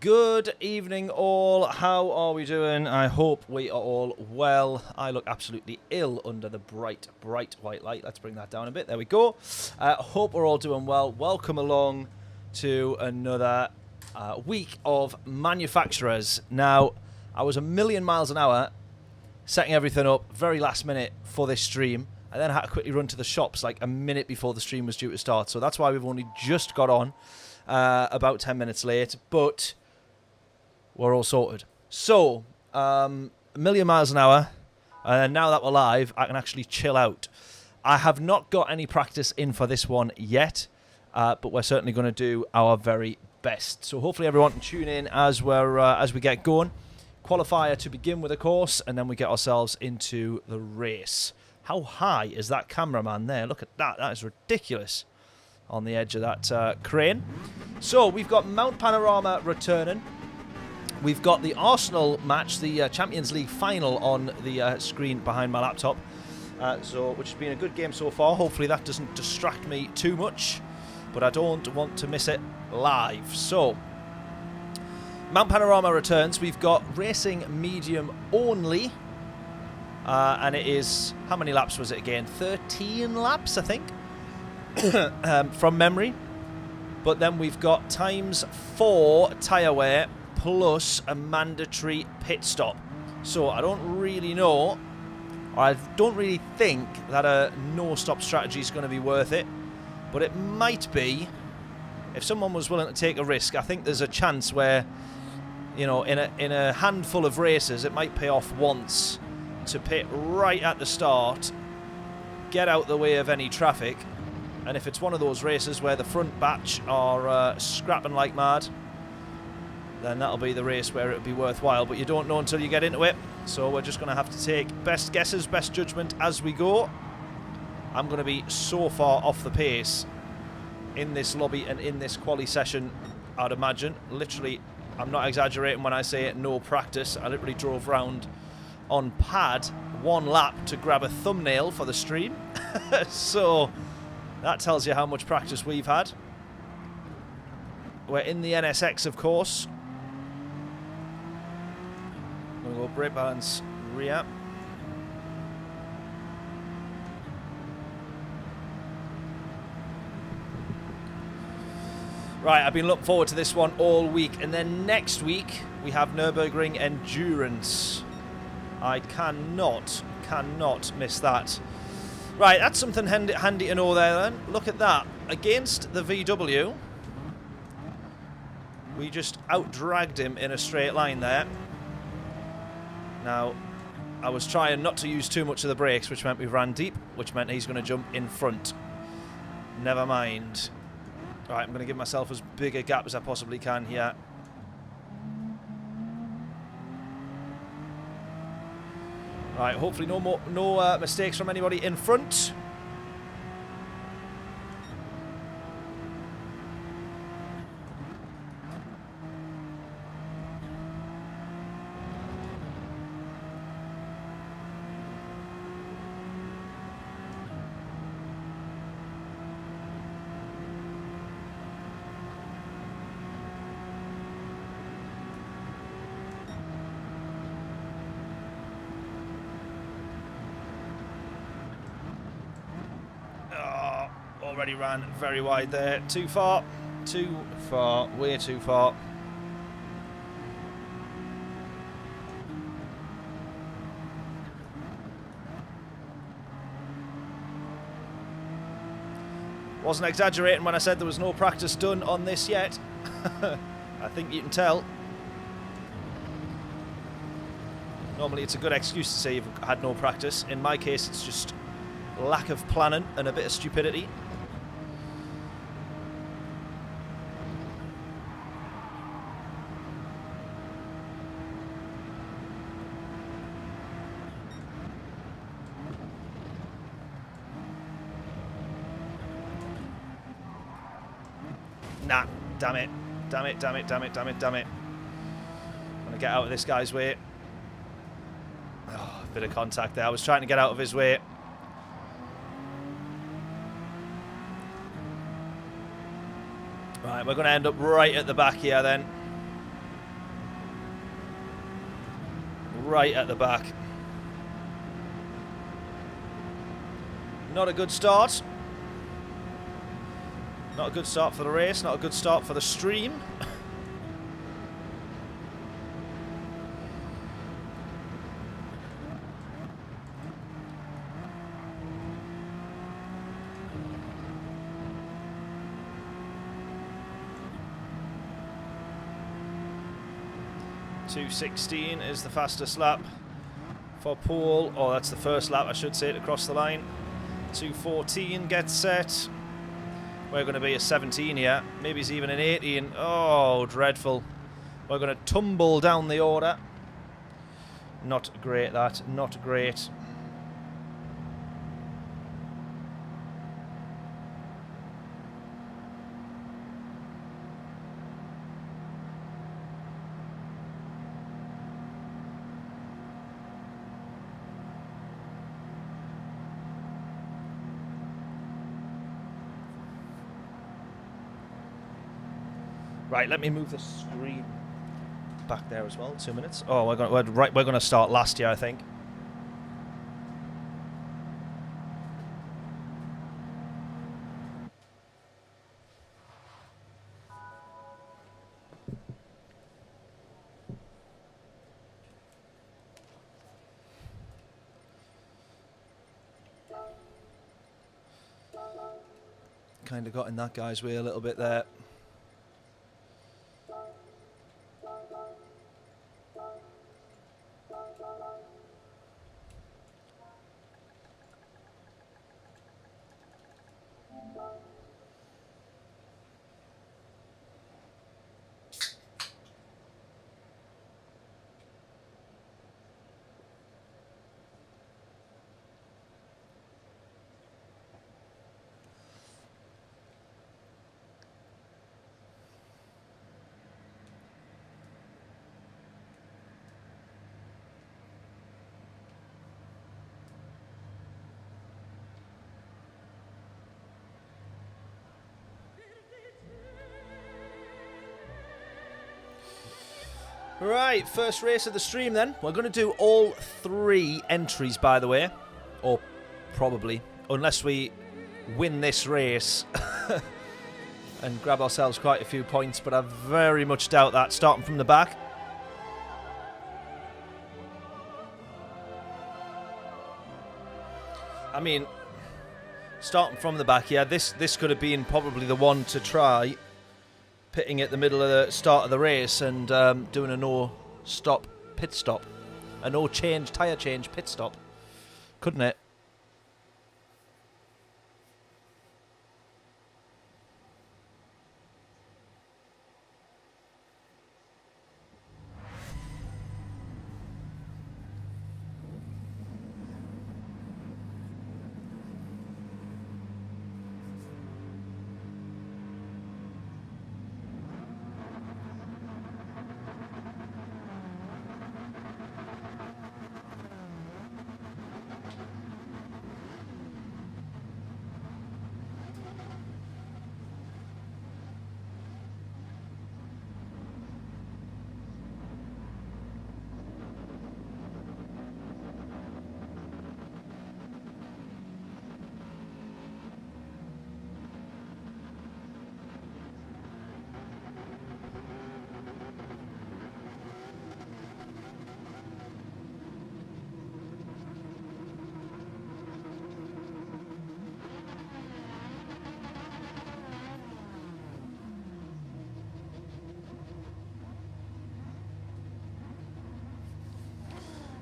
Good evening all, how are we doing? I hope we are all well. I look absolutely ill under the bright white light. Let's bring that down a bit, there we go. Hope we're all doing well. Welcome along to another week of manufacturers. Now, I was a million miles an hour setting everything up very last minute for this stream. I then had to quickly run to the shops like a minute before the stream was due to start. So that's why we've only just got on about 10 minutes late. But we're all sorted. So, a million miles an hour. And now that we're live, I can actually chill out. I have not got any practice in for this one yet. But we're certainly going to do our very best. So hopefully everyone can tune in as we get going. Qualifier to begin with, of course. And then we get ourselves into the race. How high is that cameraman there? Look at that. That is ridiculous on the edge of that crane. So we've got Mount Panorama returning. We've got the Arsenal match, the Champions League final on the screen behind my laptop. Which has been a good game so far. Hopefully that doesn't distract me too much. But I don't want to miss it live. So, Mount Panorama returns. We've got racing medium only. And it is, how many laps was it again? 13 laps, I think, from memory. But then we've got times 4 tyre wear plus a mandatory pit stop. So I don't really know, or I don't really think that a no-stop strategy is going to be worth it. But it might be, if someone was willing to take a risk. I think there's a chance where, you know, in a handful of races, it might pay off once to pit right at the start, get out the way of any traffic, and if it's one of those races where the front batch are scrapping like mad, then that'll be the race where it'll be worthwhile. But you don't know until you get into it, so we're just going to have to take best guesses, best judgment as we go. I'm going to be so far off the pace in this lobby and in this quali session, I'd imagine. Literally, I'm not exaggerating when I say it, no practice. I literally drove round on pad 1 lap to grab a thumbnail for the stream. So that tells you how much practice we've had. We're in the NSX, of course. We'll go brake balance rear. Right, I've been looking forward to this one all week. And then next week, we have Nürburgring Endurance. I cannot miss that. Right, that's something handy to know there then. Look at that. Against the VW, we just out-dragged him in a straight line there. Now, I was trying not to use too much of the brakes, which meant we ran deep, which meant he's going to jump in front. Never mind. Right, I'm going to give myself as big a gap as I possibly can here. Right, hopefully no mistakes from anybody in front. Already ran very wide there. Too far, way too far. Wasn't exaggerating when I said there was no practice done on this yet. I think you can tell. Normally it's a good excuse to say you've had no practice. In my case, it's just lack of planning and a bit of stupidity. Nah, damn it. Damn it. I'm gonna get out of this guy's way. Oh, a bit of contact there. I was trying to get out of his way. Right, we're going to end up right at the back here then. right at the back. Not a good start. Not a good start for the race, not a good start for the stream. .216 is the fastest lap for Paul. Oh, that's the first lap, I should say, to cross the line. 2:14 gets set. We're going to be a 17 here. Maybe it's even an 18. Oh, dreadful. We're going to tumble down the order. Not great, that. Not great. Right, let me move the screen back there as well. 2 minutes. Oh, we're going to start last year, I think. Kind of got in that guy's way a little bit there. Right, first race of the stream then. We're going to do all 3 entries, by the way. Or probably. Unless we win this race and grab ourselves quite a few points. But I very much doubt that, starting from the back. I mean, starting from the back, yeah, this could have been probably the one to try. Pitting at the middle of the start of the race and doing a no-stop pit stop. A no-change, tyre change pit stop. Couldn't it?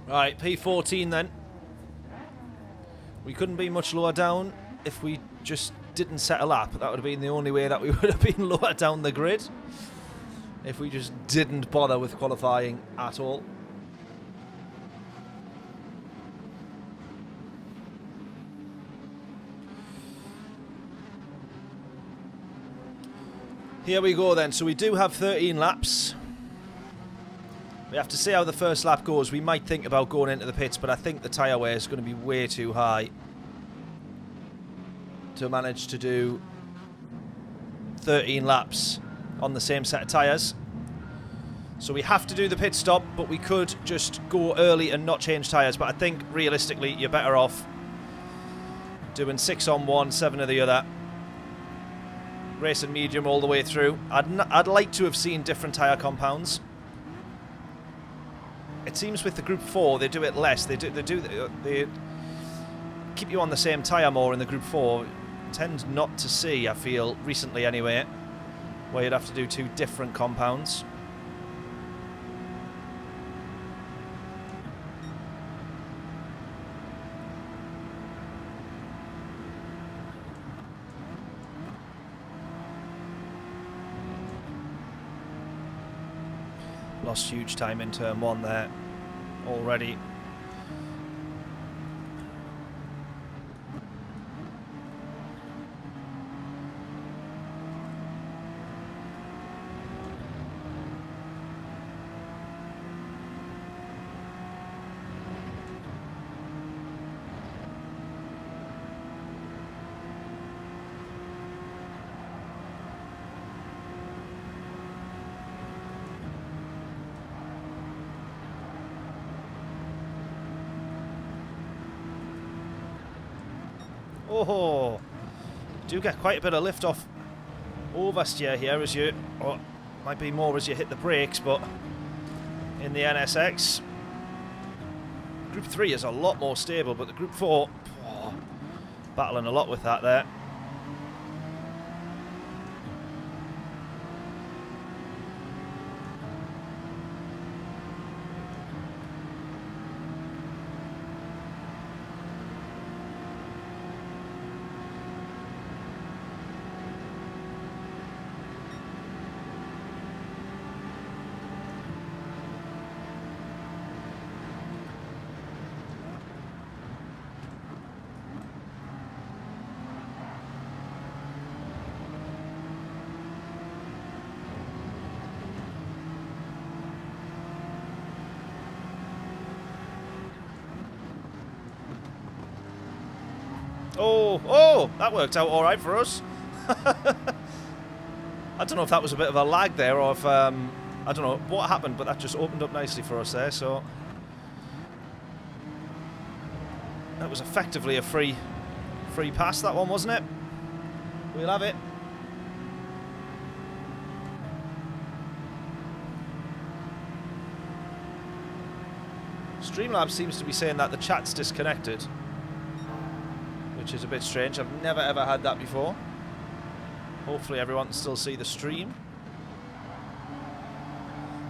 Right, P14 then. We couldn't be much lower down if we just didn't set a lap. That would have been the only way that we would have been lower down the grid. If we just didn't bother with qualifying at all. Here we go then. So we do have 13 laps. We have to see how the first lap goes. We might think about going into the pits, but I think the tyre wear is going to be way too high to manage to do 13 laps on the same set of tyres. So we have to do the pit stop, but we could just go early and not change tyres. But I think, realistically, you're better off doing 6 on one, 7 of the other. Racing medium all the way through. I'd like to have seen different tyre compounds. It seems with the Group 4, they do it less. They keep you on the same tyre more in the Group 4. Tend not to see, I feel, recently anyway, where you'd have to do 2 different compounds. Lost huge time in turn 1 there already. Oh, do get quite a bit of lift off oversteer here as you, or might be more as you hit the brakes, but in the NSX, Group 3 is a lot more stable, but the Group 4, battling a lot with that there. Oh, that worked out all right for us. I don't know if that was a bit of a lag there, or if, I don't know what happened, but that just opened up nicely for us there, so. That was effectively a free pass, that one, wasn't it? We'll have it. Streamlabs seems to be saying that the chat's disconnected, which is a bit strange. I've never ever had that before. Hopefully everyone can still see the stream.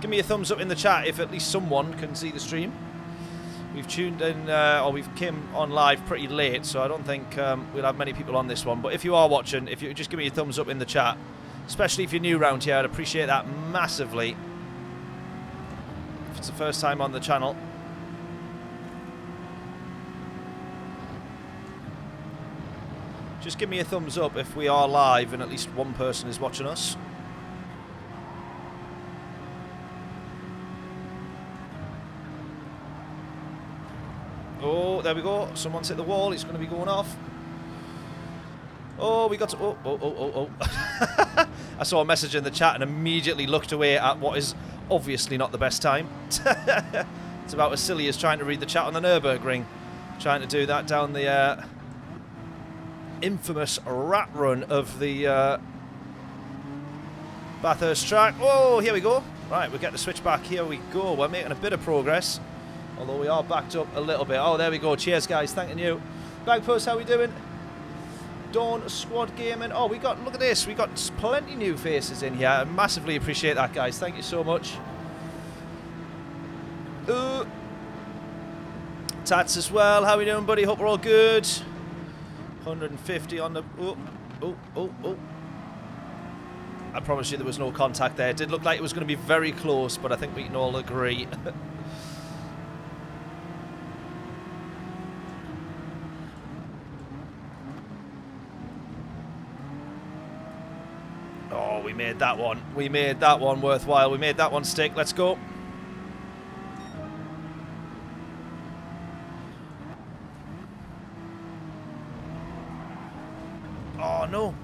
Give me a thumbs up in the chat if at least someone can see the stream. We've tuned in, or we've came on live pretty late, so I don't think we'll have many people on this one. But if you are watching, if you just give me a thumbs up in the chat, especially if you're new around here, I'd appreciate that massively. If it's the first time on the channel. Just give me a thumbs up if we are live and at least one person is watching us. Oh, there we go. Someone's hit the wall. It's going to be going off. Oh, we got to... Oh. I saw a message in the chat and immediately looked away at what is obviously not the best time. It's about as silly as trying to read the chat on the Nürburgring. Trying to do that down the... infamous rat run of the Bathurst track. Oh, here we go. Right, we'll get the switch back. Here we go. We're making a bit of progress, although we are backed up a little bit. Oh, there we go. Cheers, guys. Thanking you. Bagpost, how we doing? Dawn Squad Gaming. Oh, we got, look at this. We got plenty new faces in here. I massively appreciate that, guys. Thank you so much. Tats as well. How we doing, buddy? Hope we're all good. 150 on the... Oh. I promise you there was no contact there. It did look like it was going to be very close, but I think we can all agree. Oh, we made that one. We made that one worthwhile. We made that one stick. Let's go. Oh, no.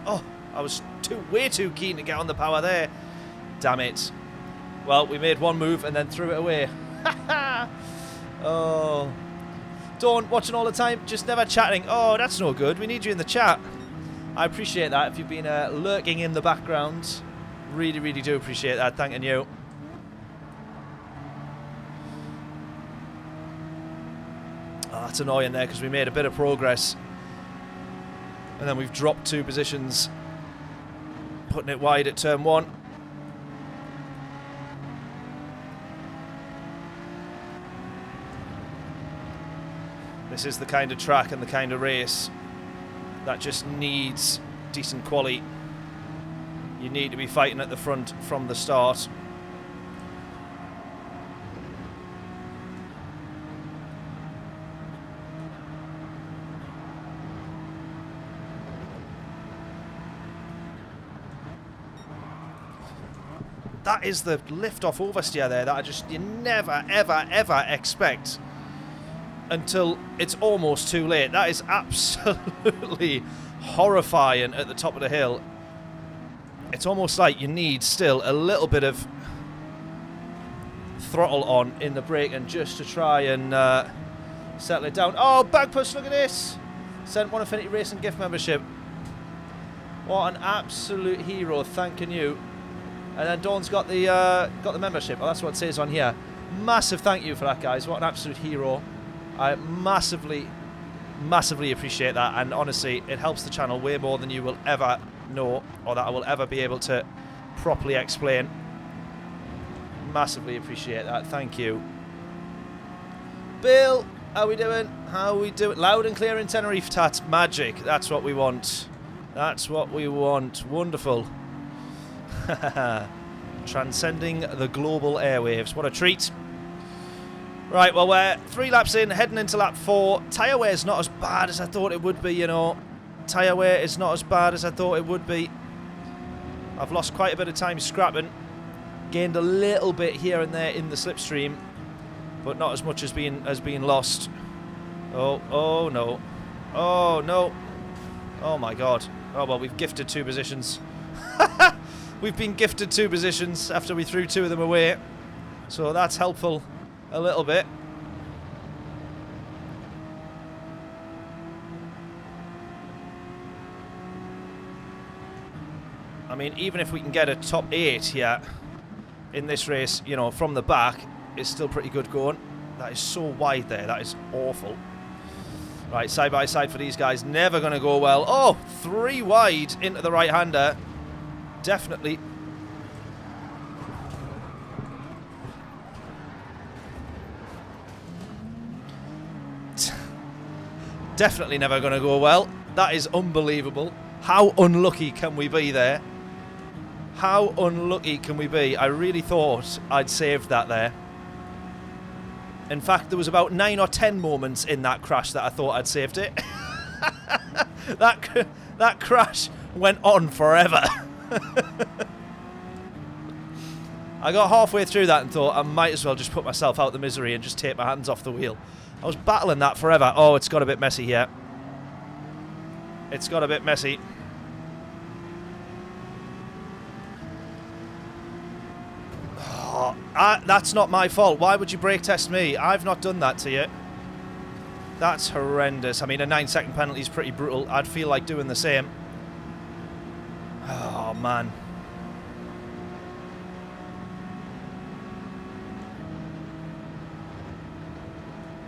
Oh, I was way too keen to get on the power there. Damn it. Well, we made one move and then threw it away. Oh. Dawn, watching all the time, just never chatting. Oh, that's no good. We need you in the chat. I appreciate that. If you've been lurking in the background, really, really do appreciate that. Thanking you. Oh, that's annoying there because we made a bit of progress. And then we've dropped 2 positions. Putting it wide at turn 1. This is the kind of track and the kind of race that just needs decent quality. You need to be fighting at the front from the start. That is the lift-off oversteer there that you never, ever, ever expect until it's almost too late. That is absolutely horrifying at the top of the hill. It's almost like you need still a little bit of throttle on in the brake and just to try and settle it down. Oh, Bagpuss, look at this. Sent 1 Affinity Racing gift membership. What an absolute hero, thanking you. And then Dawn's got the membership. Oh, that's what it says on here. Massive thank you for that, guys. What an absolute hero. I massively, massively appreciate that. And honestly, it helps the channel way more than you will ever know or that I will ever be able to properly explain. Massively appreciate that. Thank you. Bill, how we doing? How we doing? Loud and clear in Tenerife, Tats. Magic. That's what we want. That's what we want. Wonderful. Transcending the global airwaves. What a treat. Right, well, we're 3 laps in, heading into lap 4. Tyre wear is not as bad as I thought it would be, you know. Tyre wear is not as bad as I thought it would be. I've lost quite a bit of time scrapping. Gained a little bit here and there in the slipstream, but not as much as being lost. Oh no. Oh, no. Oh, my God. Oh, well, we've gifted 2 positions. We've been gifted 2 positions after we threw 2 of them away. So that's helpful a little bit. I mean, even if we can get a top 8 here in this race, you know, from the back, it's still pretty good going. That is so wide there. That is awful. Right, side by side for these guys. Never going to go well. Oh, 3 wide into the right-hander. Definitely. Definitely never going to go well. That is unbelievable. How unlucky can we be there? How unlucky can we be? I really thought I'd saved that there. In fact, there was about 9 or 10 moments in that crash that I thought I'd saved it. That crash went on forever. I got halfway through that and thought I might as well just put myself out the misery and just take my hands off the wheel. I was battling that forever. Oh, it's got a bit messy here. It's got a bit messy. Oh, that's not my fault. Why would you brake test me? I've not done that to you. That's horrendous. I mean, a 9-second penalty is pretty brutal. I'd feel like doing the same. Oh, man.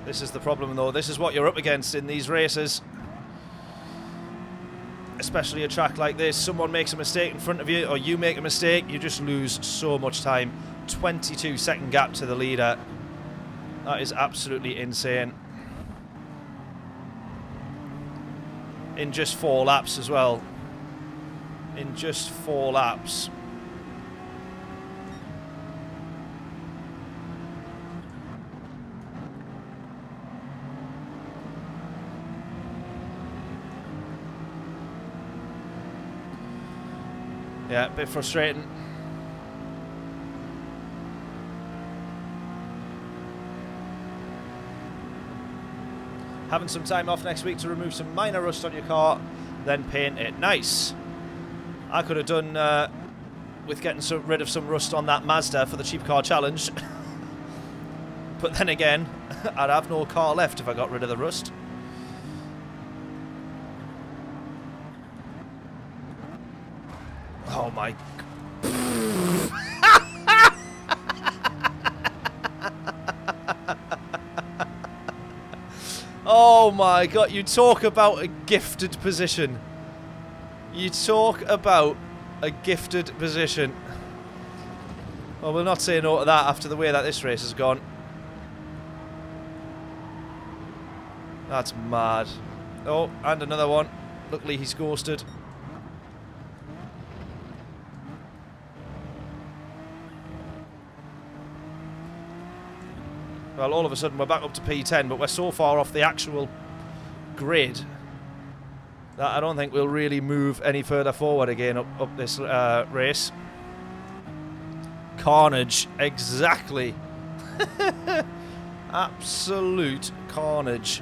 This is the problem, though. This is what you're up against in these races. Especially a track like this. Someone makes a mistake in front of you, or you make a mistake, you just lose so much time. 22-second gap to the leader. That is absolutely insane. In just 4 laps as well. In just 4 laps. Yeah, a bit frustrating. Having some time off next week to remove some minor rust on your car, then paint it. Nice. I could have done with getting rid of some rust on that Mazda for the cheap car challenge. But then again, I'd have no car left if I got rid of the rust. Oh my... Oh my god, you talk about a gifted position. You talk about a gifted position. Well, we'll not say no to that after the way that this race has gone. That's mad. Oh, and another one. Luckily he's ghosted. Well, all of a sudden we're back up to P10, but we're so far off the actual grid that I don't think we'll really move any further forward again up this race. Carnage, exactly. Absolute carnage.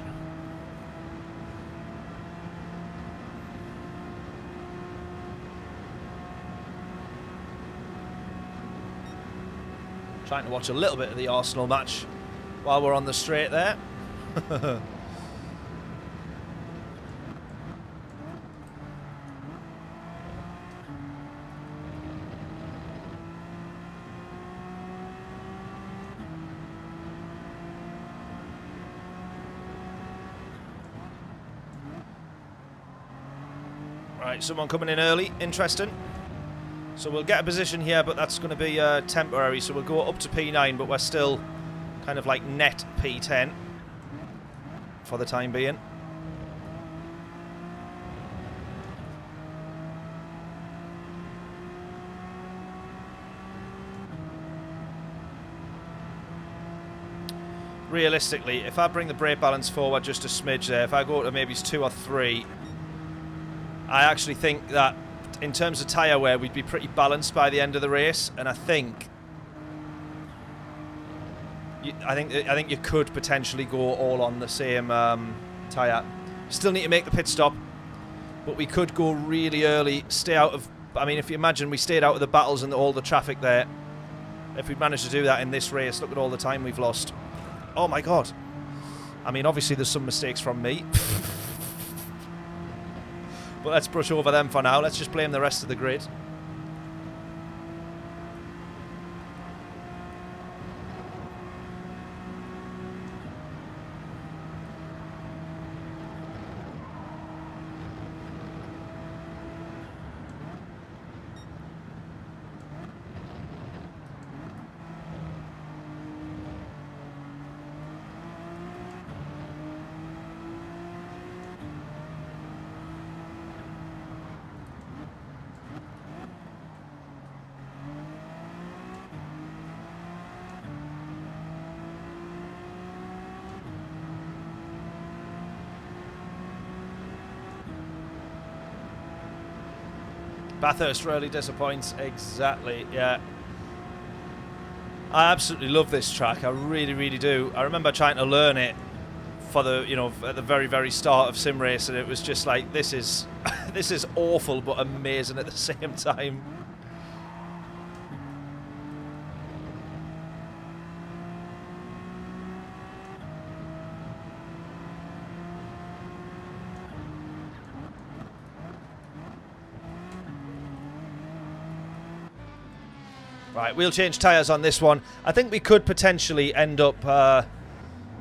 Trying to watch a little bit of the Arsenal match while we're on the straight there. Right, someone coming in early. Interesting. So we'll get a position here, but that's going to be temporary. So we'll go up to P9, but we're still kind of like net P10 for the time being. Realistically, if I bring the brake balance forward just a smidge there, if I go to maybe 2 or 3, I actually think that in terms of tyre wear, we'd be pretty balanced by the end of the race, and I think you could potentially go all on the same tyre. Still need to make the pit stop, but we could go really early, stay out of... I mean, if you imagine we stayed out of the battles and all the traffic there, if we'd managed to do that in this race, look at all the time we've lost. Oh my god. I mean, obviously there's some mistakes from me. But let's brush over them for now. Let's just blame the rest of the grid. Bathurst really disappoints. Exactly, yeah. I absolutely love this track. I really, really do. I remember trying to learn it for the, you know, at the very, very start of sim race, and it was just like, this is, this is awful but amazing at the same time. Right, we'll change tyres on this one. I think we could potentially end up,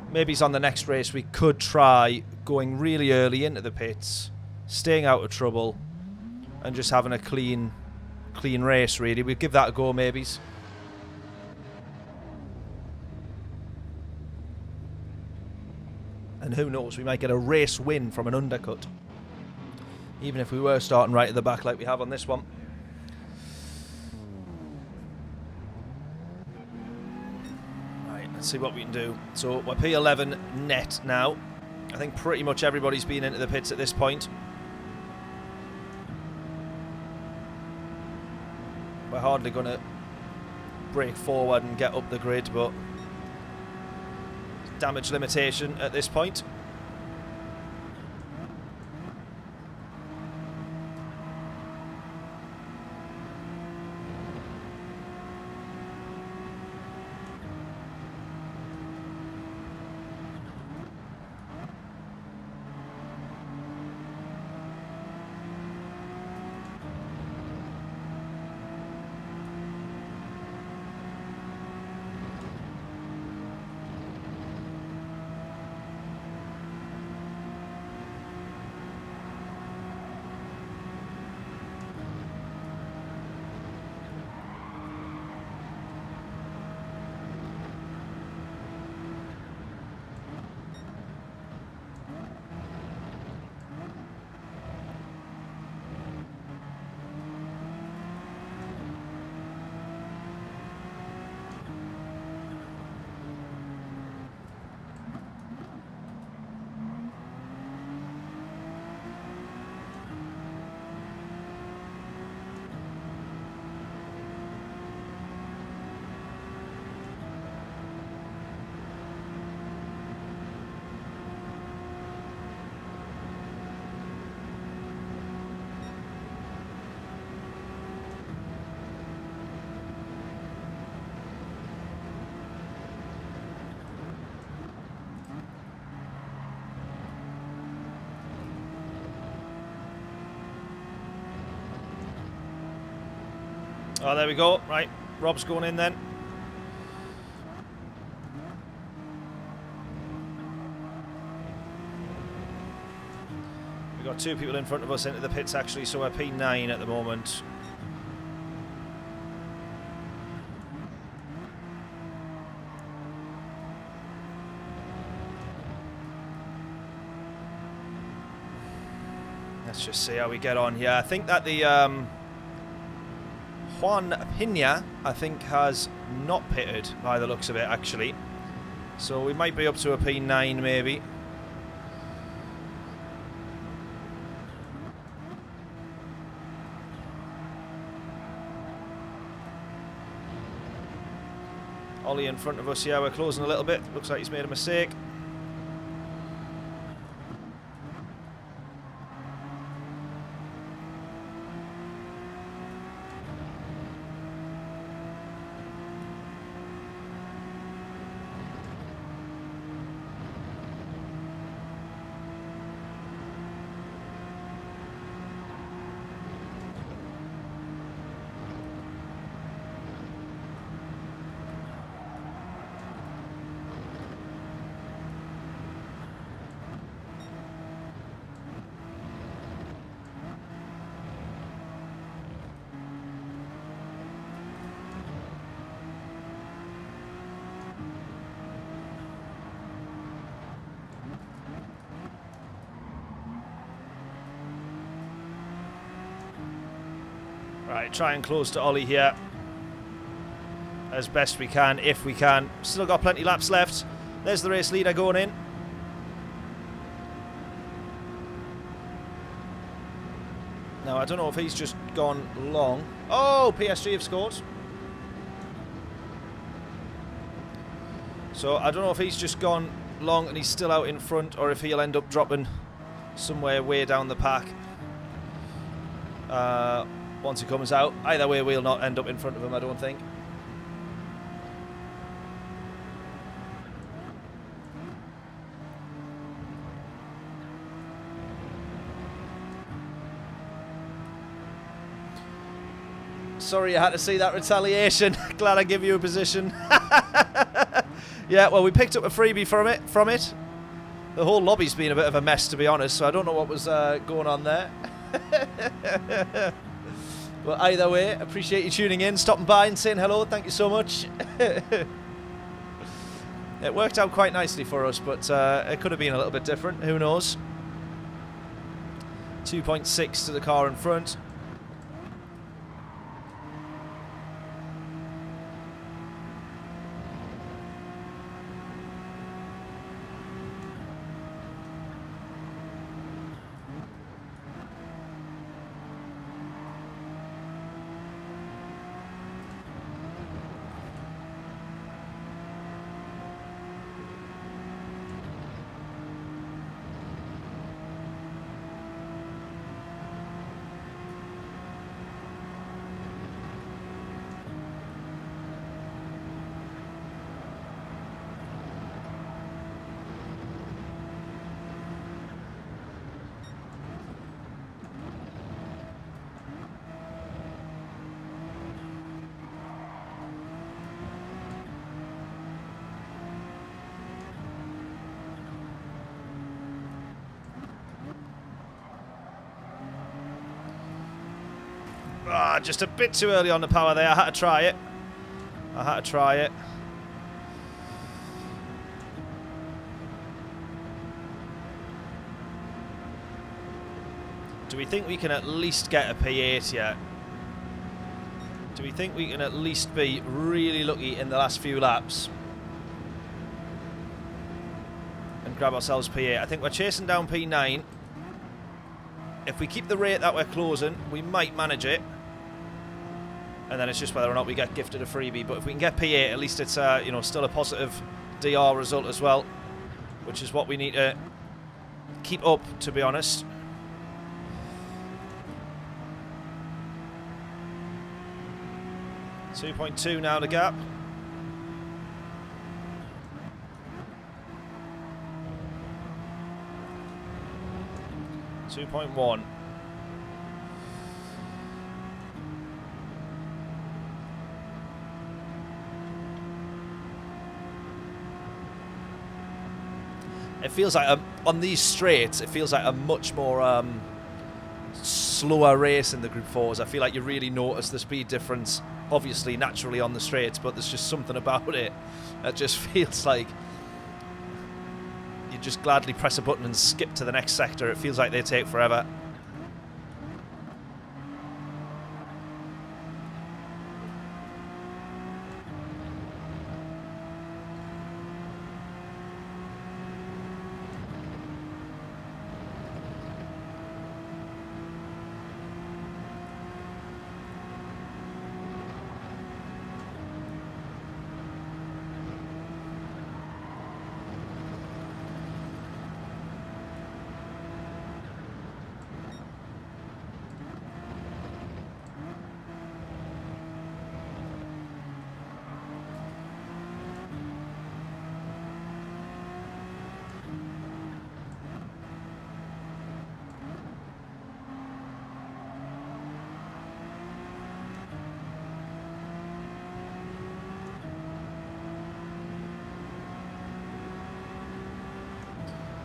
maybe it's on the next race, we could try going really early into the pits, staying out of trouble, and just having a clean race, really. We'd give that a go, maybes. And who knows, we might get a race win from an undercut. Even if we were starting right at the back like we have on this one. See what we can do. So we're P11 net now. I think pretty much everybody's been into the pits at this point. We're hardly going to break forward and get up the grid, but damage limitation at this point. Oh, there we go. Right, Rob's going in then. We've got 2 people in front of us into the pits actually, so we're P9 at the moment. Let's just see how we get on here. I think that the Juan Pina, I think, has not pitted by the looks of it, actually. So we might be up to a P9, maybe. Ollie in front of us here. We're closing a little bit. Looks like he's made a mistake. Right, try and close to Ollie here as best we can, if we can. Still got plenty laps left. There's the race leader going in. Now, I don't know if he's just gone long. Oh, PSG have scored. So, I don't know if he's just gone long and he's still out in front, or if he'll end up dropping somewhere way down the pack once he comes out. Either way, we'll not end up in front of him, I don't think. Sorry you had to see that retaliation. Glad I give you a position. Yeah, well, we picked up a freebie from it. The whole lobby's been a bit of a mess, to be honest, so I don't know what was going on there. Well, either way, appreciate you tuning in, stopping by and saying hello. Thank you so much. It worked out quite nicely for us, but it could have been a little bit different. Who knows? 2.6 to the car in front. Just a bit too early on the power there. I had to try it. Do we think we can at least get a P8 yet? Do we think we can at least be really lucky in the last few laps and grab ourselves P8? I think we're chasing down P9. If we keep the rate that we're closing, we might manage it. And then it's just whether or not we get gifted a freebie. But if we can get P8, at least it's you know, still a positive DR result as well, which is what we need to keep up, to be honest. .2 now the gap. .1. It feels like on these straights, it feels like a much more slower race in the Group 4s. I feel like you really notice the speed difference, obviously naturally on the straights, but there's just something about it that just feels like you just gladly press a button and skip to the next sector. It feels like they take forever.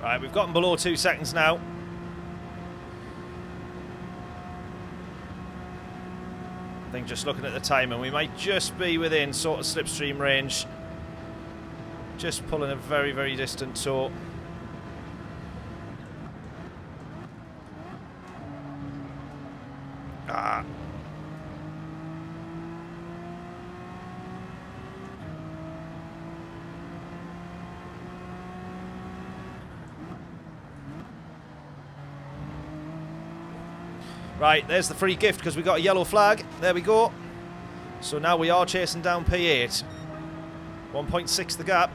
Right, we've gotten below 2 seconds now. I think just looking at the time, and we might just be within sort of slipstream range. Just pulling a very, very distant toe. Ah. Right, there's the free gift because we got a yellow flag. There we go. So now we are chasing down P8. 1.6 the gap.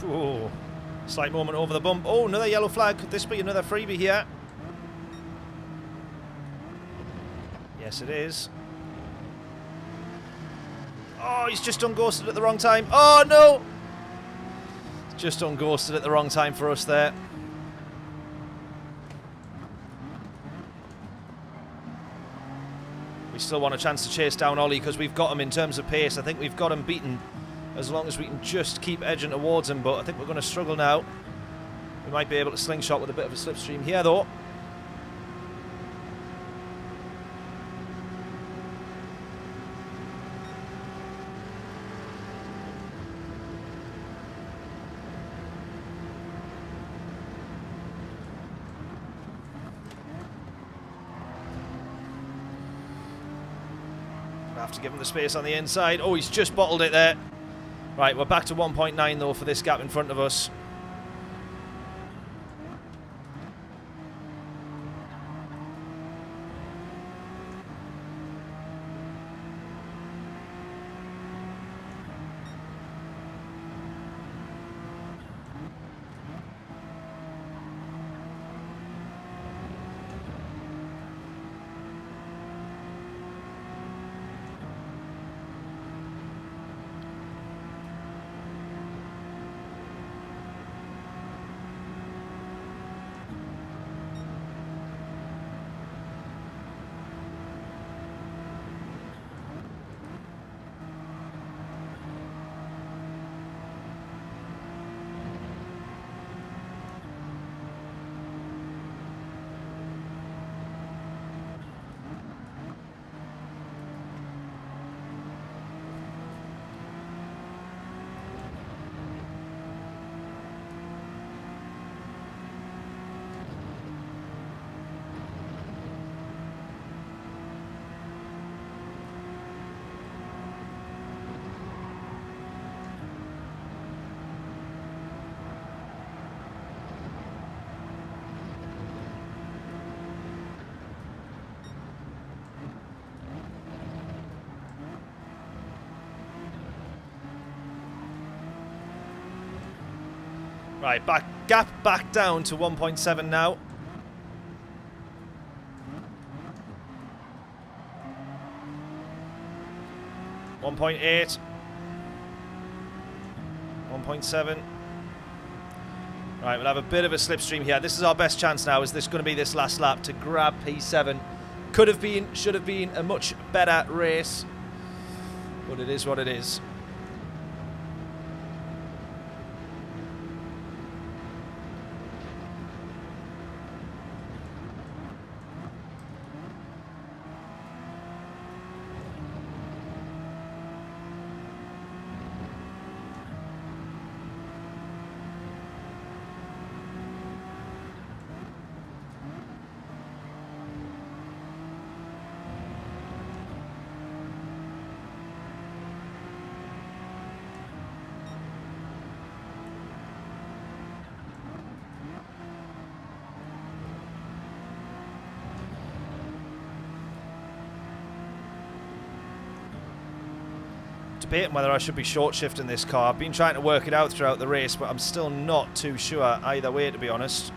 Oh, slight moment over the bump. Oh, another yellow flag. Could this be another freebie here? Yes, it is. Oh, he's just unghosted at the wrong time. Oh, no! Just unghosted at the wrong time for us there. We still want a chance to chase down Ollie because we've got him in terms of pace. I think we've got him beaten as long as we can just keep edging towards him, but I think we're going to struggle now. We might be able to slingshot with a bit of a slipstream here, though. Have to give him the space on the inside. Oh, he's just bottled it there. Right, we're back to 1.9 though for this gap in front of us. Right, gap back down to 1.7 now. .8. 1.7. Right, we'll have a bit of a slipstream here. This is our best chance now. Is this going to be this last lap to grab P7? Could have been, should have been a much better race. But it is what it is. Debating whether I should be short shifting this car. I've been trying to work it out throughout the race, but I'm still not too sure either way, to be honest.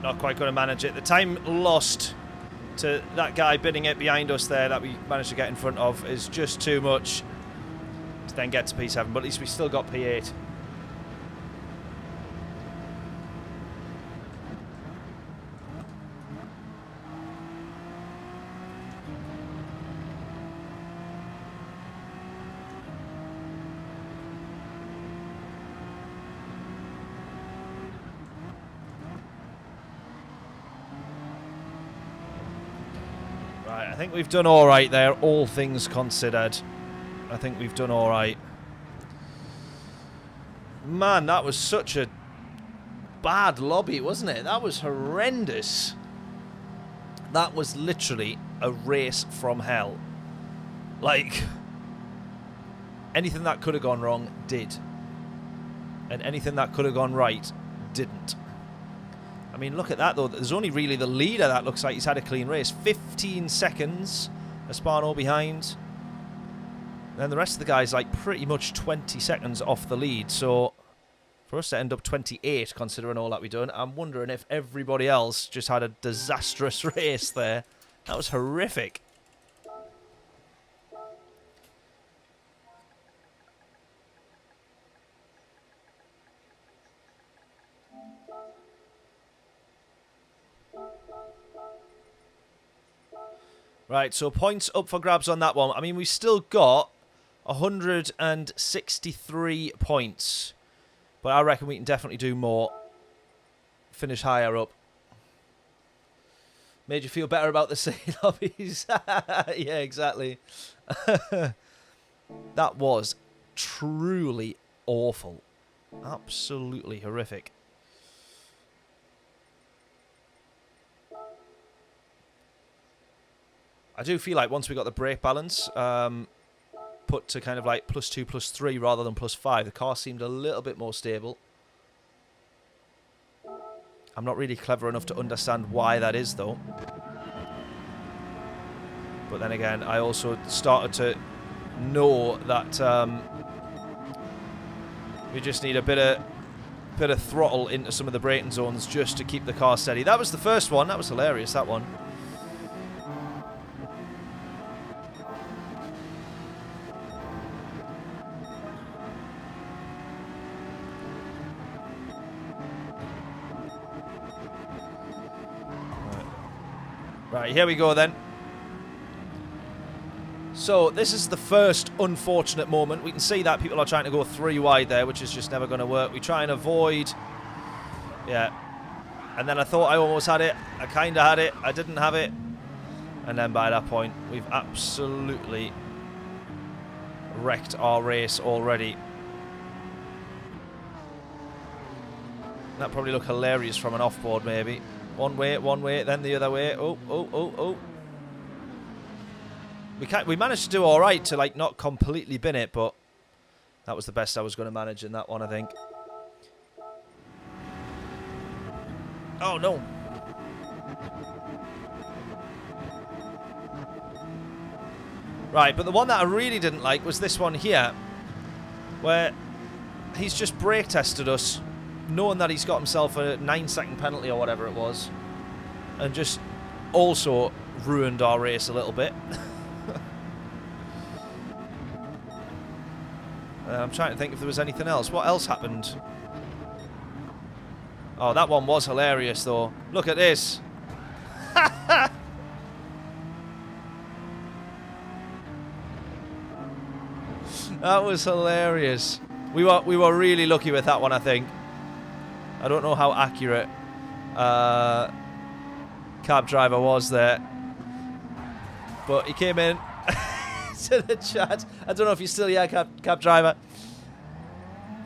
Not quite going to manage it. The time lost to that guy bidding it behind us there that we managed to get in front of is just too much to then get to P7, but at least we still got P8. I think we've done all right there, all things considered. I think we've done all right. Man, that was such a bad lobby, wasn't it? That was horrendous. That was literally a race from hell. Like, anything that could have gone wrong did. And anything that could have gone right didn't. I mean, look at that, though. There's only really the leader that looks like he's had a clean race. 15 seconds, Espano behind. Then the rest of the guys, like, pretty much 20 seconds off the lead. So, for us to end up 28, considering all that we've done, I'm wondering if everybody else just had a disastrous race there. That was horrific. Right, so points up for grabs on that one. I mean, we've still got 163 points. But I reckon we can definitely do more. Finish higher up. Made you feel better about the city lobbies. Yeah, exactly. That was truly awful. Absolutely horrific. I do feel like once we got the brake balance put to kind of like +2, +3 rather than +5, the car seemed a little bit more stable. I'm not really clever enough to understand why that is, though. But then again, I also started to know that We just need a bit of throttle into some of the braking zones just to keep the car steady. That was the first one. That was hilarious, that one. Right, here we go then. So, this is the first unfortunate moment. We can see that people are trying to go 3 wide there, which is just never going to work. We try and avoid... Yeah. And then I thought I almost had it. I kind of had it. I didn't have it. And then by that point, we've absolutely wrecked our race already. That probably look hilarious from an off-board, maybe. One way, then the other way. Oh, oh, oh, oh. We managed to do all right to, like, not completely bin it, but that was the best I was going to manage in that one, I think. Oh, no. Right, but the one that I really didn't like was this one here, where he's just brake tested us, knowing that he's got himself a 9-second penalty or whatever it was, and just also ruined our race a little bit. I'm trying to think if there was anything else. What else happened? Oh, that one was hilarious, though. Look at this. That was hilarious. We were really lucky with that one, I think. I don't know how accurate cab driver was there, but he came in to the chat. I don't know if you're still here, cab driver.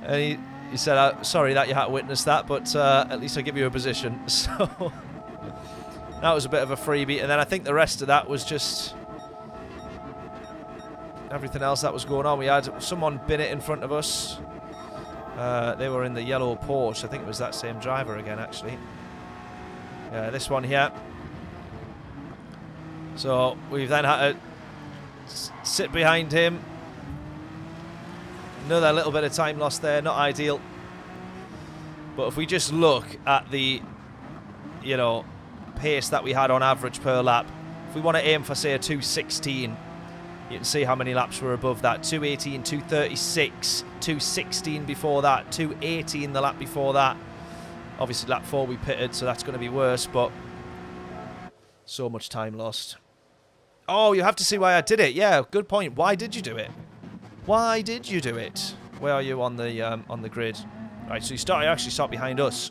And he said, sorry that you had to witness that, but at least I give you a position. So that was a bit of a freebie. And then I think the rest of that was just everything else that was going on. We had someone bin it in front of us. They were in the yellow Porsche. I think it was that same driver again, actually. Yeah, this one here. So we've then had to sit behind him. Another little bit of time lost there. Not ideal. But if we just look at the, you know, pace that we had on average per lap, if we want to aim for, say, a 2:16, you can see how many laps were above that. 2:18, 2:36, 2:16 before that, 2:18 the lap before that. Obviously, lap 4 we pitted, so that's going to be worse, but so much time lost. Oh, you have to see why I did it. Yeah, good point. Why did you do it? Why did you do it? Where are you on the grid? Right, so you actually start behind us.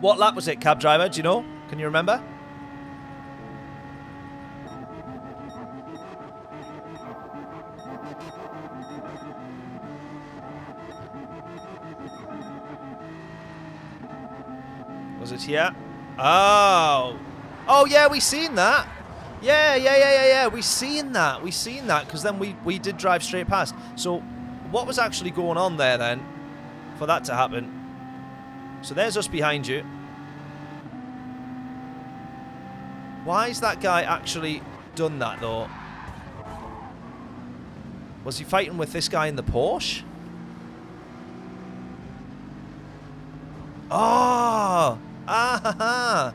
What lap was it, cab driver? Do you know? Can you remember? Was it here? Oh. Oh, yeah, we seen that. Yeah. We seen that. We seen that, because then we did drive straight past. So what was actually going on there then for that to happen? So there's us behind you. Why's that guy actually done that, though? Was he fighting with this guy in the Porsche? Oh! Ah!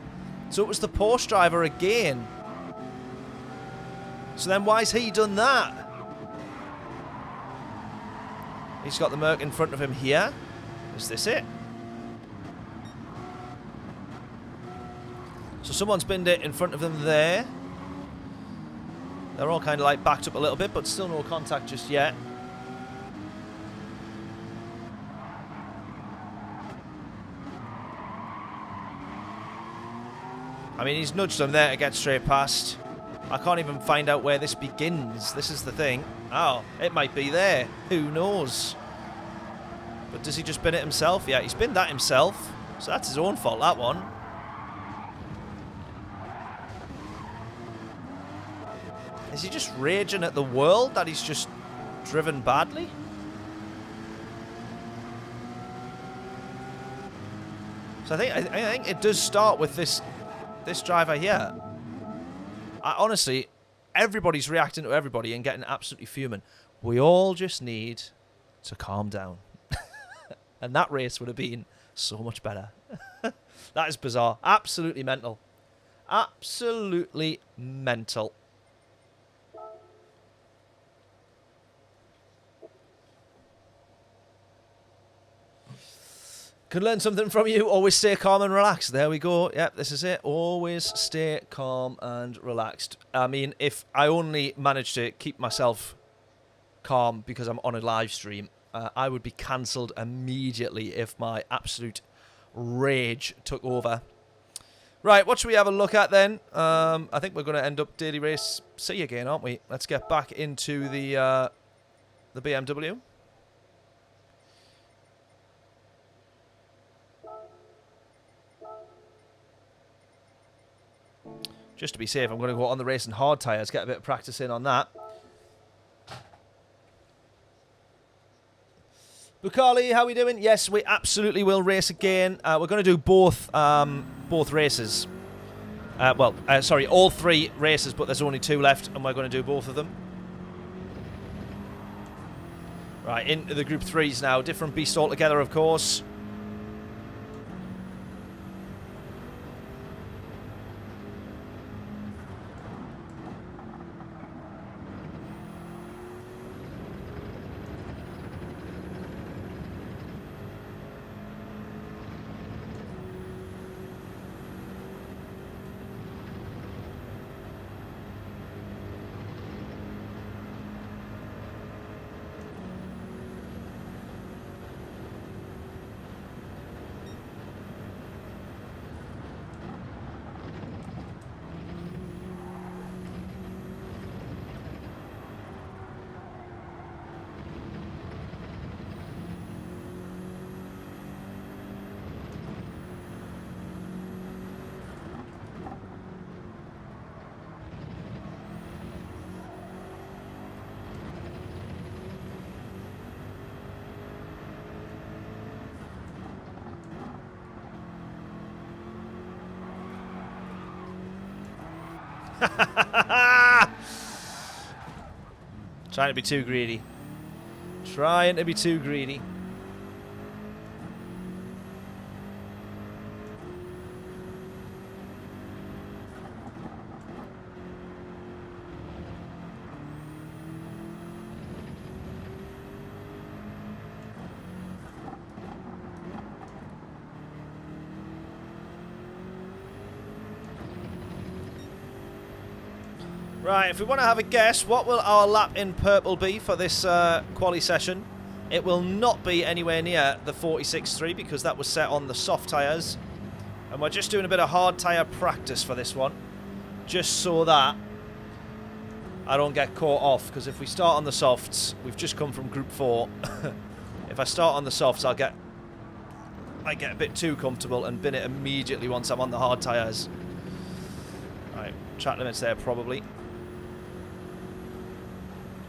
So it was the Porsche driver again. So then why's he done that? He's got the Merc in front of him here. Is this it? So someone's binned it in front of them there. They're all kind of like backed up a little bit, but still no contact just yet. I mean, he's nudged them there to get straight past. I can't even find out where this begins. This is the thing. Oh, it might be there. Who knows? But does he just bin it himself? Yeah, he's binned that himself. So that's his own fault, that one. Is he just raging at the world that he's just driven badly? So I think it does start with this driver here. Honestly, everybody's reacting to everybody and getting absolutely fuming. We all just need to calm down. And that race would have been so much better. That is bizarre. Absolutely mental. Absolutely mental. Could learn something from you. Always stay calm and relaxed. There we go. Yep, this is it. Always stay calm and relaxed. I mean, if I only managed to keep myself calm because I'm on a live stream, I would be cancelled immediately if my absolute rage took over. Right, what should we have a look at then? I think we're going to end up Daily Race C again, aren't we? Let's get back into the BMW. Just to be safe, I'm going to go on the race in hard tyres, get a bit of practice in on that. Bukali, how are we doing? Yes, we absolutely will race again. We're going to do both races. Sorry, all 3 races, but there's only 2 left, and we're going to do both of them. Right, into the Group 3s now. Different beast altogether, of course. Trying to be too greedy. Trying to be too greedy. Right, if we want to have a guess, what will our lap in purple be for this quali session? It will not be anywhere near the 46.3 because that was set on the soft tyres. And we're just doing a bit of hard tyre practice for this one. Just so that I don't get caught off. Because if we start on the softs, we've just come from Group 4. If I start on the softs, I get a bit too comfortable and bin it immediately once I'm on the hard tyres. Right, track limits there probably.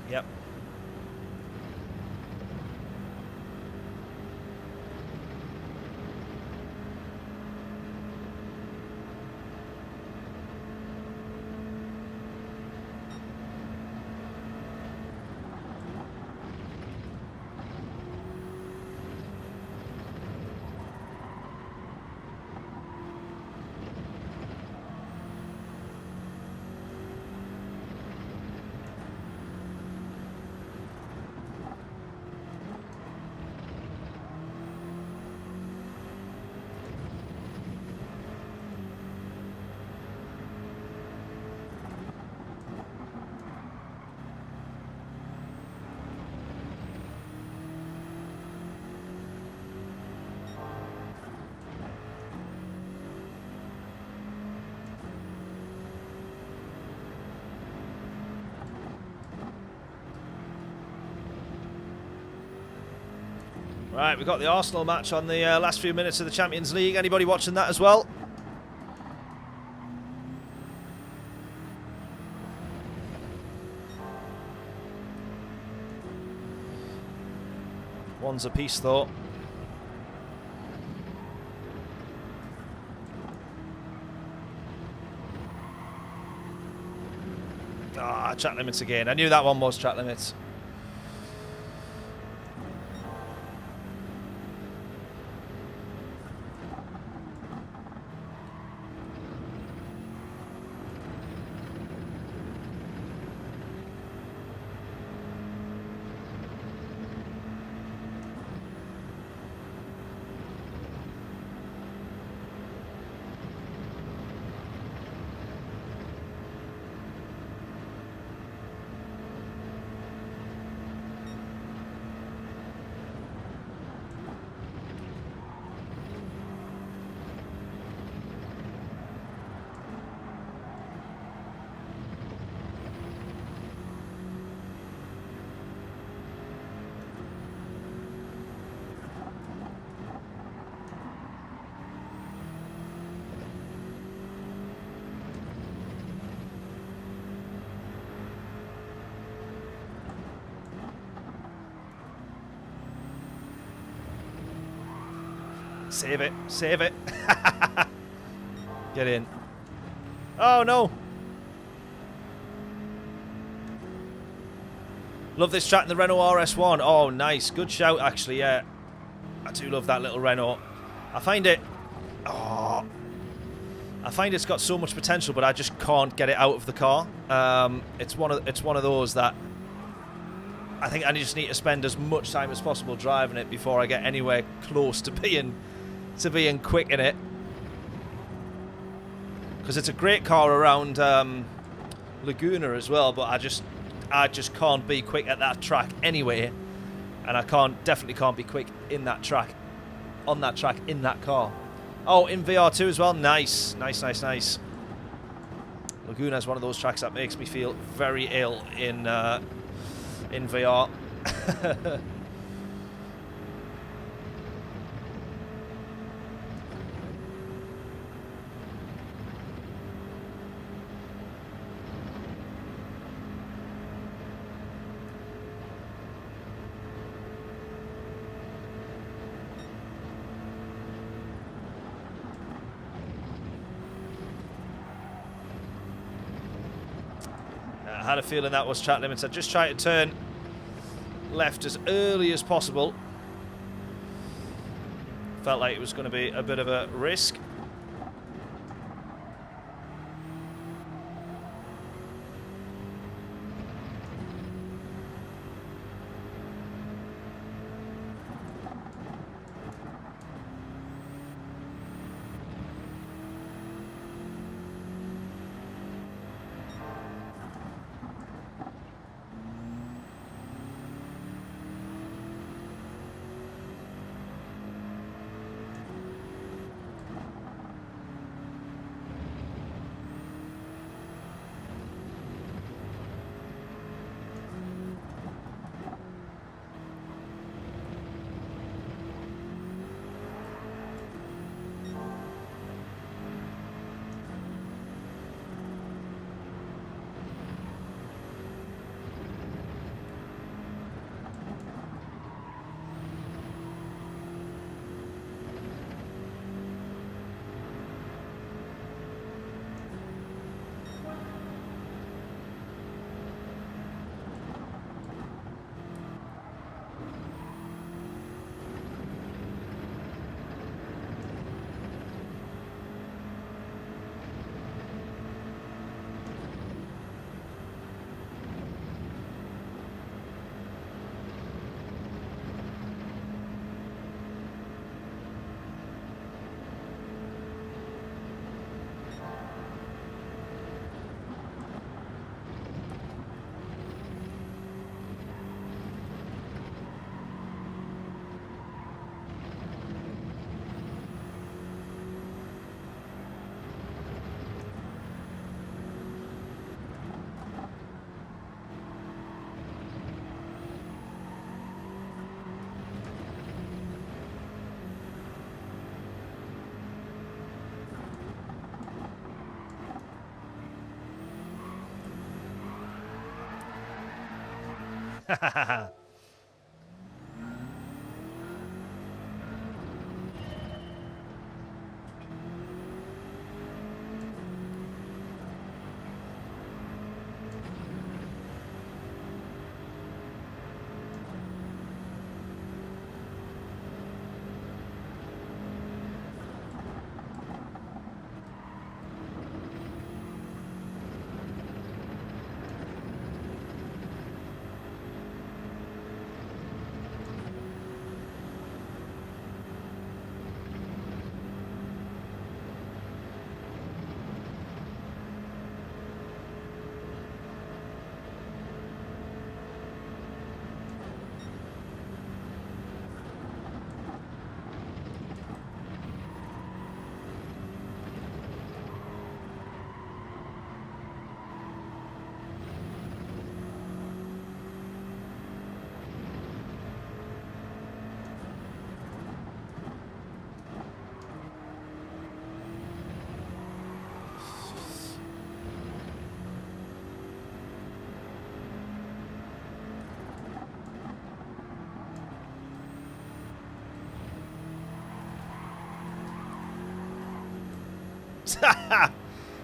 Yep. Right, we've got the Arsenal match on the last few minutes of the Champions League. Anybody watching that as well? One's a piece, though. Ah, track limits again. I knew that one was track limits. Save it. Save it. Get in. Oh, no. Love this track in the Renault RS1. Oh, nice. Good shout, actually, yeah. I do love that little Renault. I find it... Oh... I find it's got so much potential, but I just can't get it out of the car. It's one of those that I think I just need to spend as much time as possible driving it before I get anywhere close to being quick in it. Because it's a great car around Laguna as well, but I just can't be quick at that track anyway, and I definitely can't be quick in that track, on that track in that car. Oh, in VR2 as well. Nice. Nice, nice, nice. Laguna is one of those tracks that makes me feel very ill in VR. I had a feeling that was track limits. I just tried to turn left as early as possible. Felt like it was going to be a bit of a risk.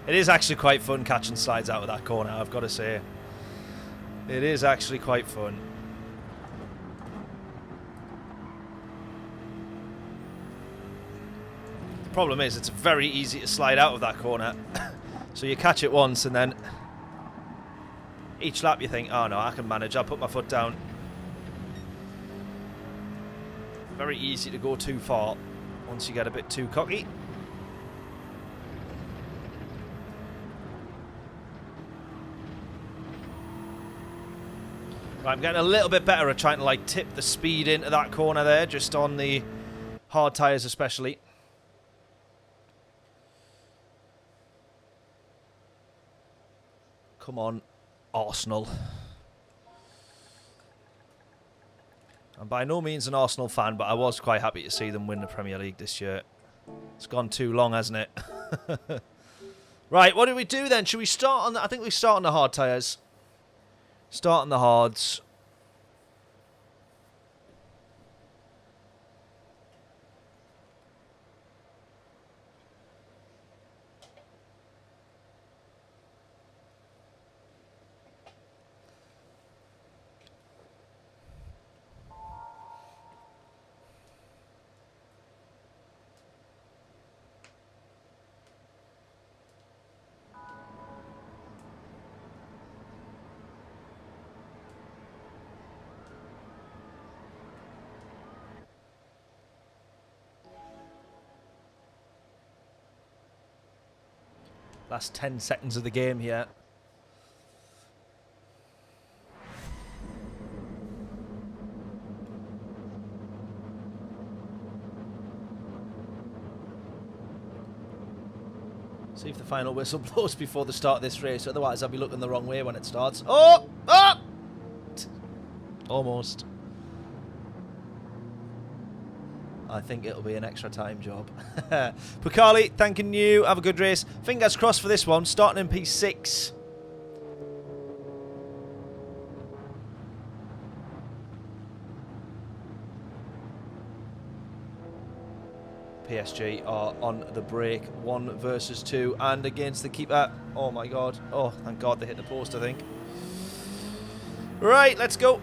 It is actually quite fun catching slides out of that corner, I've got to say. It is actually quite fun. The problem is it's very easy to slide out of that corner. So you catch it once and then each lap you think, oh no, I can manage, I'll put my foot down. Very easy to go too far once you get a bit too cocky. Right, I'm getting a little bit better at trying to like tip the speed into that corner there, just on the hard tyres especially. Come on, Arsenal. I'm by no means an Arsenal fan, but I was quite happy to see them win the Premier League this year. It's gone too long, hasn't it? Right, what do we do then? Should we start on the... I think we start on the hard tyres. Start on the hards. Last 10 seconds of the game here. See if the final whistle blows before the start of this race. Otherwise, I'll be looking the wrong way when it starts. Oh! Oh! Almost. I think it'll be an extra time job. Pukali, thanking you. Have a good race. Fingers crossed for this one. Starting in P6. PSG are on the break. 1 versus 2. And against the keeper. Oh my god. Oh, thank god they hit the post, I think. Right, let's go.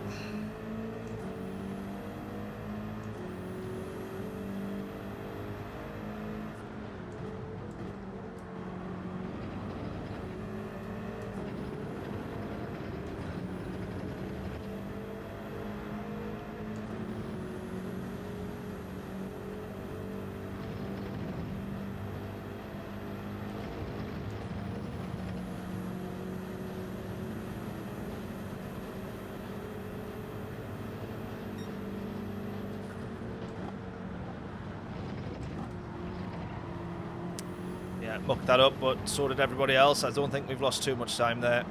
Mucked that up, but so did everybody else. I don't think we've lost too much time there.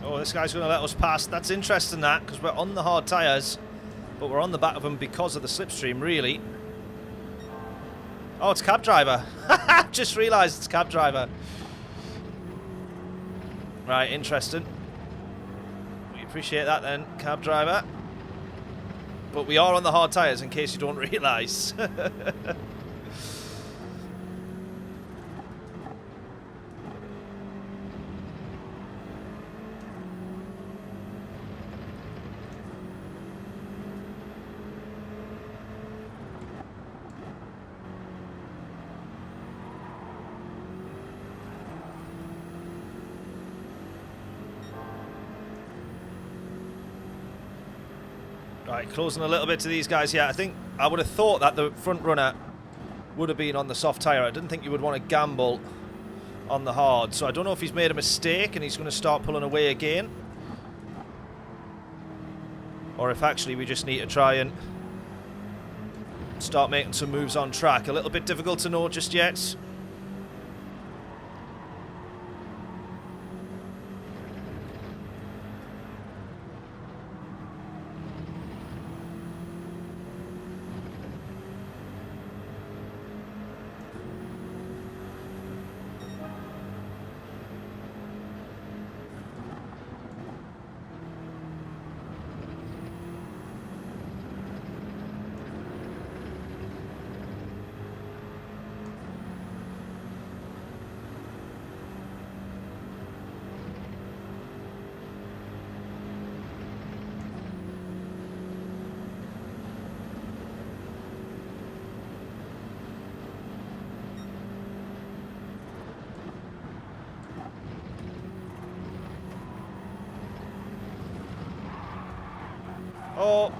Oh, this guy's going to let us pass. That's interesting, that, because we're on the hard tyres, but we're on the back of him because of the slipstream, really. Oh, it's cab driver. Just realised it's cab driver. Right, interesting. We appreciate that then, cab driver. But we are on the hard tyres, in case you don't realise. Right, closing a little bit to these guys here. I think I would have thought that the front runner would have been on the soft tyre. I didn't think you would want to gamble on the hard. So I don't know if he's made a mistake and he's going to start pulling away again. Or if actually we just need to try and start making some moves on track. A little bit difficult to know just yet. Oh.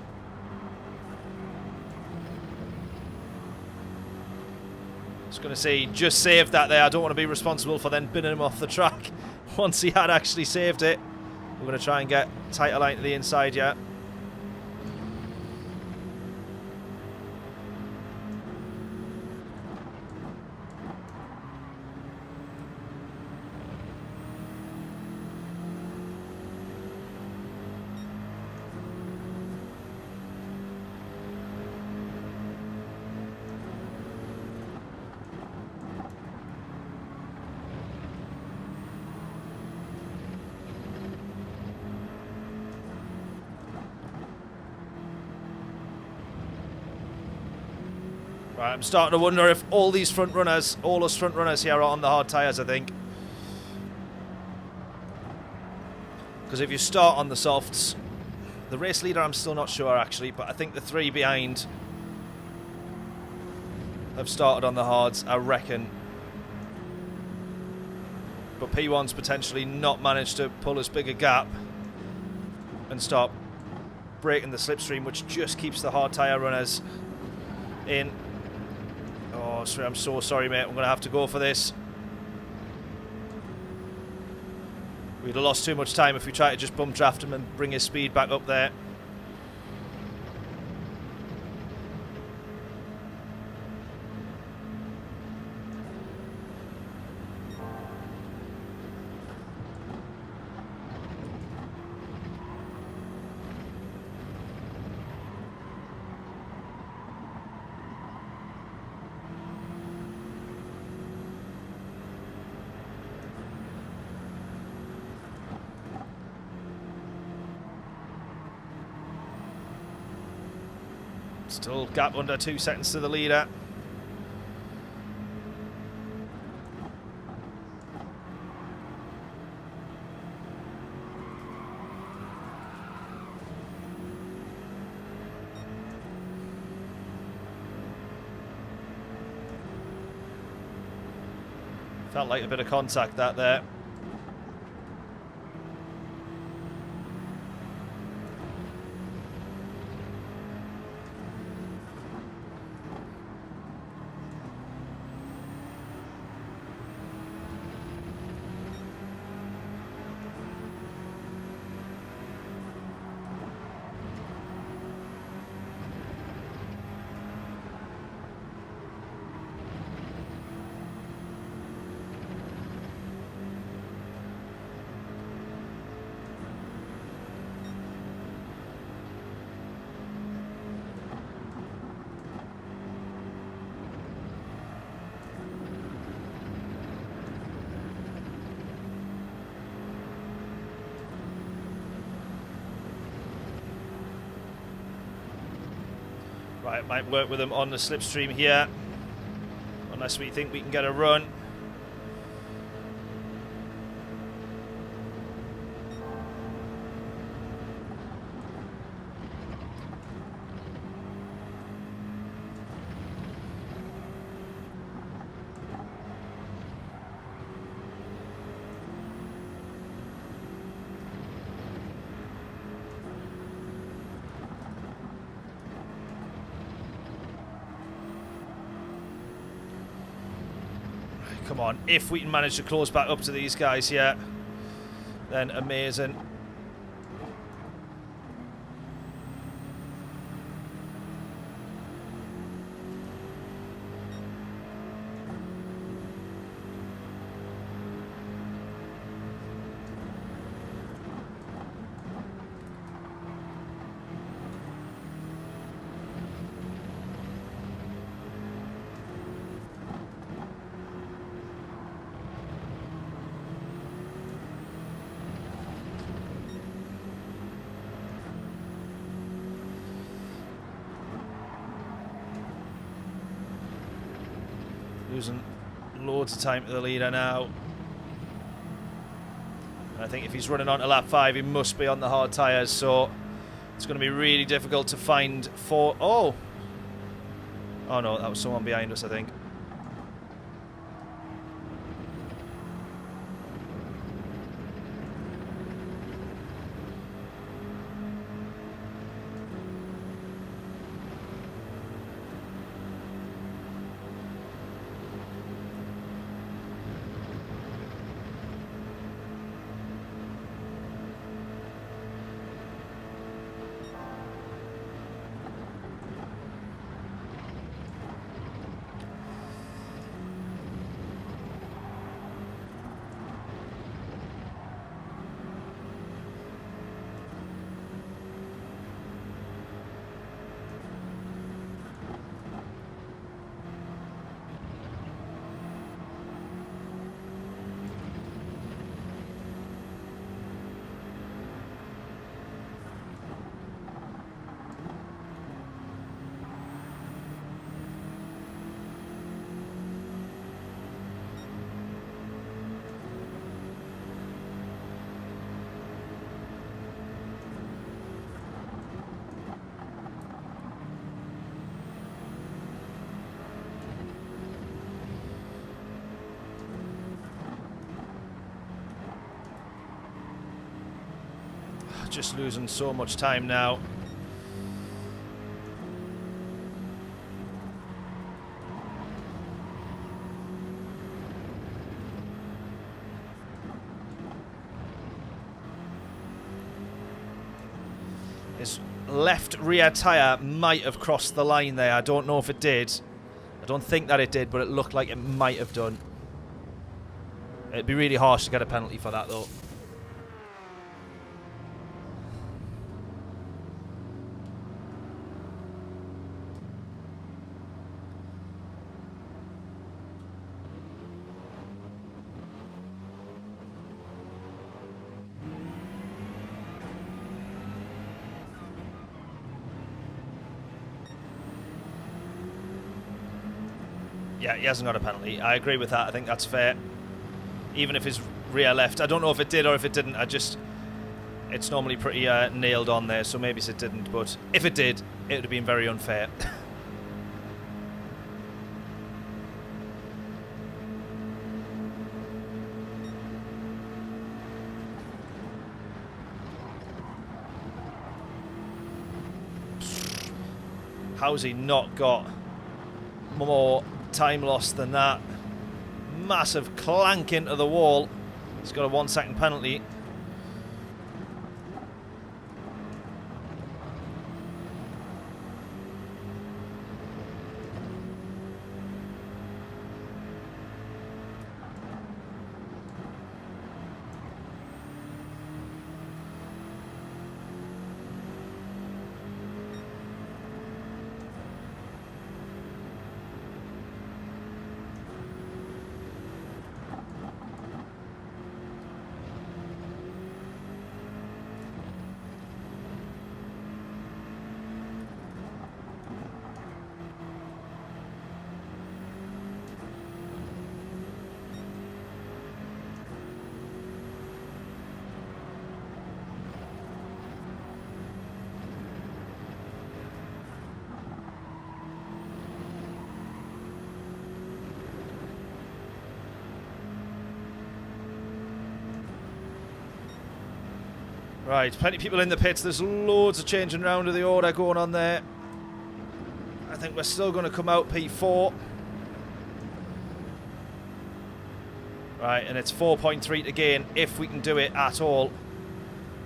I was going to say, just saved that there. I don't want to be responsible for then binning him off the track once he had actually saved it. We're going to try and get tighter line to the inside, yeah. Right, I'm starting to wonder if all these front runners, all us front runners here are on the hard tyres, I think. Because if you start on the softs, the race leader I'm still not sure actually, but I think the three behind have started on the hards, I reckon. But P1's potentially not managed to pull as big a gap and start breaking the slipstream, which just keeps the hard tyre runners in. Oh, sorry, I'm so sorry, mate. I'm going to have to go for this. We'd have lost too much time if we tried to just bump draft him and bring his speed back up there. Still gap under 2 seconds to the leader. Felt like a bit of contact that there. Right, might work with them on the slipstream here. Unless we think we can get a run. Come on, if we can manage to close back up to these guys here, then amazing. Losing loads of time to the leader now. I think if he's running on to lap 5, he must be on the hard tyres, so it's going to be really difficult to find for... Oh! Oh no, that was someone behind us, I think. Just losing so much time now. His left rear tyre might have crossed the line there. I don't know if it did. I don't think that it did, but it looked like it might have done. It'd be really harsh to get a penalty for that, though. Yeah, he hasn't got a penalty. I agree with that. I think that's fair. Even if his rear left. I don't know if it did or if it didn't. It's normally pretty nailed on there, so maybe it didn't. But if it did, it would have been very unfair. How's he not got more time loss than that? Massive clank into the wall. He's got a 1 second penalty. Right, plenty of people in the pits. There's loads of changing around of the order going on there. I think we're still going to come out P4. Right, and it's 4.3 to gain if we can do it at all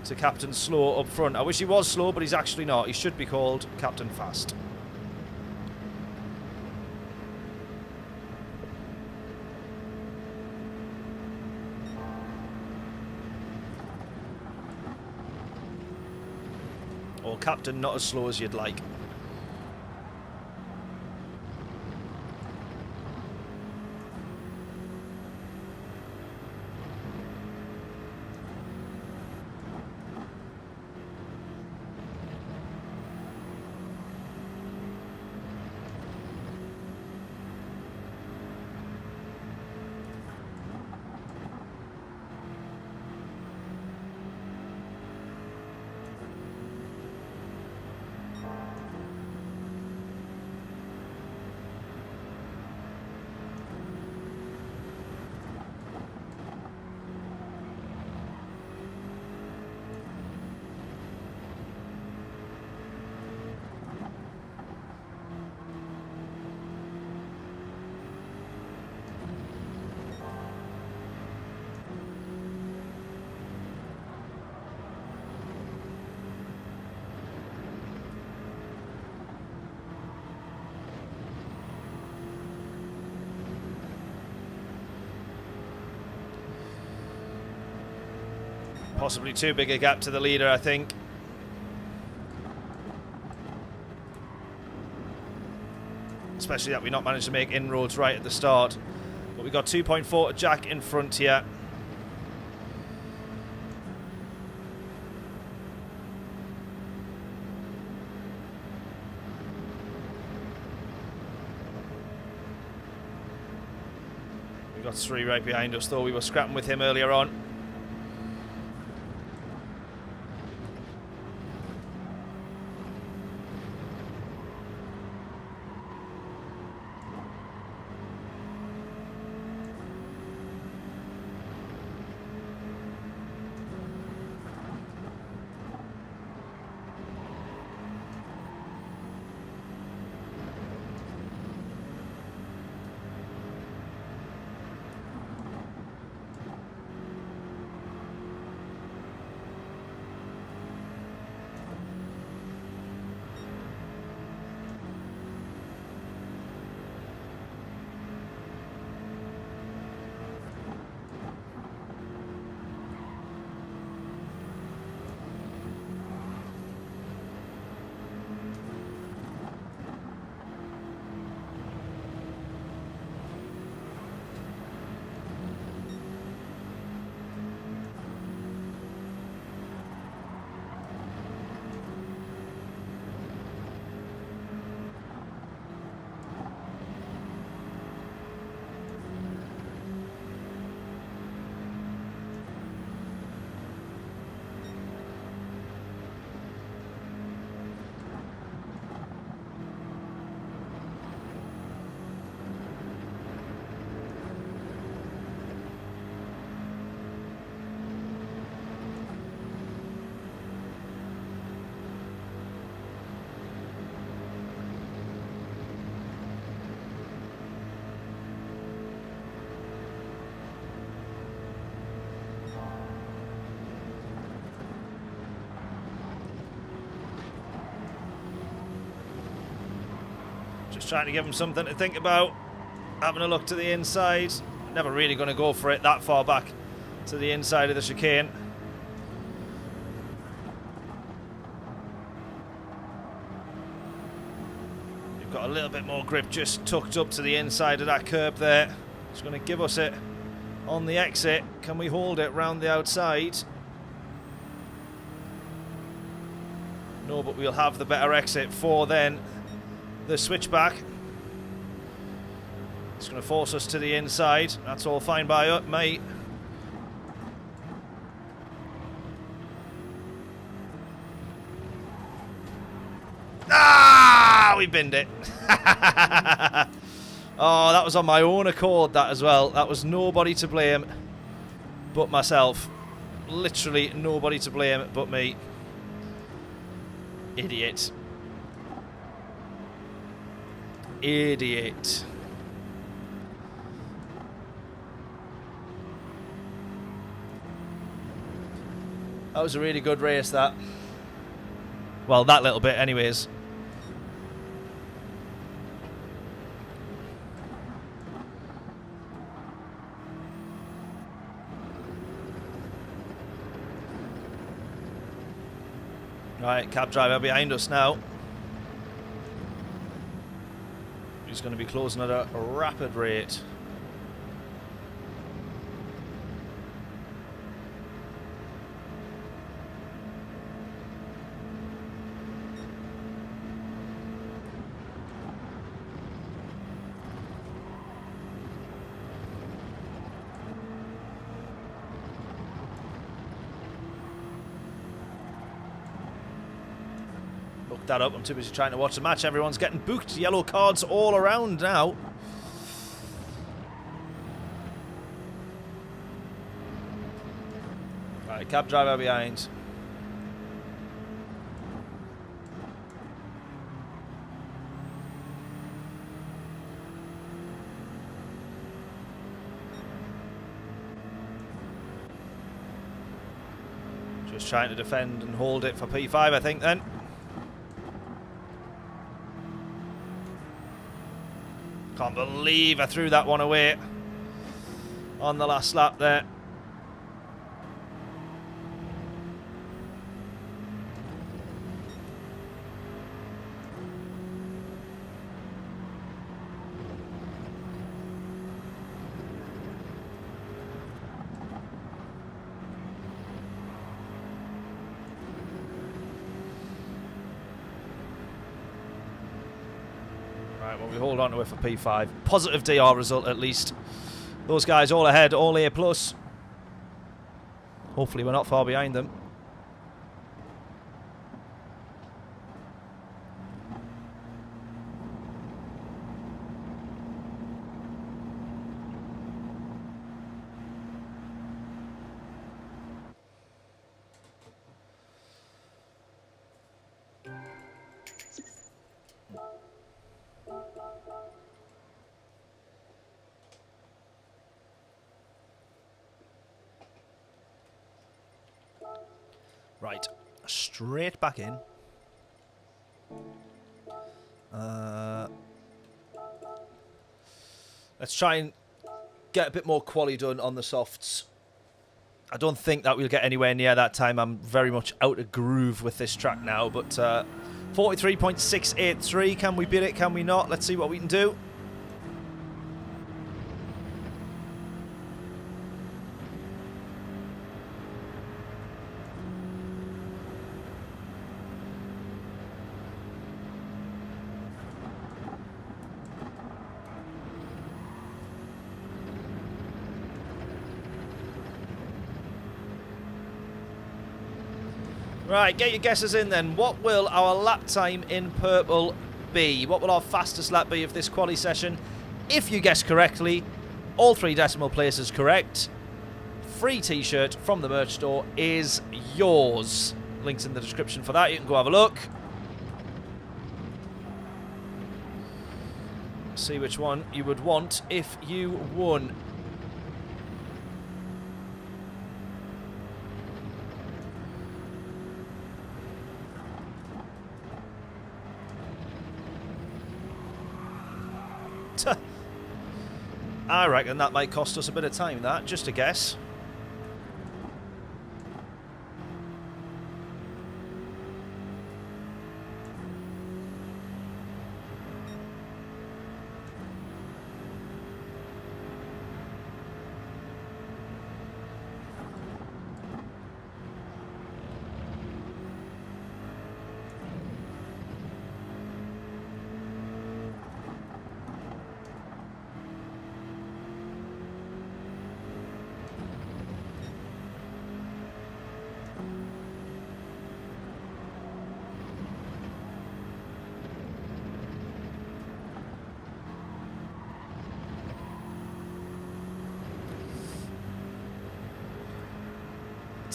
to Captain Slow up front. I wish he was slow, but he's actually not. He should be called Captain Fast. Or Captain not as slow as you'd like. Possibly too big a gap to the leader, I think. Especially that we not managed to make inroads right at the start. But we got 2.4 to Jack in front here. We got 3 right behind us, though. We were scrapping with him earlier on. Just trying to give him something to think about. Having a look to the inside. Never really going to go for it that far back to the inside of the chicane. We've got a little bit more grip just tucked up to the inside of that curb there. It's going to give us it on the exit. Can we hold it round the outside? No, but we'll have the better exit for then the switchback. It's going to force us to the inside. That's all fine by me. Ah, we binned it. Oh, that was on my own accord, that as well. That was nobody to blame but myself. literally nobody to blame but me. Idiot. Idiot. That was a really good race, that. Well, that little bit anyways. Right, cab driver behind us now. He's going to be closing at a rapid rate. That up. I'm too busy trying to watch the match. Everyone's getting booked. Yellow cards all around now. Right, cab driver behind. Just trying to defend and hold it for P5, I think, then. Can't believe I threw that one away on the last lap there. Right, well, we hold on to it for P5. Positive DR result, at least. Those guys all ahead, all A+. Hopefully we're not far behind them. Right, straight back in. Let's try and get a bit more quali done on the softs. I don't think that we'll get anywhere near that time. I'm very much out of groove with this track now, but 43.683, can we beat it, can we not? Let's see what we can do. Right, get your guesses in then. What will our lap time in purple be? What will our fastest lap be of this quali session? If you guess correctly, all 3 decimal places correct, free t-shirt from the merch store is yours. Links in the description for that. You can go have a look. See which one you would want if you won. I reckon that might cost us a bit of time, that, just a guess.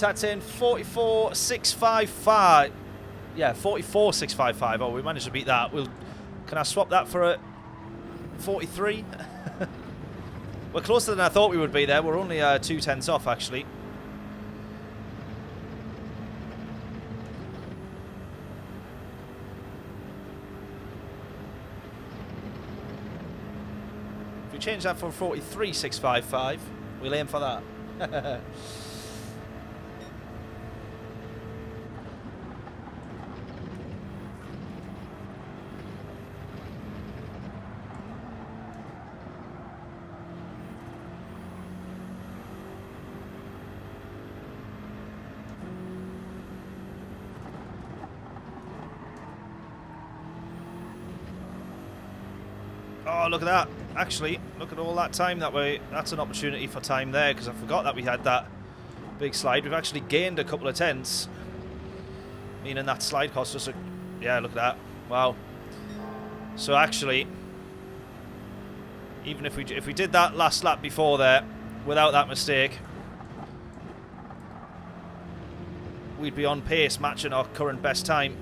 That's in 44,655. Yeah, 44,655. Oh, we managed to beat that. Can I swap that for a 43? We're closer than I thought we would be there. We're only 2/10 off, actually. If we change that for 43,655, we'll aim for that. Oh, look at that. Actually, look at all that time that way. That's an opportunity for time there, because I forgot that we had that big slide. We've actually gained a couple of tenths, meaning that slide cost us a... Yeah, look at that. Wow. So actually, even if we did that last lap before there, without that mistake, we'd be on pace, matching our current best time.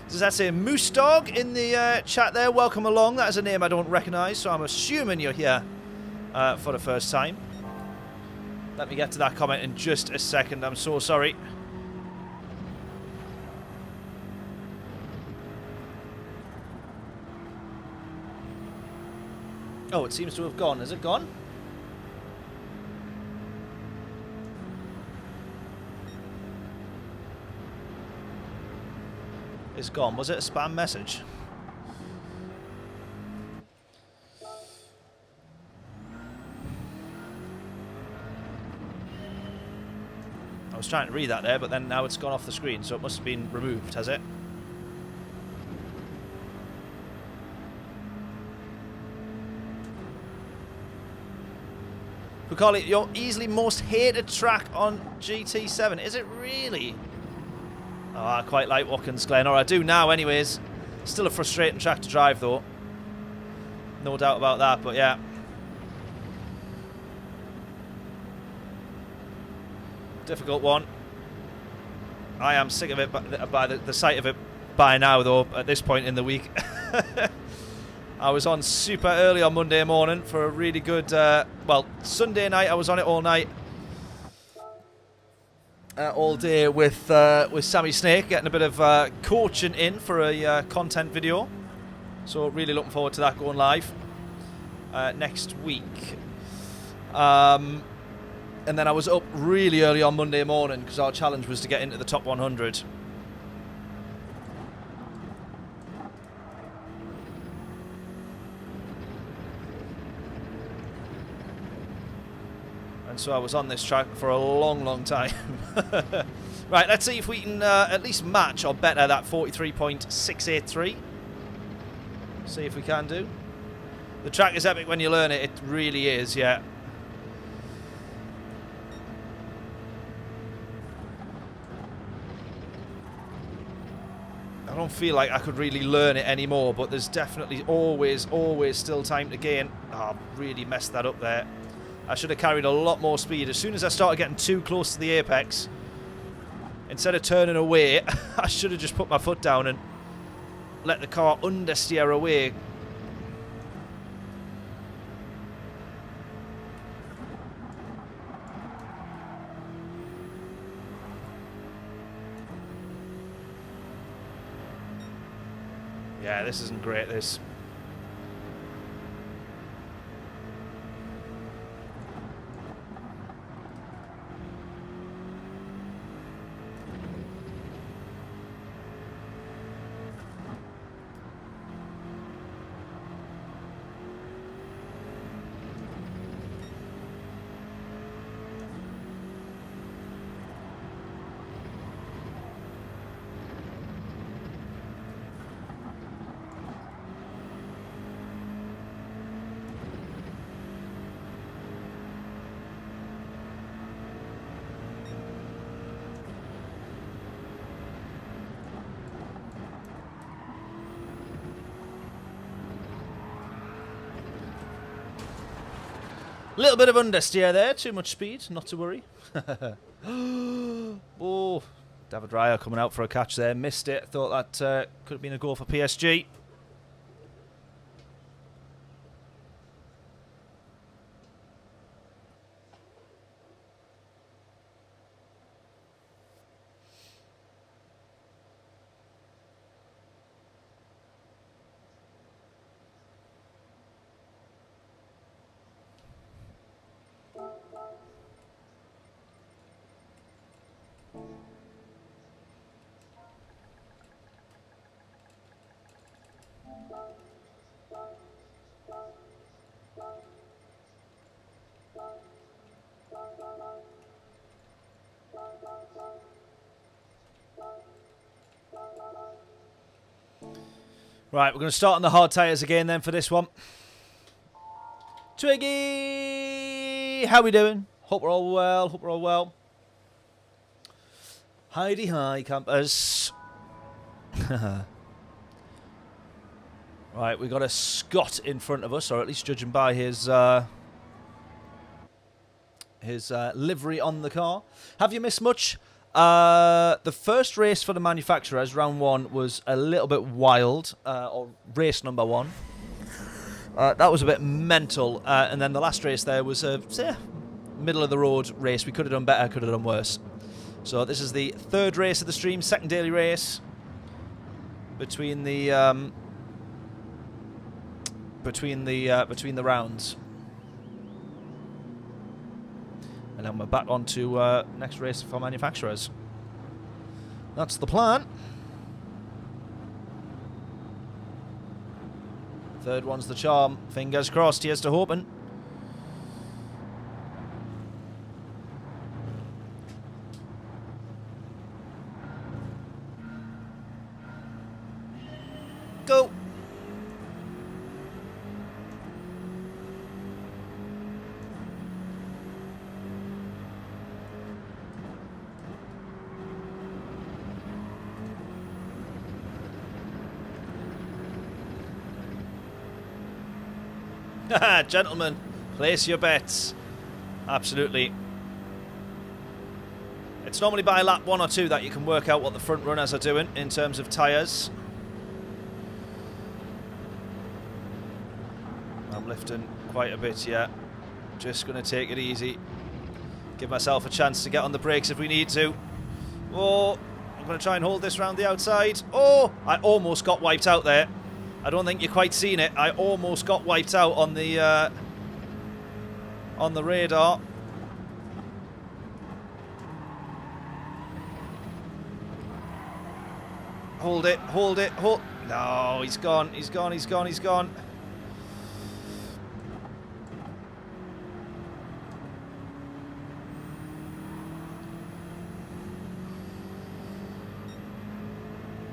Does that say Moose Dog in the chat there? Welcome along. That is a name I don't recognise, so I'm assuming you're here for the first time. Let me get to that comment in just a second. I'm so sorry. Oh, it seems to have gone. Is it gone? It's gone. Was it a spam message? I was trying to read that there, but then now it's gone off the screen, so it must have been removed, has it? We call it your easily most hated track on GT7. Is it really? Oh, I quite like Watkins Glen, or I do now anyways. Still a frustrating track to drive though. No doubt about that, but yeah. Difficult one. I am sick of it by the sight of it by now though, at this point in the week. I was on super early on Monday morning for a really good, well, Sunday night I was on it all night. All day with Sammy Snake, getting a bit of coaching in for a content video. So really looking forward to that going live next week. And then I was up really early on Monday morning because our challenge was to get into the top 100. And so I was on this track for a long, long time. Right, let's see if we can at least match or better that 43.683. See if we can do. The track is epic when you learn it. It really is, yeah. I don't feel like I could really learn it anymore, but there's definitely always still time to gain. Oh, I really messed that up there. I should have carried a lot more speed. As soon as I started getting too close to the apex, instead of turning away, I should have just put my foot down and let the car understeer away. Yeah, this isn't great, this. Little bit of understeer there. Too much speed. Not to worry. Oh, David Raya coming out for a catch there. Missed it. Thought that could have been a goal for PSG. Right, we're going to start on the hard tyres again then for this one. Twiggy! How we doing? Hope we're all well. Hope we're all well. Heidi hi, campers. Right, we got a Scott in front of us, or at least judging by his livery on the car. Have you missed much? The first race for the manufacturers, round 1, was a little bit wild, or race number 1. That was a bit mental, and then the last race there was a middle of the road race. We could have done better, could have done worse. So this is the 3rd race of the stream, 2nd daily race between the rounds. And then we're back on to next race for manufacturers. That's the plan. 3rd one's the charm. Fingers crossed, here's to hoping. Go! Gentlemen, place your bets. Absolutely. It's normally by lap 1 or 2 that you can work out what the front runners are doing in terms of tyres. I'm lifting quite a bit yet. Just going to take it easy. Give myself a chance to get on the brakes if we need to. Oh, I'm going to try and hold this round the outside. Oh, I almost got wiped out there. I don't think you're quite seen it. I almost got wiped out on the radar. Hold it, hold it, hold. No, he's gone, he's gone, he's gone, he's gone.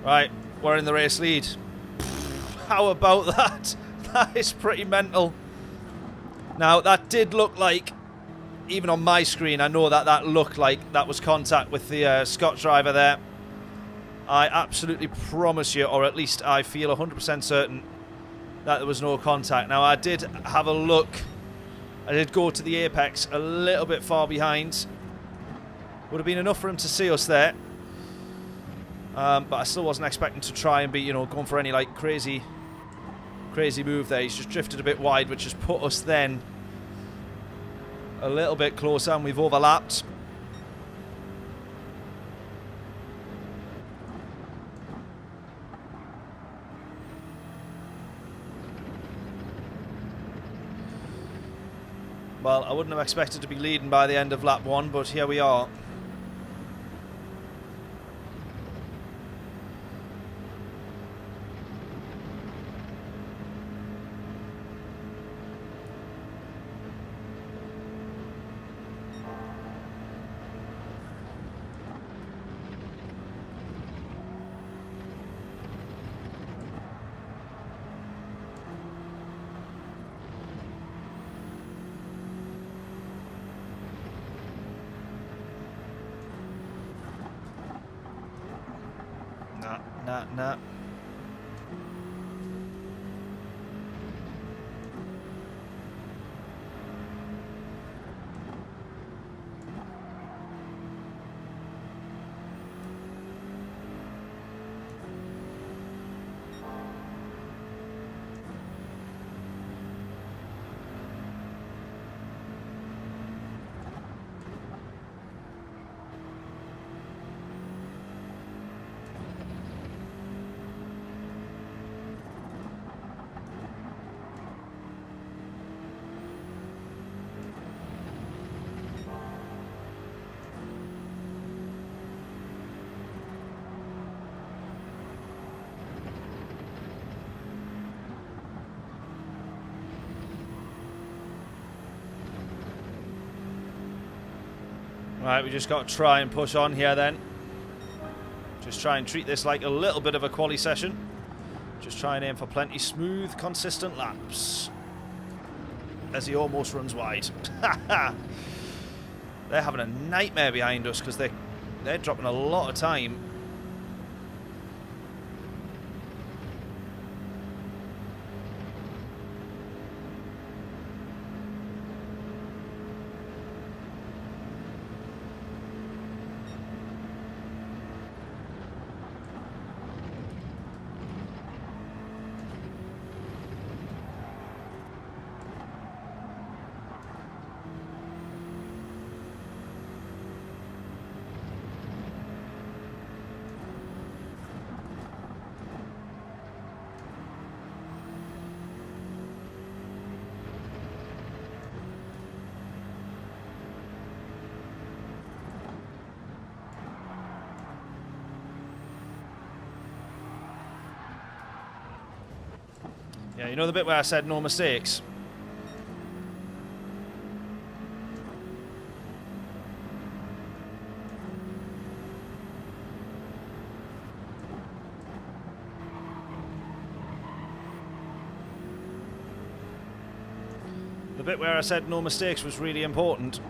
Right, we're in the race lead. How about that? That is pretty mental. Now, that did look like, even on my screen, I know that looked like that was contact with the Scott driver there. I absolutely promise you, or at least I feel 100% certain that there was no contact. Now, I did have a look. I did go to the apex a little bit far behind. Would have been enough for him to see us there. But I still wasn't expecting to try and be, you know, going for any, like, crazy move there. He's just drifted a bit wide, which has put us then a little bit closer, and we've overlapped. Well, I wouldn't have expected to be leading by the end of lap 1, but here we are. Nah. Right, we just got to try and push on here then. Just try and treat this like a little bit of a quali session. Just try and aim for plenty smooth, consistent laps. As he almost runs wide. They're having a nightmare behind us because they're dropping a lot of time. Yeah, you know the bit where I said no mistakes? The bit where I said no mistakes was really important.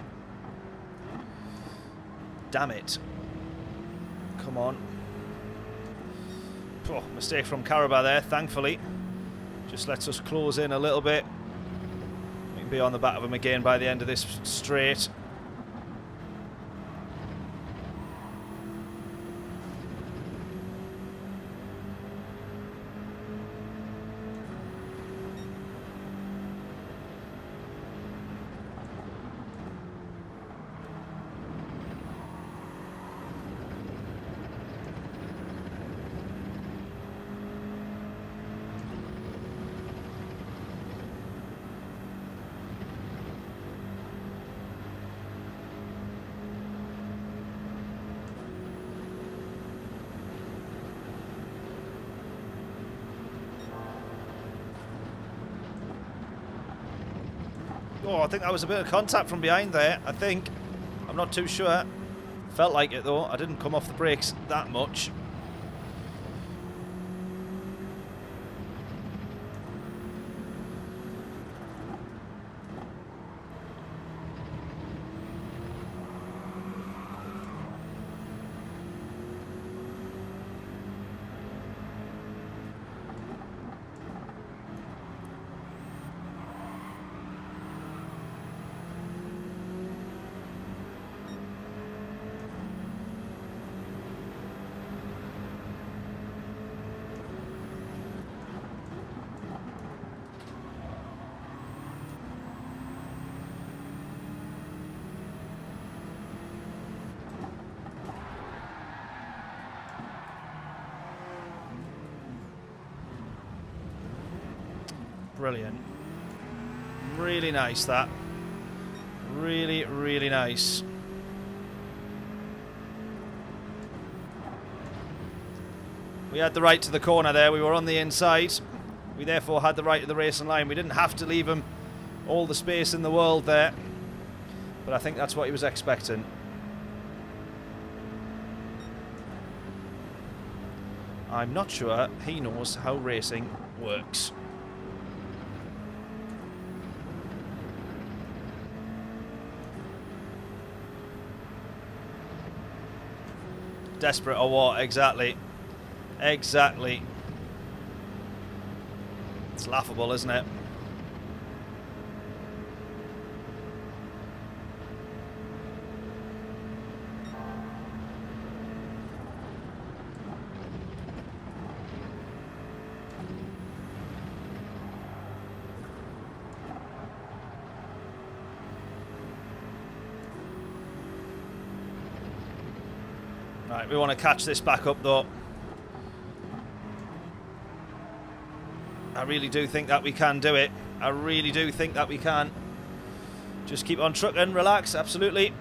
Damn it. Come on. Oh, mistake from Caraba there, thankfully. Just lets us close in a little bit. We can be on the back of him again by the end of this straight. Oh, I think that was a bit of contact from behind there, I think. I'm not too sure. Felt like it though. I didn't come off the brakes that much. Brilliant. Really nice, that. Really, really nice. We had the right to the corner there. We were on the inside. We therefore had the right to the racing line. We didn't have to leave him all the space in the world there. But I think that's what he was expecting. I'm not sure he knows how racing works. Desperate or what? Exactly. Exactly. It's laughable, isn't it? Right, we want to catch this back up though. I really do think that we can do it. I really do think that we can. Just keep on trucking, relax, absolutely.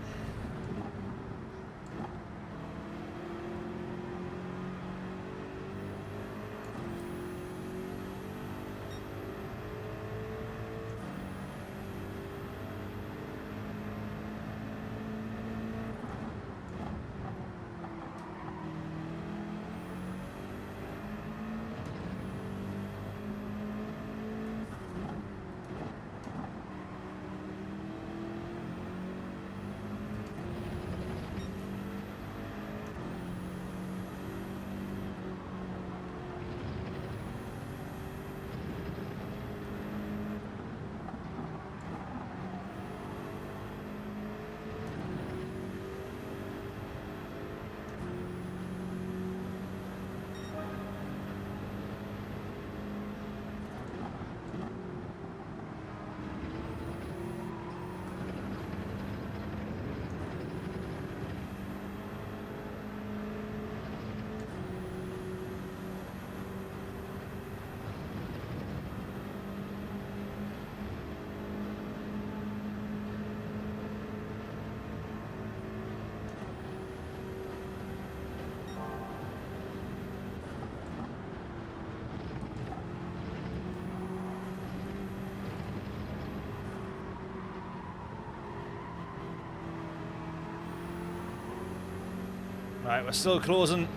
Right, we're still closing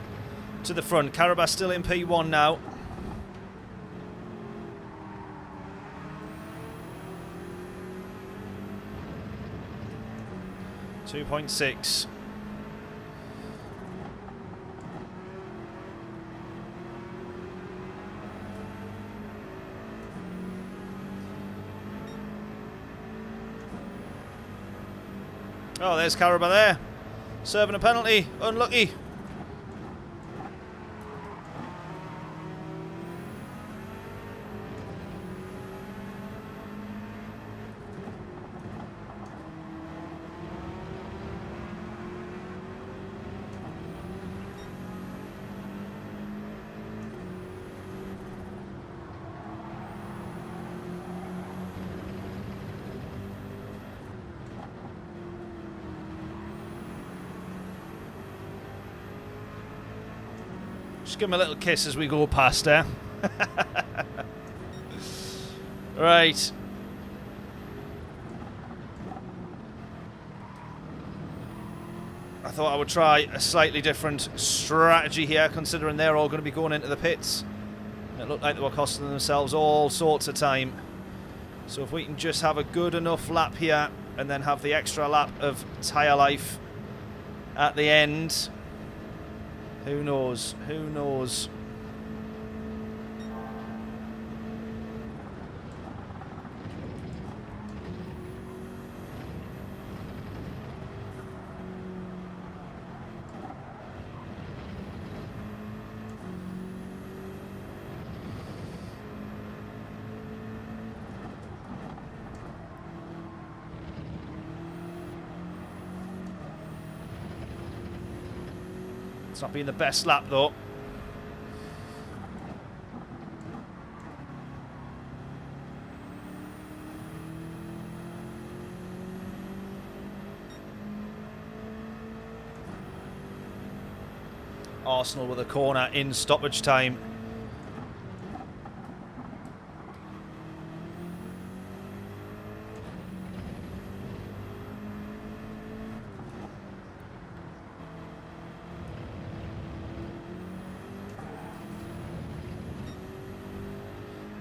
to the front. Carabas still in P1 now. .6. Oh, there's Carabas there. Serving a penalty. Unlucky. Just give him a little kiss as we go past there. Right. I thought I would try a slightly different strategy here, considering they're all going to be going into the pits. It looked like they were costing themselves all sorts of time. So if we can just have a good enough lap here and then have the extra lap of tyre life at the end, who knows? Who knows? It's not been the best lap though. Arsenal with a corner in stoppage time.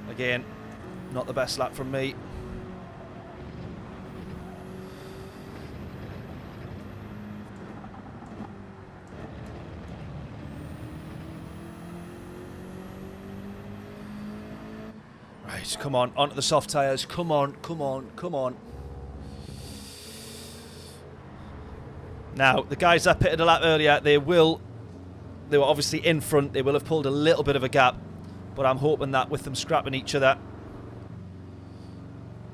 Again, not the best lap from me. Right, come on, onto the soft tyres. Come on, come on, come on. Now, the guys that pitted a lap earlier, they were obviously in front. They will have pulled a little bit of a gap. But I'm hoping that with them scrapping each other,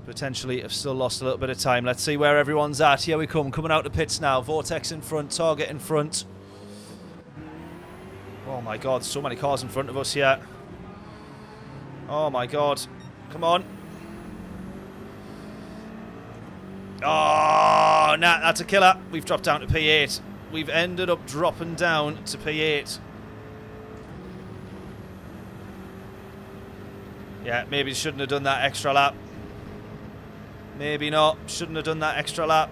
potentially have still lost a little bit of time. Let's see where everyone's at. Here we come, coming out the pits now. Vortex in front, Target in front. Oh my God, so many cars in front of us here. Oh my God, come on. Oh, nah, that's a killer. We've dropped down to P8. We've ended up dropping down to P8. Yeah, maybe shouldn't have done that extra lap. Maybe not. Shouldn't have done that extra lap.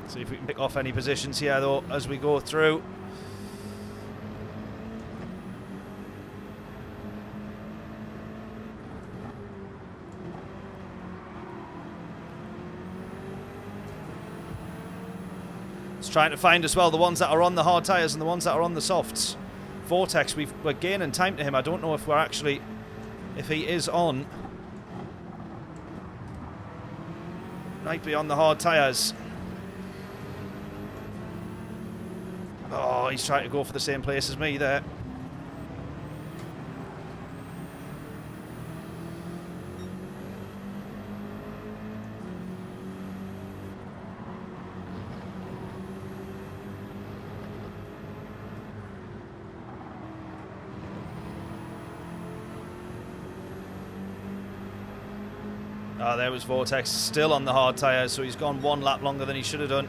See if we can pick off any positions here, though, as we go through. It's trying to find as well the ones that are on the hard tyres and the ones that are on the softs. Vortex, we're gaining time to him. I don't know if we're actually, if he is on. Might be on the hard tyres. Oh, he's trying to go for the same place as me there. Oh, there was Vortex, still on the hard tyres, so he's gone 1 lap longer than he should have done.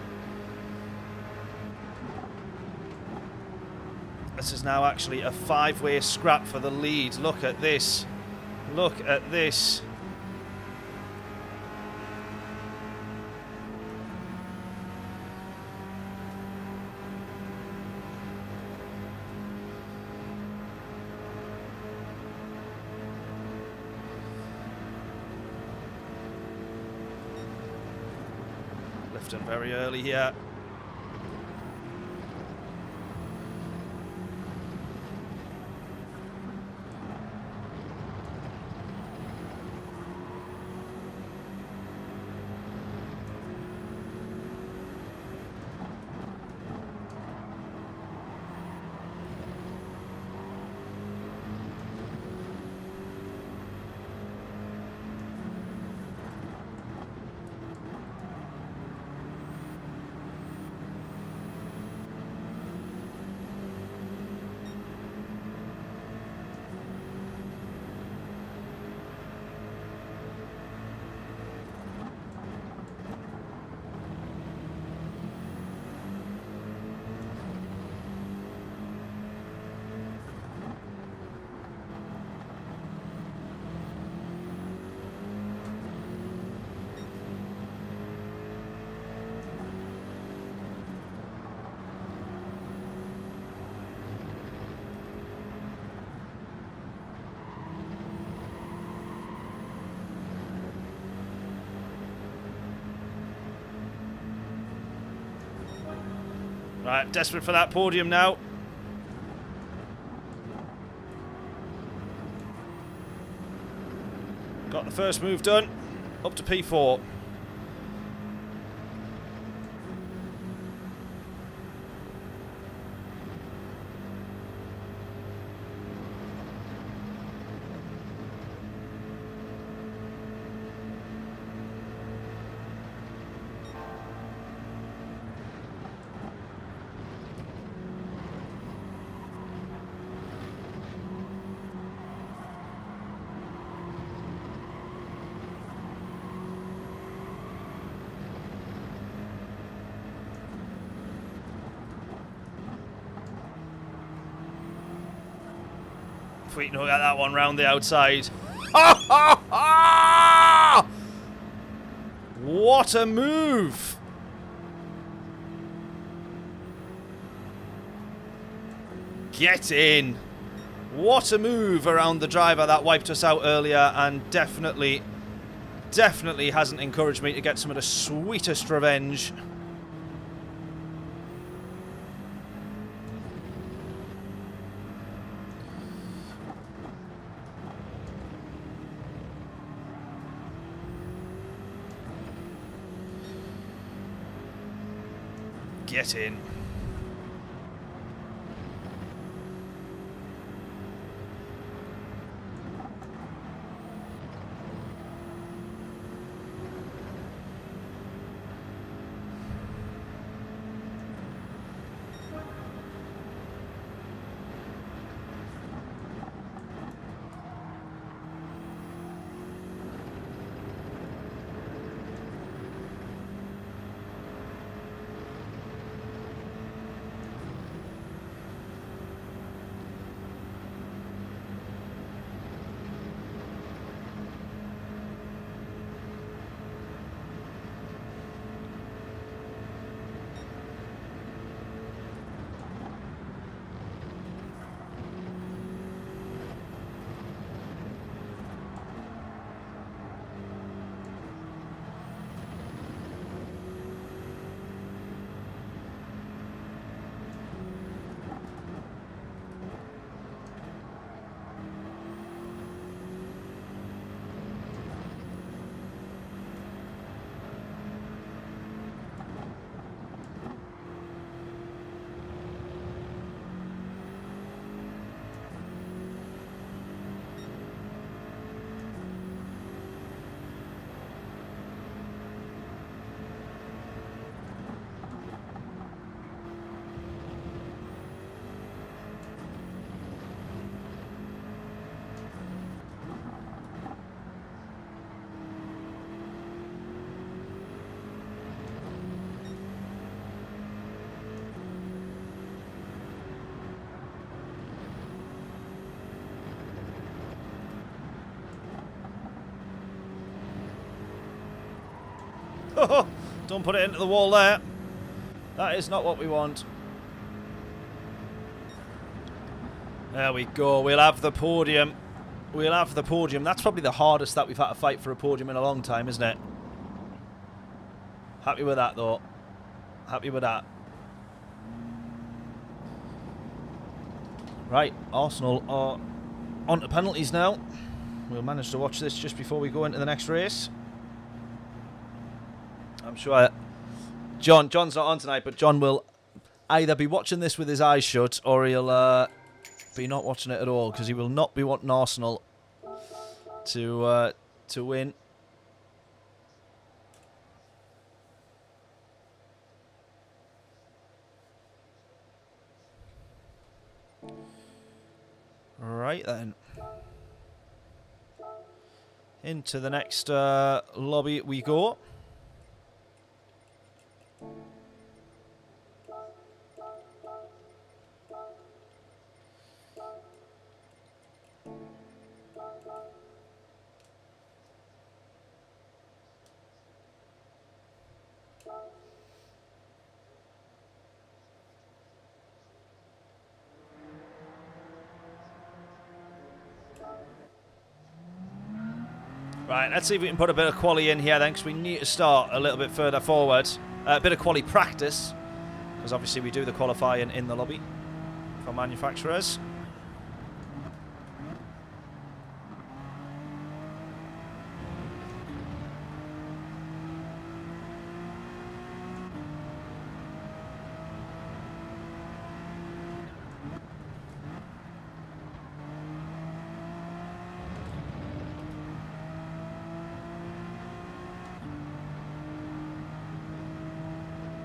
This is now actually a 5-way scrap for the lead. Look at this. Look at this. Lifting very early here. Right, desperate for that podium now. Got the first move done. Up to P4. If we can get that one round the outside. What a move! Get in! What a move around the driver that wiped us out earlier, and definitely hasn't encouraged me to get some of the sweetest revenge. Get in. Don't put it into the wall there. That is not what we want. There we go. We'll have the podium. We'll have the podium. That's probably the hardest that we've had to fight for a podium in a long time, isn't it? Happy with that, though. Happy with that. Right, Arsenal are on to penalties now. We'll manage to watch this just before we go into the next race. I'm sure John's not on tonight, but John will either be watching this with his eyes shut or he'll be not watching it at all, because he will not be wanting Arsenal to win. Right then. Into the next lobby we go. Right, let's see if we can put a bit of quali in here then, because we need to start a little bit further forward. A bit of quali practice, because obviously we do the qualifying in the lobby for manufacturers.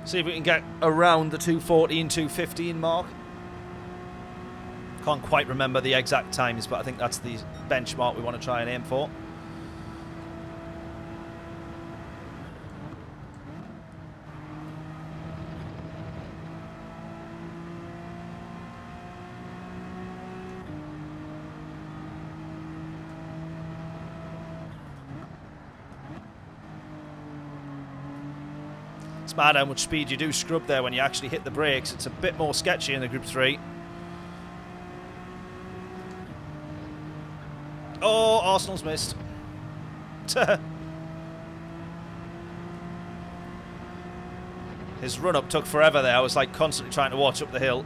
See if we can get around the 2:14, 2:15 mark. Can't quite remember the exact times, but I think that's the benchmark we want to try and aim for. It's mad how much speed you do scrub there when you actually hit the brakes. It's a bit more sketchy in the Group 3. Oh, Arsenal's missed. His run-up took forever there. I was like constantly trying to watch up the hill.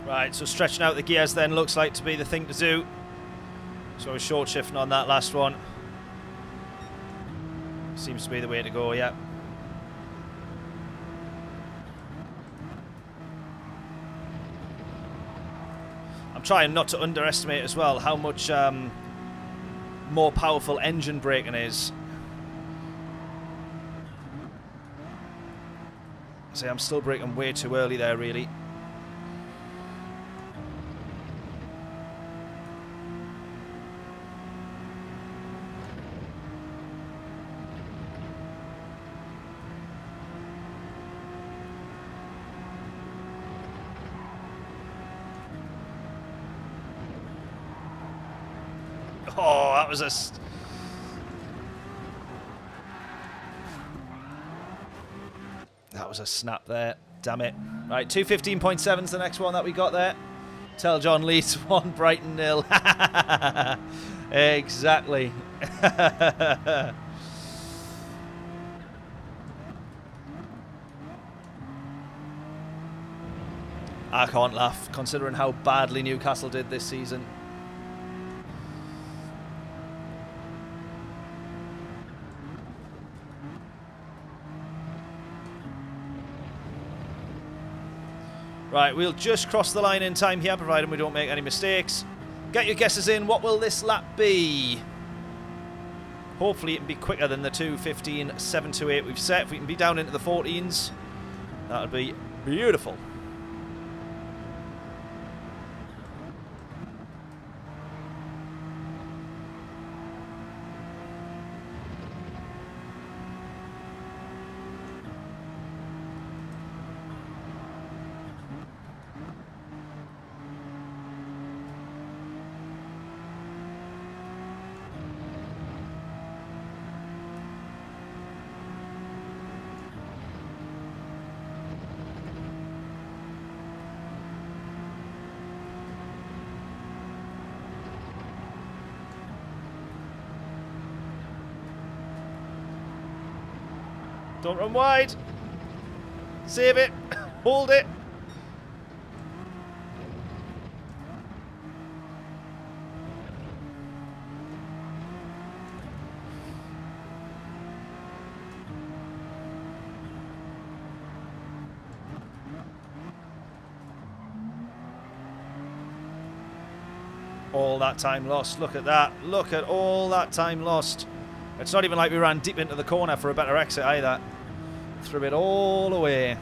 Right, so stretching out the gears then looks like to be the thing to do. So we're short shifting on that last one. Seems to be the way to go, yeah. I'm trying not to underestimate as well how much more powerful engine braking is. See, I'm still braking way too early there, really. Oh, that was a... That was a snap there. Damn it. Right, 215.7 is the next one that we got there. Tell John Leeds 1, Brighton 0. Exactly. I can't laugh, considering how badly Newcastle did this season. Right, we'll just cross the line in time here, providing we don't make any mistakes. Get your guesses in. What will this lap be? Hopefully it can be quicker than the 2:15.728 we've set. If we can be down into the 14s, that would be beautiful. Don't run wide. Save it. Hold it. All that time lost. Look at that. Look at all that time lost. It's not even like we ran deep into the corner for a better exit either. Threw it all away.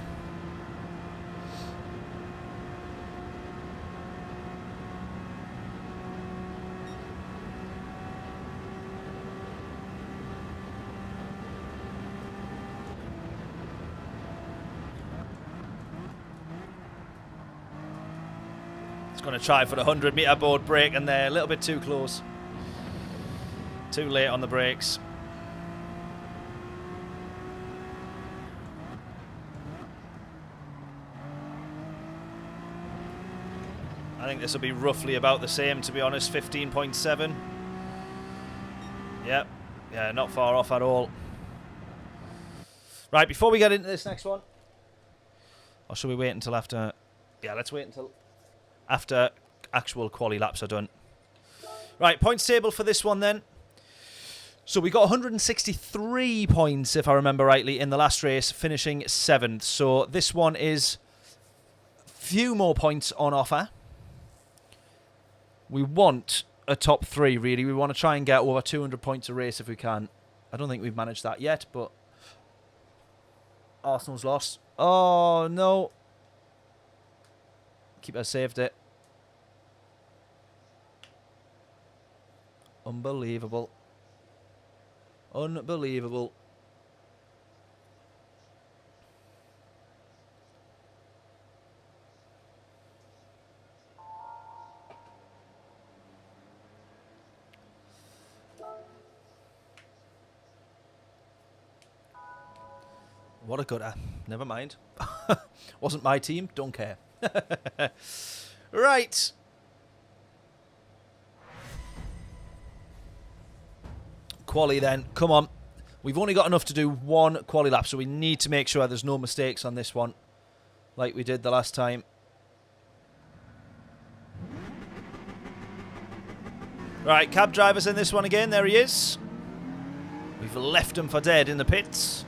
It's going to try for the 100-meter board break, and they're a little bit too close. Too late on the brakes. I think this will be roughly about the same, to be honest. 15.7. Yep. Yeah, not far off at all. Right, before we get into this next one, or should we wait until after? Yeah, let's wait until after actual quali laps are done. Right, points table for this one then. So we got 163 points, if I remember rightly, in the last race, finishing 7th. So this one is a few more points on offer. We want a top 3, really. We want to try and get over 200 points a race if we can. I don't think we've managed that yet, but Arsenal's lost. Oh, no. Keeper saved it. Unbelievable. Unbelievable. What a gutter. Never mind. Wasn't my team. Don't care. Right. Quali then. Come on. We've only got enough to do one quali lap, so we need to make sure there's no mistakes on this one, like we did the last time. Right, cab driver's in this one again. There he is. We've left him for dead in the pits.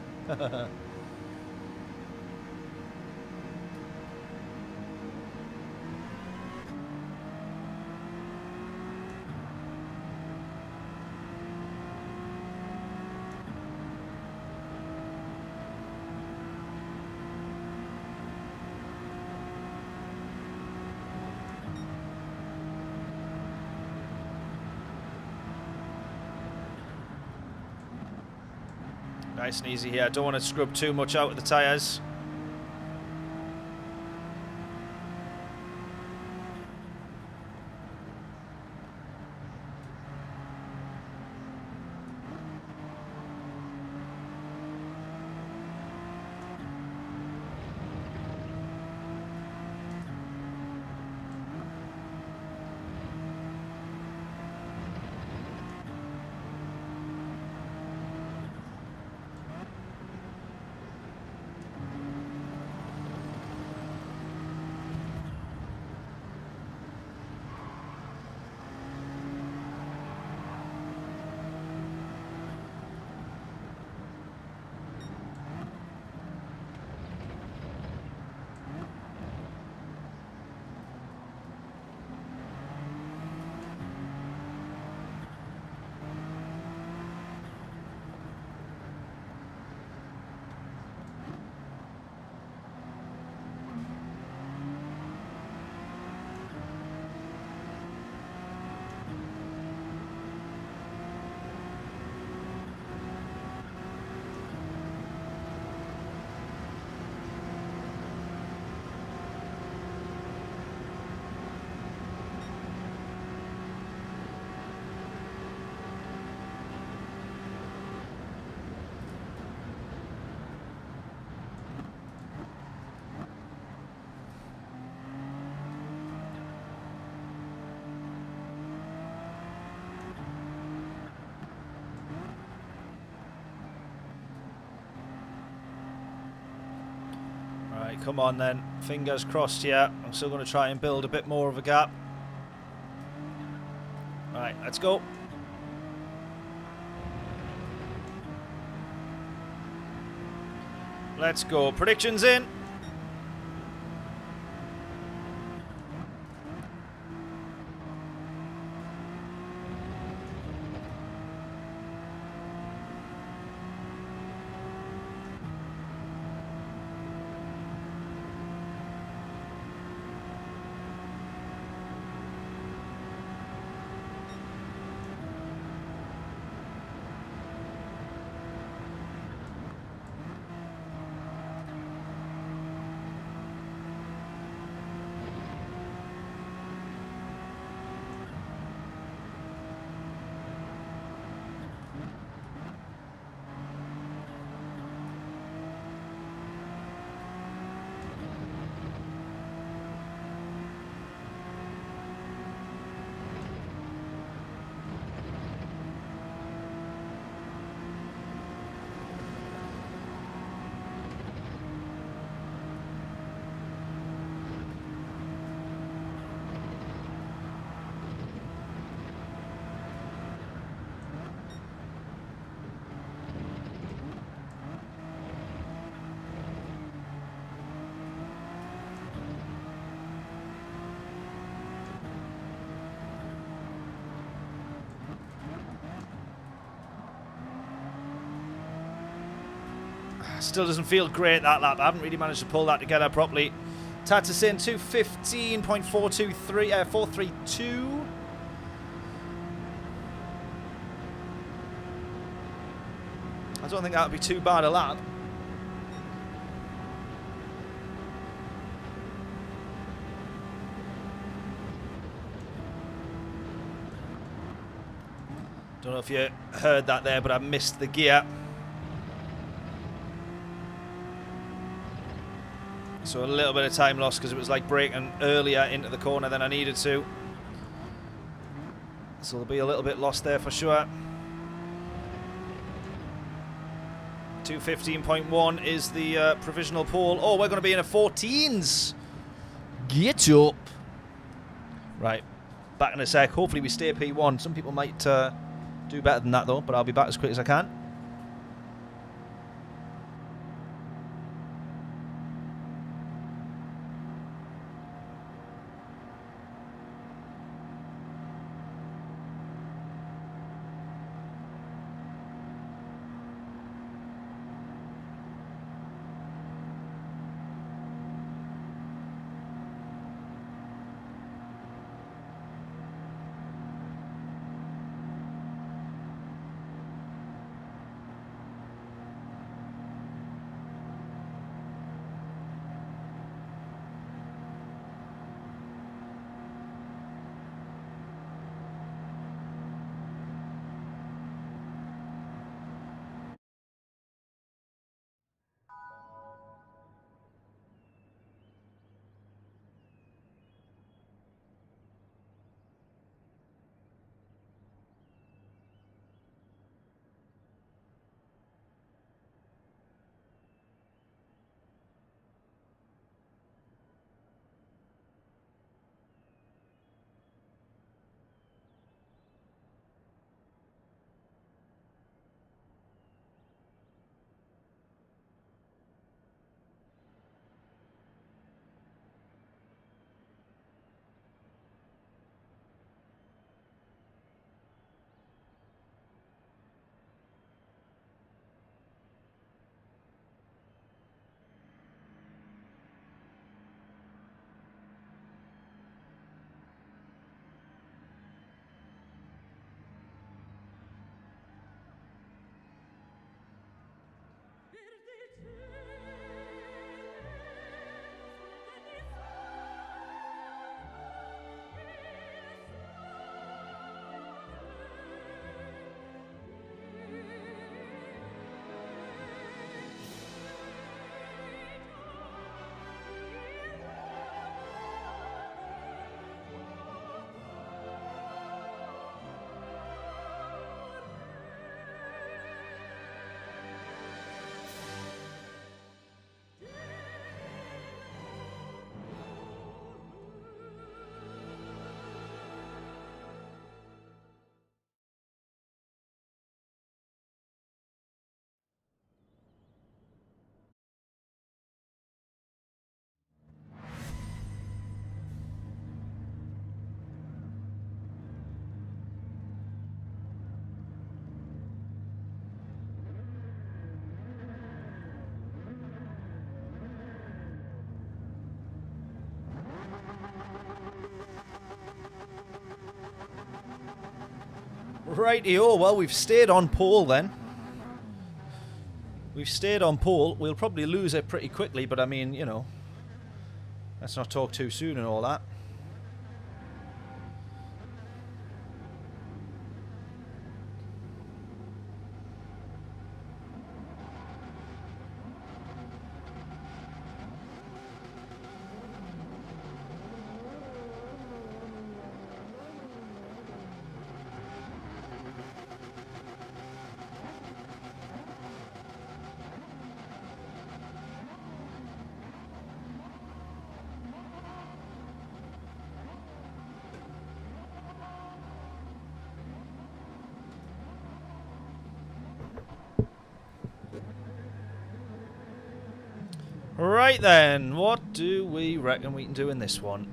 Nice and easy here. Don't want to scrub too much out of the tyres. come on then. Fingers crossed here. I'm still going to try and build a bit more of a gap. Right, let's go. Let's go. Predictions in. Still doesn't feel great, that lap. I haven't really managed to pull that together properly. Tatterson 432. I don't think that would be too bad a lap. Don't know if you heard that there, but I missed the gear. So a little bit of time lost because it was like braking earlier into the corner than I needed to. So there'll be a little bit lost there for sure. 2:15.1 is the provisional pole. Oh, we're going to be in a 14s. Get up. Right, back in a sec. Hopefully we stay P1. Some people might do better than that though, but I'll be back as quick as I can. Rightio, well, we've stayed on pole then. We've stayed on pole. We'll probably lose it pretty quickly, but I mean, you know, let's not talk too soon and all that. Right then, what do we reckon we can do in this one?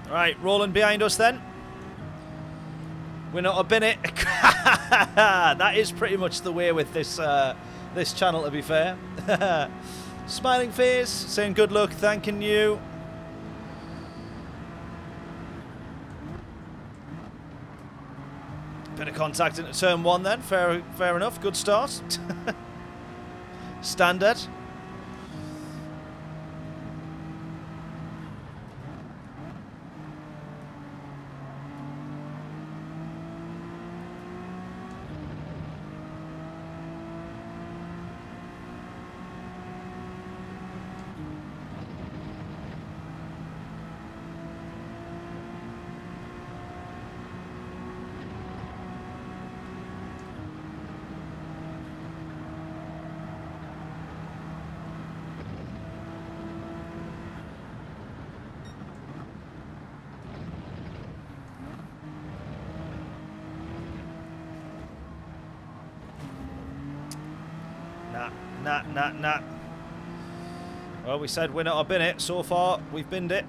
Right, rolling behind us then. We're not a binnet. That is pretty much the way with this this channel, to be fair. Smiling face, saying good luck, thanking you. Bit of contact into turn one then. Fair enough. Good start. Standard. Nah. Well, we said we're not a bin it. So far, we've binned it.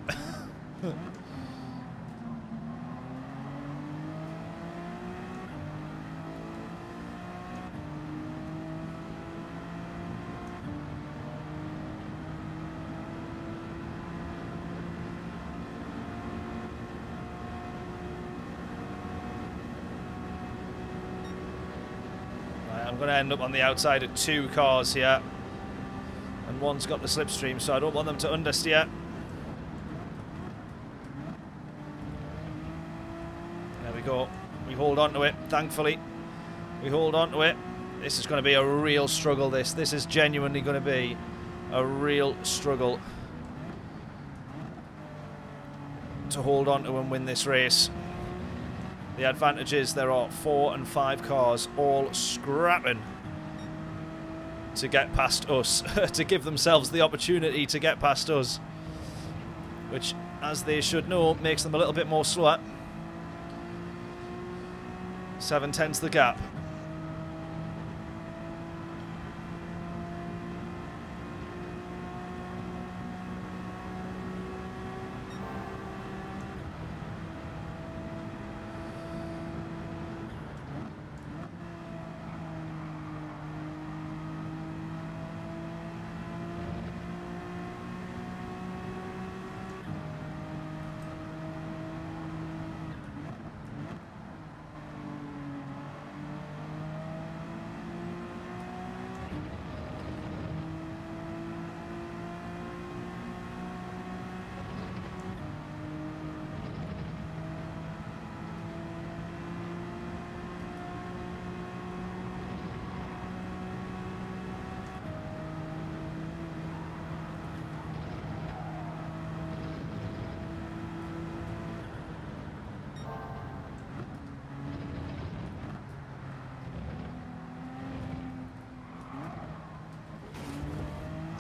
I'm going to end up on the outside of 2 cars here. And one's got the slipstream, so I don't want them to understeer. There we go. We hold on to it, thankfully. We hold on to it. This is going to be a real struggle, this. This is genuinely going to be a real struggle to hold on to and win this race. The advantage is there are 4 and 5 cars all scrapping to get past us, to give themselves the opportunity to get past us, which, as they should know, makes them a little bit more slower. 7/10 the gap.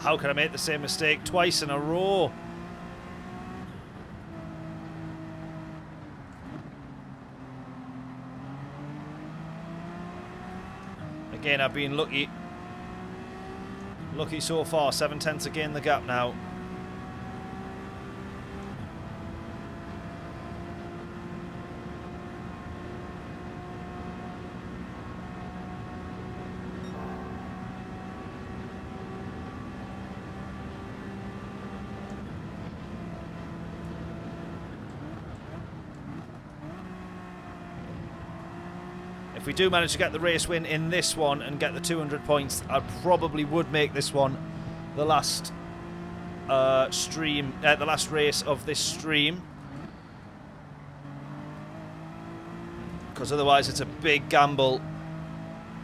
How can I make the same mistake twice in a row? Again, I've been lucky. Lucky so far. 7/10 again the gap now. If we do manage to get the race win in this one and get the 200 points, I probably would make this one the last the last race of this stream, because otherwise it's a big gamble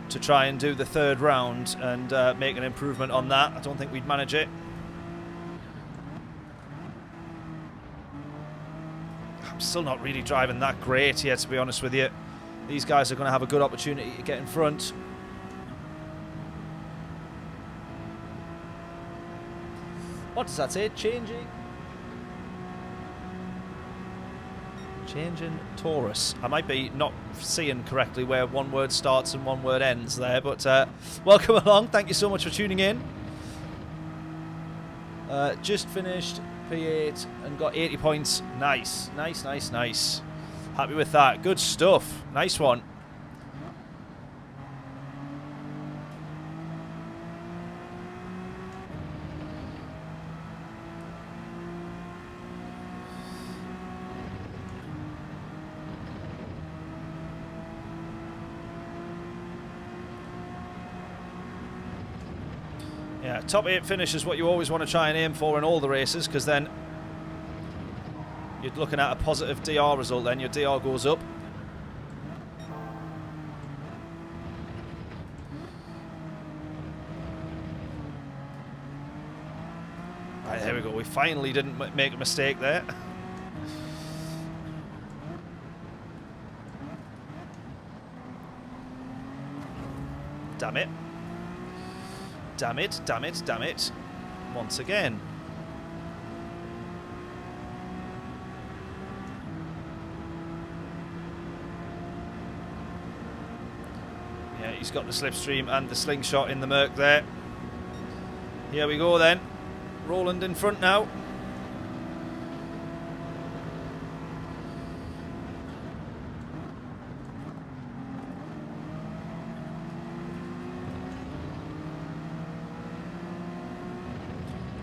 to try and do the third round and make an improvement on that. I don't think we'd manage it. I'm still not really driving that great yet, to be honest with you. These guys are going to have a good opportunity to get in front. What does that say? Changing Taurus. I might be not seeing correctly where one word starts and one word ends there, but welcome along. Thank you so much for tuning in. Just finished P8 and got 80 points. Nice, nice, nice, nice. Happy with that. Good stuff. Nice one. Yeah, top 8 finish is what you always want to try and aim for in all the races, because then you're looking at a positive DR result, then your DR goes up. Right, there we go. We finally didn't make a mistake there. Damn it. Damn it, damn it, damn it. Once again. Yeah, he's got the slipstream and the slingshot in the Merc there. Here we go then. Roland in front now.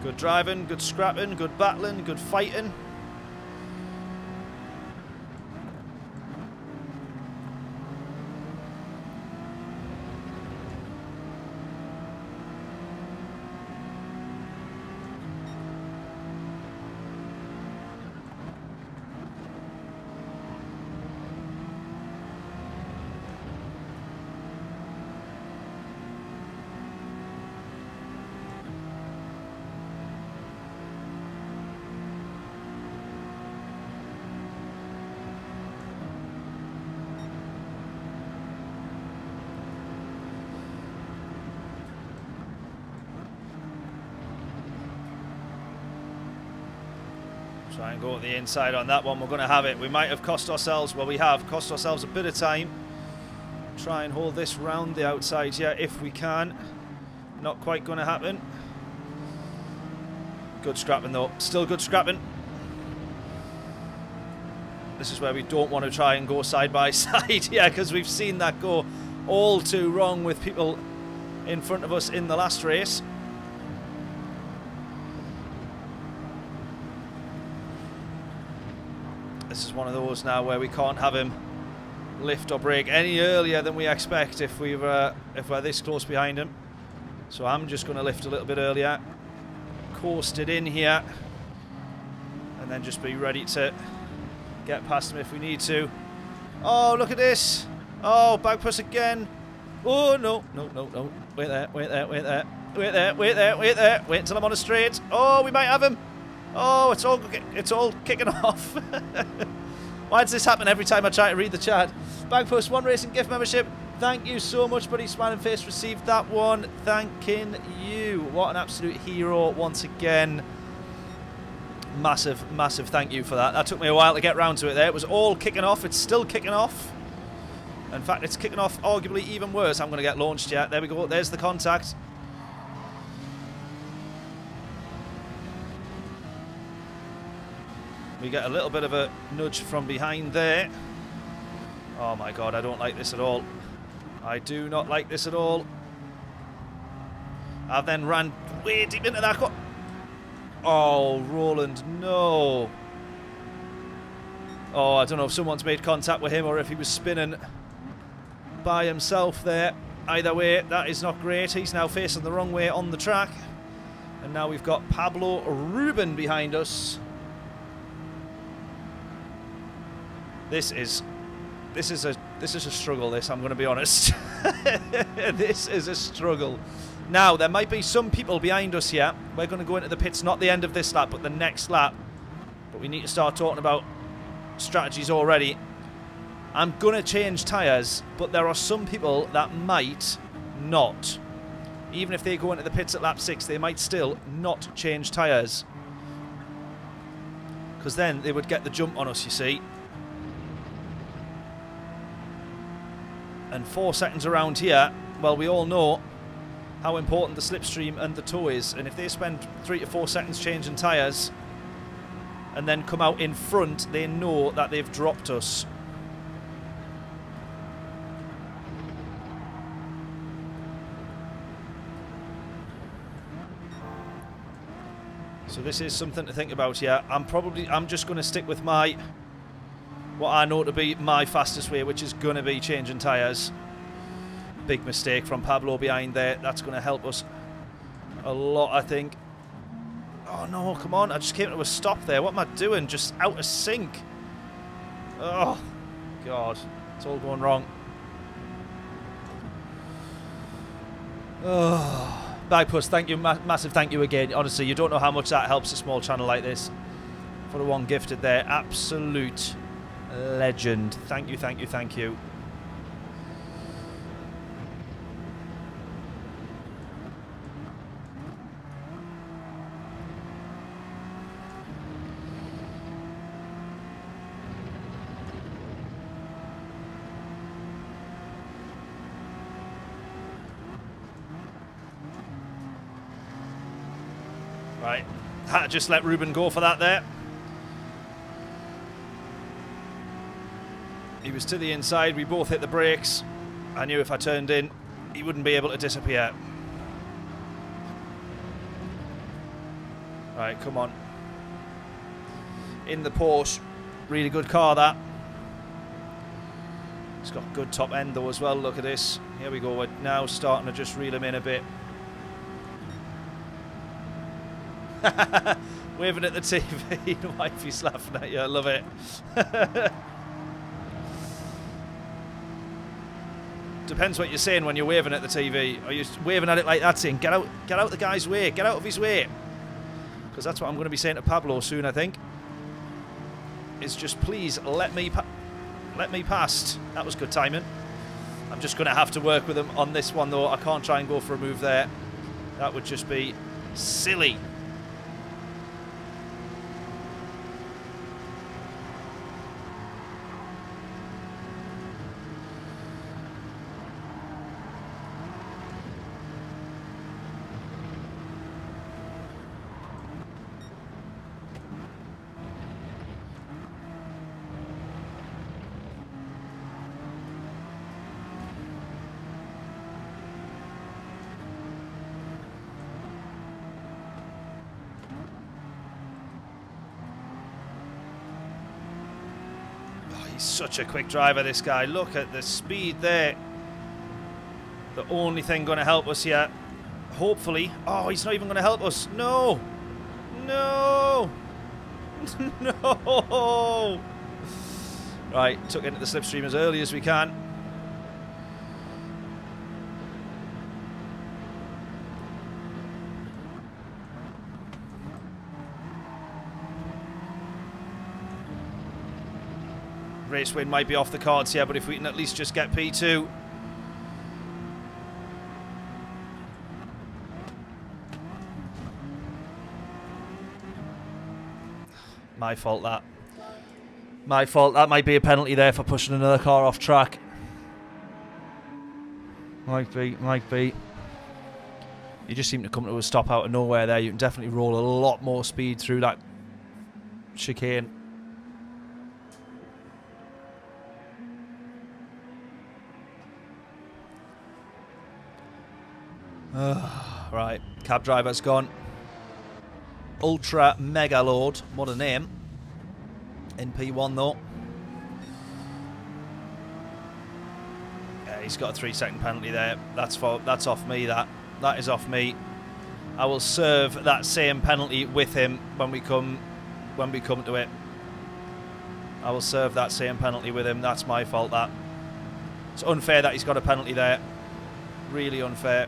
Good driving, good scrapping, good battling, good fighting. Try and go at the inside on that one. We're going to have it. We might have cost ourselves, well, we have cost ourselves a bit of time. Try and hold this round the outside here if we can. Not quite going to happen. Good scrapping though. Still good scrapping. This is where we don't want to try and go side by side. Yeah, because we've seen that go all too wrong with people in front of us in the last race. This is one of those now where we can't have him lift or brake any earlier than we expect if we're this close behind him. So I'm just going to lift a little bit earlier, coast it in here, and then just be ready to get past him if we need to. Oh, look at this! Oh, back push again! Oh no, no, no, no! Wait there, wait there, wait there, wait there, wait there, wait there! Wait until I'm on a straight. Oh, we might have him. Oh, it's all kicking off. Why does this happen every time I try to read the chat? Bagpost 1 Racing gift membership. Thank you so much, buddy. Smiling Face received that one. Thanking you. What an absolute hero once again. Massive, massive thank you for that. That took me a while to get round to it there. It was all kicking off. It's still kicking off. In fact, it's kicking off arguably even worse. I'm going to get launched yet. There we go. There's the contact. We get a little bit of a nudge from behind there. Oh my god, I don't like this at all. I do not like this at all. I then ran way deep into that. Oh, Roland, no. Oh, I don't know if someone's made contact with him or if he was spinning by himself there. Either way, that is not great. He's now facing the wrong way on the track. And now we've got Pablo Rubin behind us. This is a struggle, this, I'm going to be honest. This is a struggle. Now, there might be some people behind us here. We're going to go into the pits, not the end of this lap, but the next lap. But we need to start talking about strategies already. I'm going to change tyres, but there are some people that might not. Even if they go into the pits at lap 6, they might still not change tyres. Because then they would get the jump on us, you see. And 4 seconds around here, well, we all know how important the slipstream and the tow is. And if they spend 3 to 4 seconds changing tyres and then come out in front, they know that they've dropped us. So this is something to think about here. I'm just going to stick with what I know to be my fastest way, which is going to be changing tyres. Big mistake from Pablo behind there. That's going to help us a lot, I think. Oh no, come on. I just came to a stop there. What am I doing? Just out of sync. Oh, God. It's all going wrong. Oh, Bagpuss, thank you. Massive thank you again. Honestly, you don't know how much that helps a small channel like this. For the one gifted there. Absolute legend. Thank you, thank you, thank you. Right, had to just let Ruben go for that there. He was to the inside, we both hit the brakes. I knew if I turned in, he wouldn't be able to disappear. Right, come on. In the Porsche. Really good car, that. It's got good top end though as well, look at this. Here we go, we're now starting to just reel him in a bit. Waving at the TV, the wifey's laughing at you, I love it. Depends what you're saying when you're waving at the TV. Are you waving at it like that, saying, get out the guy's way, get out of his way? Because that's what I'm going to be saying to Pablo soon, I think. Is just please let me past. That was good timing. I'm just going to have to work with him on this one though. I can't try and go for a move there. That would just be silly. He's such a quick driver, this guy. Look at the speed there. The only thing going to help us here, hopefully. Oh, he's not even going to help us. No. No. No. Right, took into the slipstream as early as we can. Race win might be off the cards here, but if we can at least just get P2, My fault, that. My fault. That might be a penalty there for pushing another car off track. Might be, might be. You just seem to come to a stop out of nowhere there. You can definitely roll a lot more speed through that chicane. Right, cab driver's gone. Ultra Mega Lord, what a name. In P1 though. Yeah, he's got a 3-second penalty there. That's off me. That is off me. I will serve that same penalty with him when we come to it. I will serve that same penalty with him. That's my fault. That. It's unfair that he's got a penalty there. Really unfair.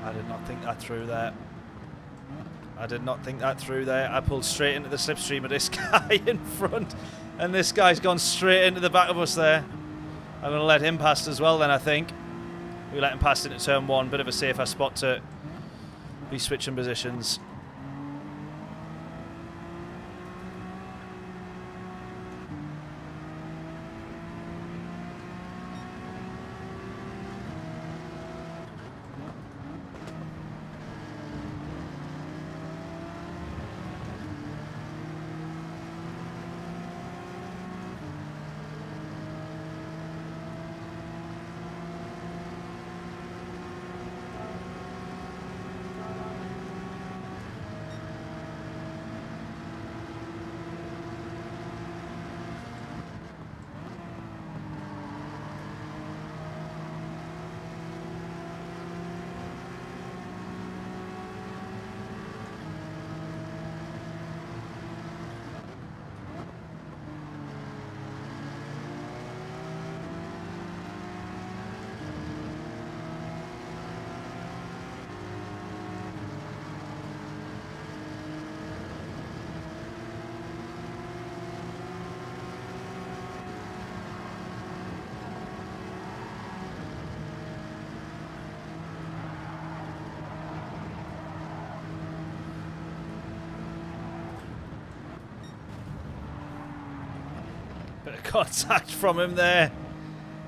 I did not think that through there. I did not think that through there. I pulled straight into the slipstream of this guy in front. And this guy's gone straight into the back of us there. I'm going to let him past as well then, I think. We let him pass into turn 1. Bit of a safer spot to be switching positions. Bit of contact from him there.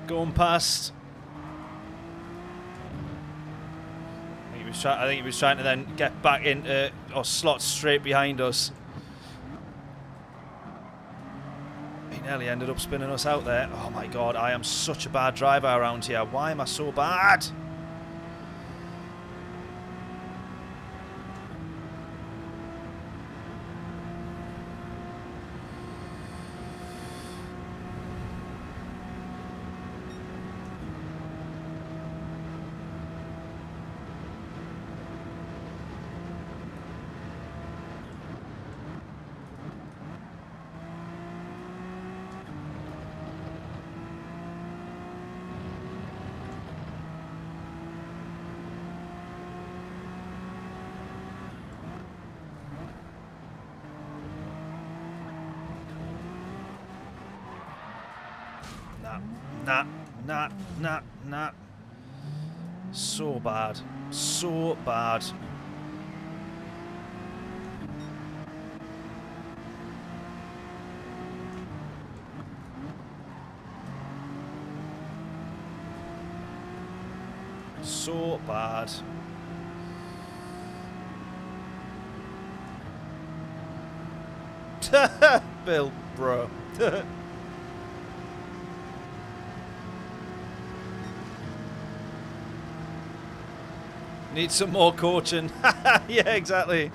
Going past. I think he was trying to then get back into or slot straight behind us. He nearly ended up spinning us out there. Oh my god, I am such a bad driver around here. Why am I so bad? Nah, nah, nah, nah. So bad. So bad. So bad. Bill, bro. Need some more coaching. Yeah, exactly.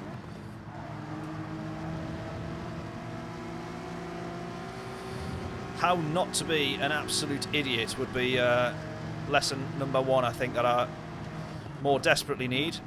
How not to be an absolute idiot would be lesson number 1, I think, that I more desperately need.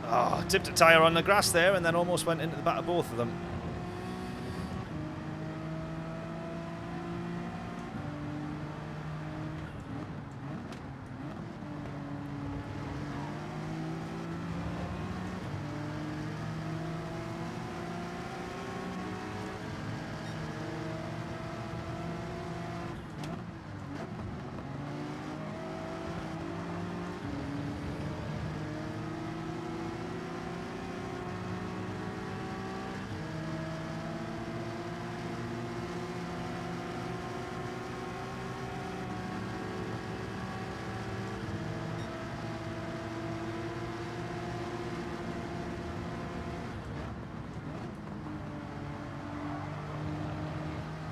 Oh, tipped a tyre on the grass there and then almost went into the back of both of them.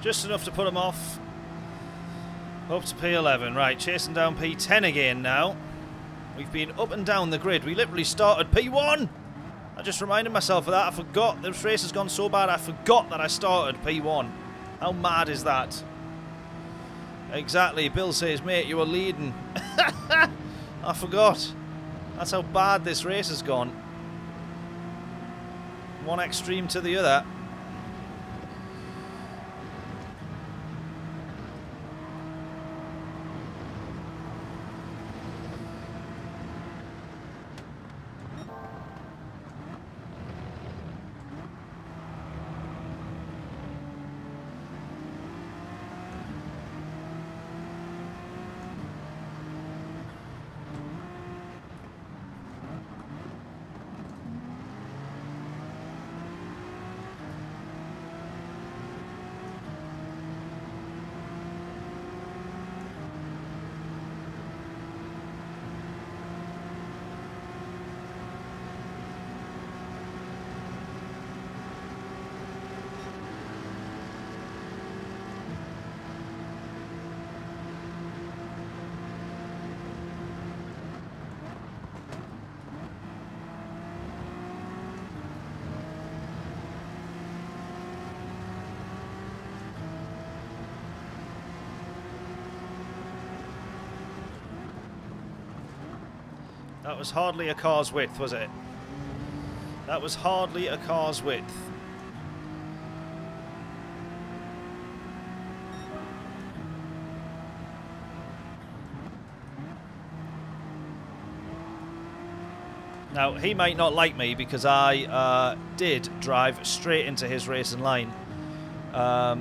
Just enough to put them off. Up to P11. Right, chasing down P10 again now. We've been up and down the grid. We literally started P1. I just reminded myself of that. I forgot. This race has gone so bad, I forgot that I started P1. How mad is that? Exactly. Bill says, mate, you were leading. I forgot. That's how bad this race has gone. One extreme to the other. That was hardly a car's width, was it? That was hardly a car's width. Now, he might not like me because I did drive straight into his racing line.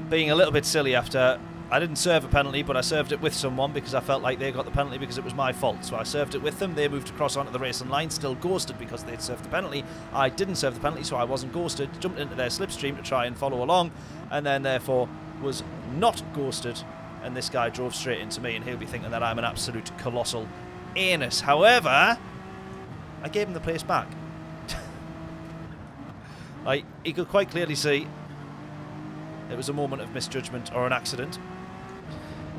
Being a little bit silly after I didn't serve a penalty, but I served it with someone because I felt like they got the penalty because it was my fault. So I served it with them. They moved across onto the racing line, still ghosted because they'd served the penalty. I didn't serve the penalty, so I wasn't ghosted. Jumped into their slipstream to try and follow along, and then therefore was not ghosted. And this guy drove straight into me, and he'll be thinking that I'm an absolute colossal anus. However, I gave him the place back. Like, he could quite clearly see it was a moment of misjudgment or an accident.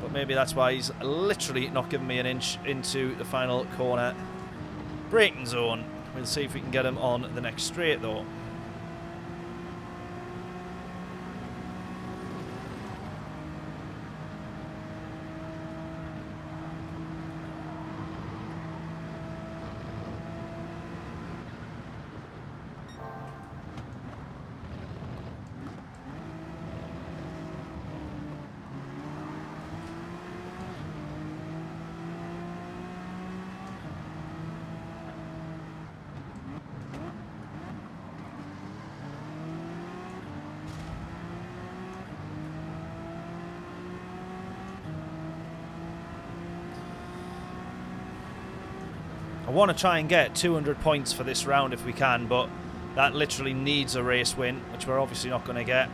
But maybe that's why he's literally not giving me an inch into the final corner braking zone. We'll see if we can get him on the next straight, though. I want to try and get 200 points for this round if we can, but that literally needs a race win, which we're obviously not going to get.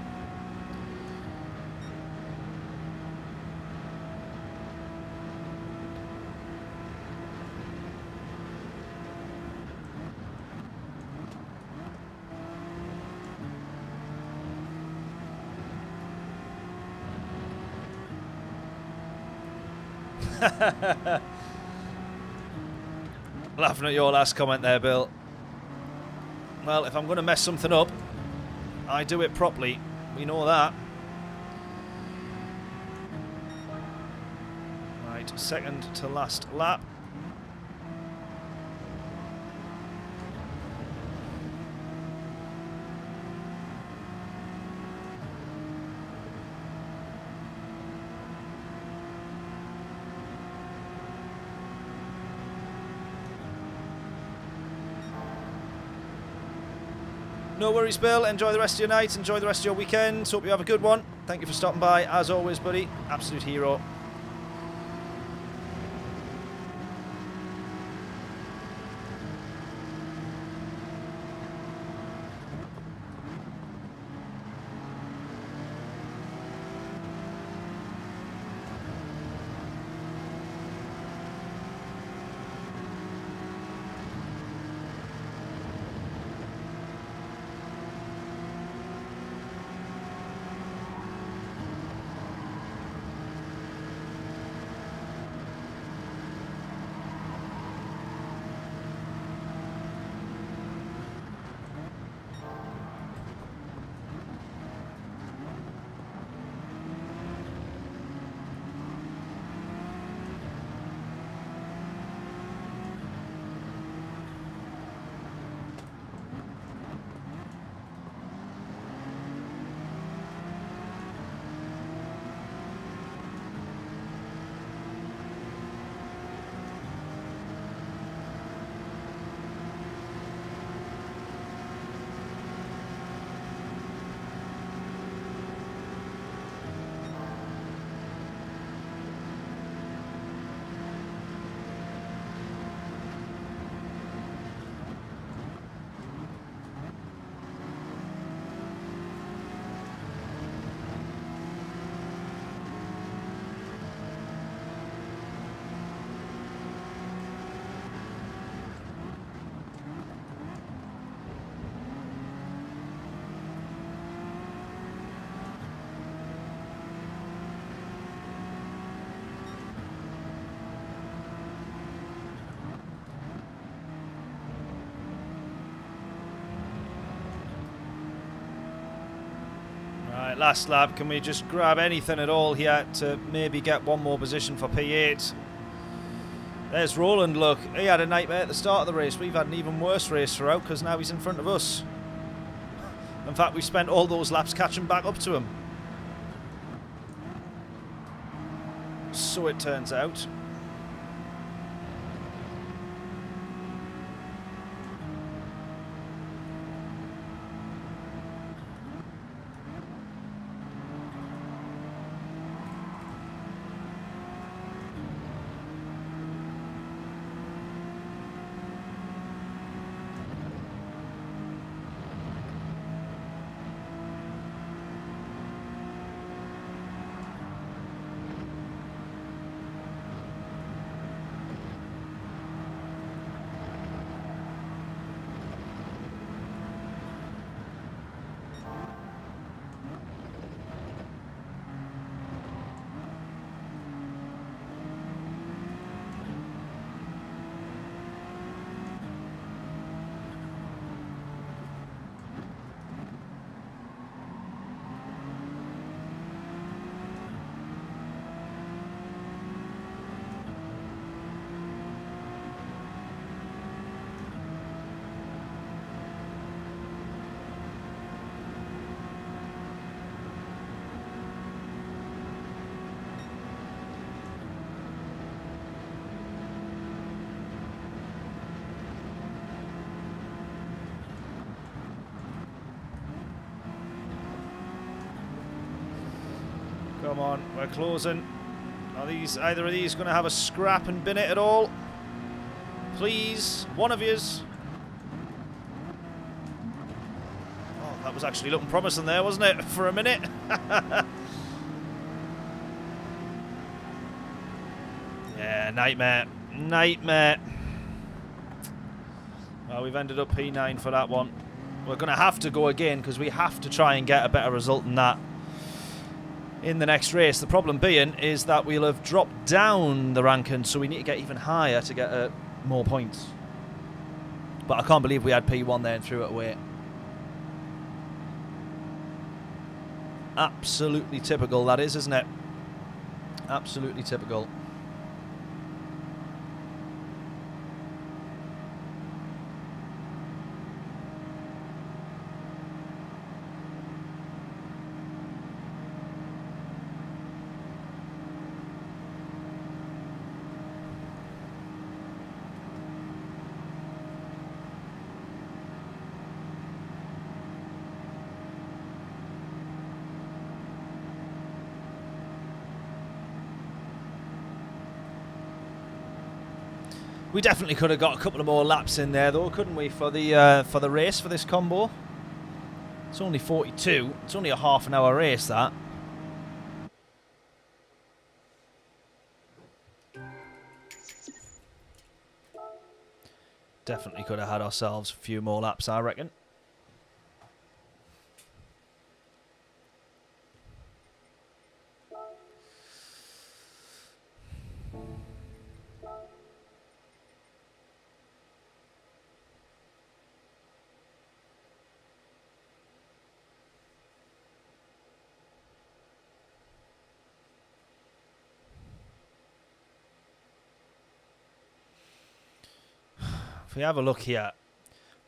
Laughing at your last comment there, Bill. Well, if I'm going to mess something up, I do it properly. We know that. Right, second to last lap. No worries, Bill. Enjoy the rest of your night. Enjoy the rest of your weekend. Hope you have a good one. Thank you for stopping by. As always, buddy. Absolute hero. Last lap, can we just grab anything at all here to maybe get one more position for P8? There's Roland, look. He had a nightmare at the start of the race. We've had an even worse race throughout because now he's in front of us. In fact, we spent all those laps catching back up to him. So it turns out. Come on, we're closing. Are these either of these going to have a scrap and bin it at all? Please, one of yous. Oh, that was actually looking promising there, wasn't it? For a minute. Yeah, nightmare. Nightmare. Well, we've ended up P9 for that one. We're going to have to go again because we have to try and get a better result than that in the next race. The problem being is that we'll have dropped down the ranking, so we need to get even higher to get more points. But I can't believe we had P1 there and threw it away. Absolutely typical, that is, isn't it? Absolutely typical. We definitely could have got a couple of more laps in there, though, couldn't we, for the race, for this combo? It's only 42. It's only a half-an-hour race, that. Definitely could have had ourselves a few more laps, I reckon. If we have a look here,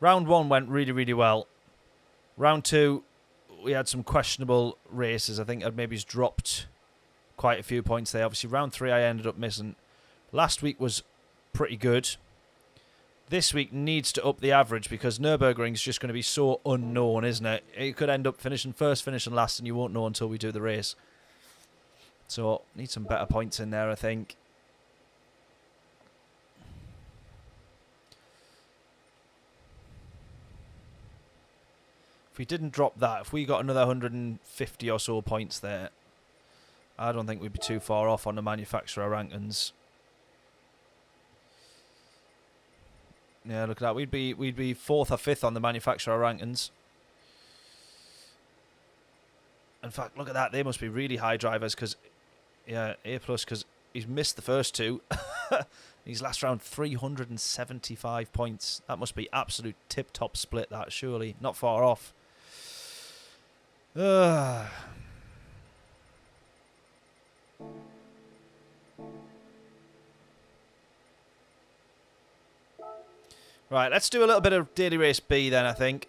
round 1 went really, really well. Round 2, we had some questionable races. I think I'd maybe dropped quite a few points there. Obviously, round 3 I ended up missing. Last week was pretty good. This week needs to up the average because Nürburgring's just going to be so unknown, isn't it? You could end up finishing first, finishing last, and you won't know until we do the race. So, need some better points in there, I think. If we didn't drop that, if we got another 150 or so points there, I don't think we'd be too far off on the manufacturer rankings. Yeah, look at that. We'd be 4th or 5th on the manufacturer rankings. In fact, look at that. They must be really high drivers because, yeah, A+, because he's missed the first 2. He's last round 375 points. That must be absolute tip-top split, that, surely. Not far off. Right, let's do a little bit of daily race B then, I think.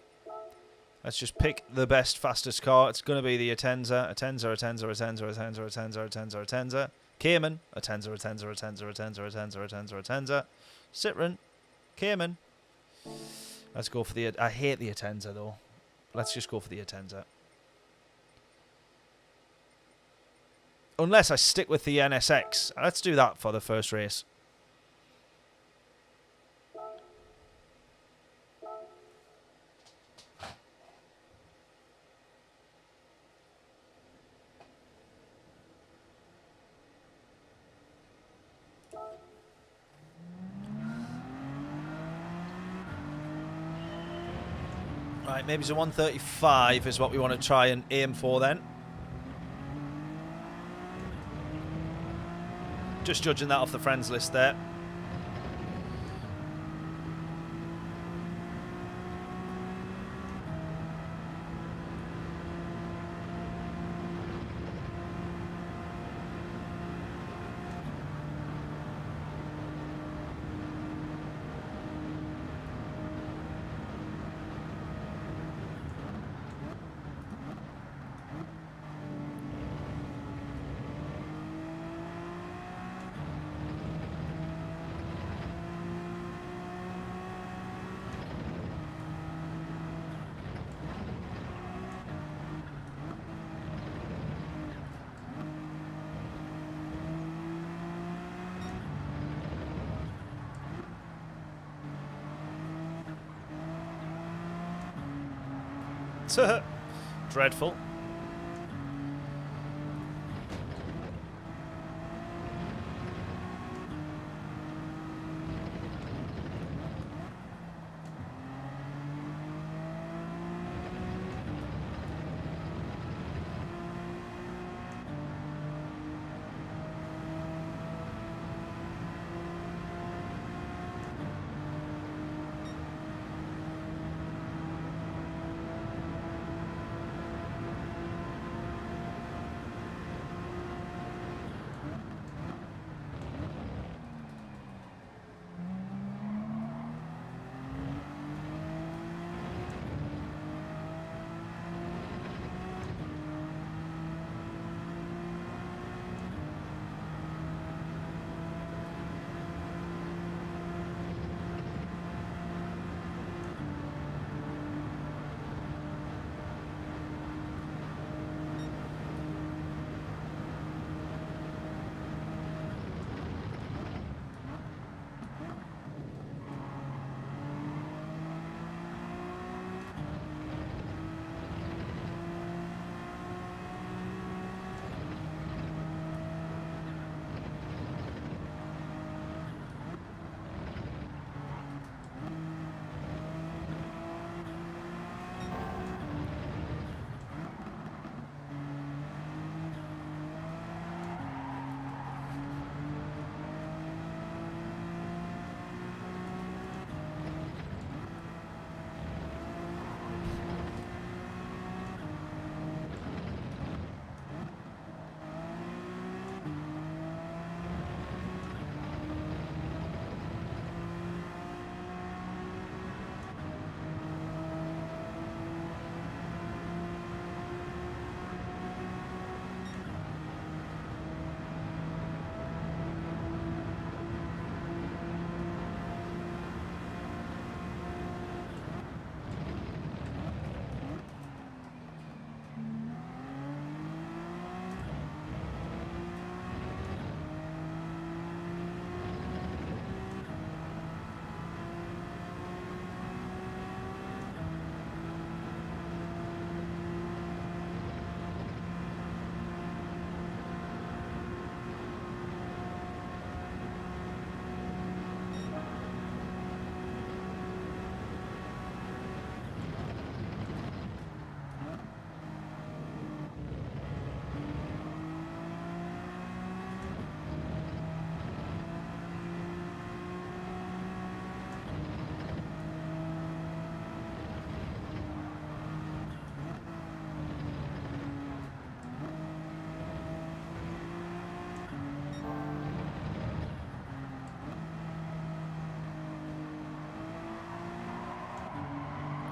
Let's just pick the best, fastest car. It's going to be the Atenza. Cayman. Atenza. Citroen. Cayman. Let's go for the... I hate the Atenza, though. Let's just go for the Atenza. Unless I stick with the NSX. Let's do that for the first race. Right, maybe it's a 135 is what we want to try and aim for then. Just judging that off the friends list there. Dreadful.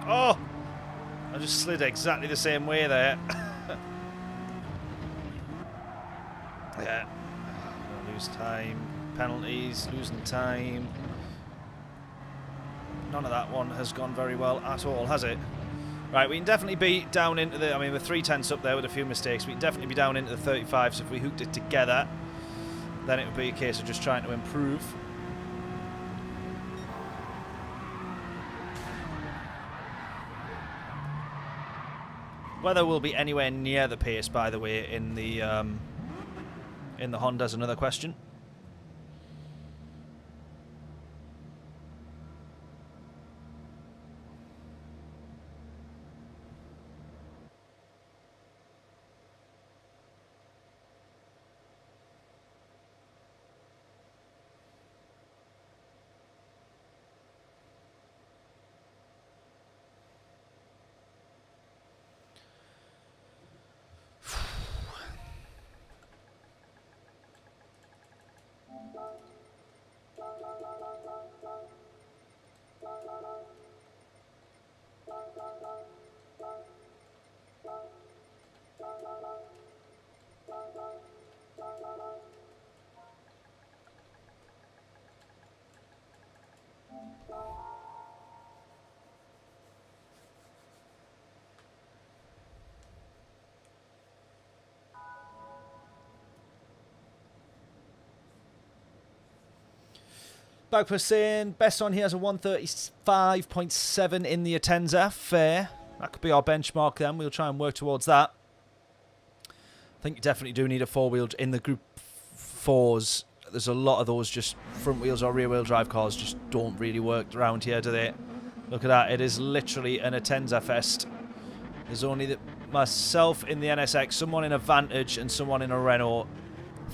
Oh! I just slid exactly the same way there. Yeah. Don't lose time. Penalties, losing time. None of that one has gone very well at all, has it? Right, we can definitely be down into the... I mean, we're 3/10 up there with a few mistakes. We can definitely be down into the 35s. So if we hooked it together, then it would be a case of just trying to improve. Whether we'll be anywhere near the pace, by the way, in the Honda is another question. Bagper saying best on here has a 135.7 in the Atenza. Fair. That could be our benchmark then. We'll try and work towards that. I think you definitely do need a four-wheel in the Group 4s. There's a lot of those just front wheels or rear wheel drive cars just don't really work around here, do they? Look at that. It is literally an Atenza fest. There's only myself in the NSX, someone in a Vantage, and someone in a Renault.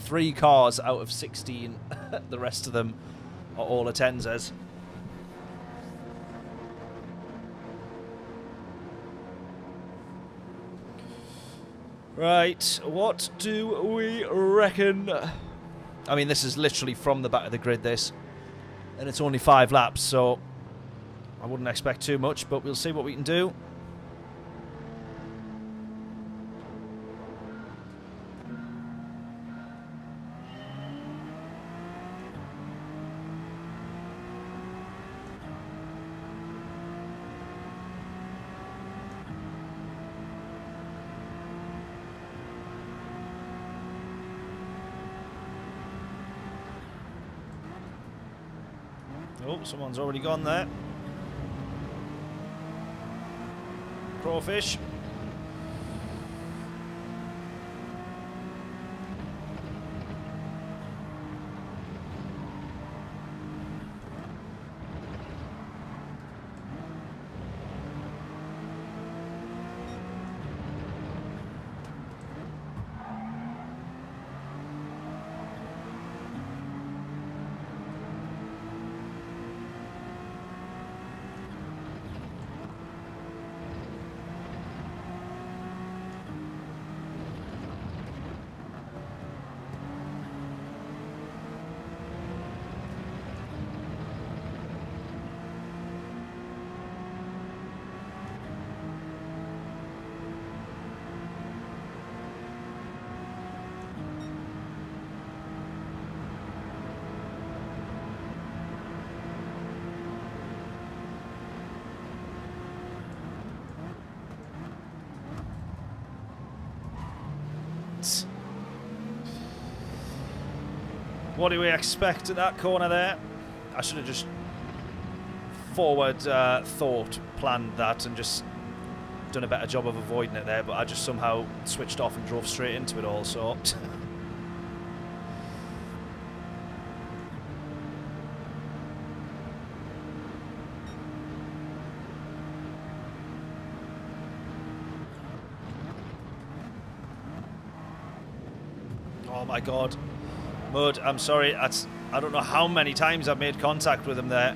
3 cars out of 16. The rest of them are all Atenzas. Right, what do we reckon? I mean, this is literally from the back of the grid, this. And it's only 5 laps, so I wouldn't expect too much, but we'll see what we can do. Oh, someone's already gone there. Crawfish. What do we expect at that corner there? I should have just forward planned that and just done a better job of avoiding it there, but I just somehow switched off and drove straight into it all, so... Oh my god. Mud, I'm sorry, I don't know how many times I've made contact with him there.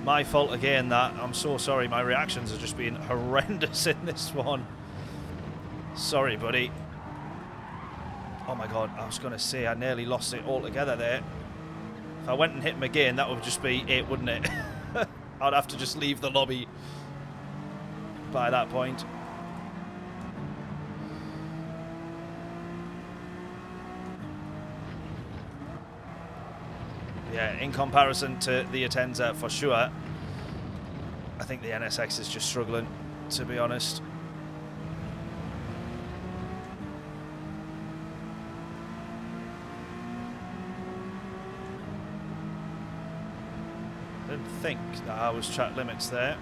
My fault again, that. I'm so sorry, my reactions have just been horrendous in this one. Sorry, buddy. Oh my god, I was going to say I nearly lost it altogether there. If I went and hit him again, that would just be it, wouldn't it? I'd have to just leave the lobby by that point. Yeah, in comparison to the Atenza, for sure, I think the NSX is just struggling, to be honest. I didn't think that I was track limits there.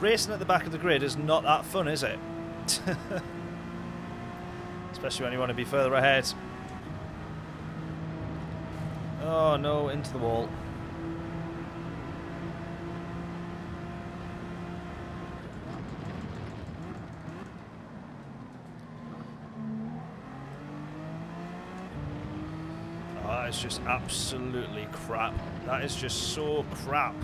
racing at the back of the grid is not that fun, is it? Especially when you want to be further ahead. Oh no, into the wall. Oh, that is just absolutely crap. That is just so crap.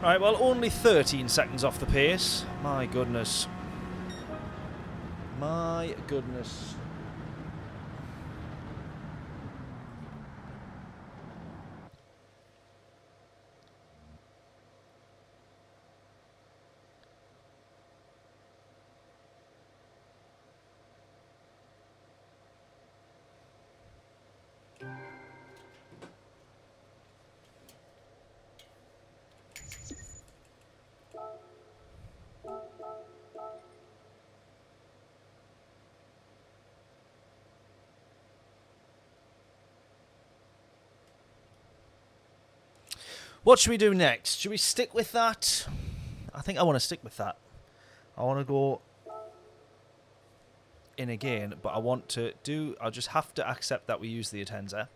Right, well, only 13 seconds off the pace. My goodness. My goodness. What should we do next? Should we stick with that? I think I want to stick with that. I want to go in again, but I want to do... I'll just have to accept that we use the Atenza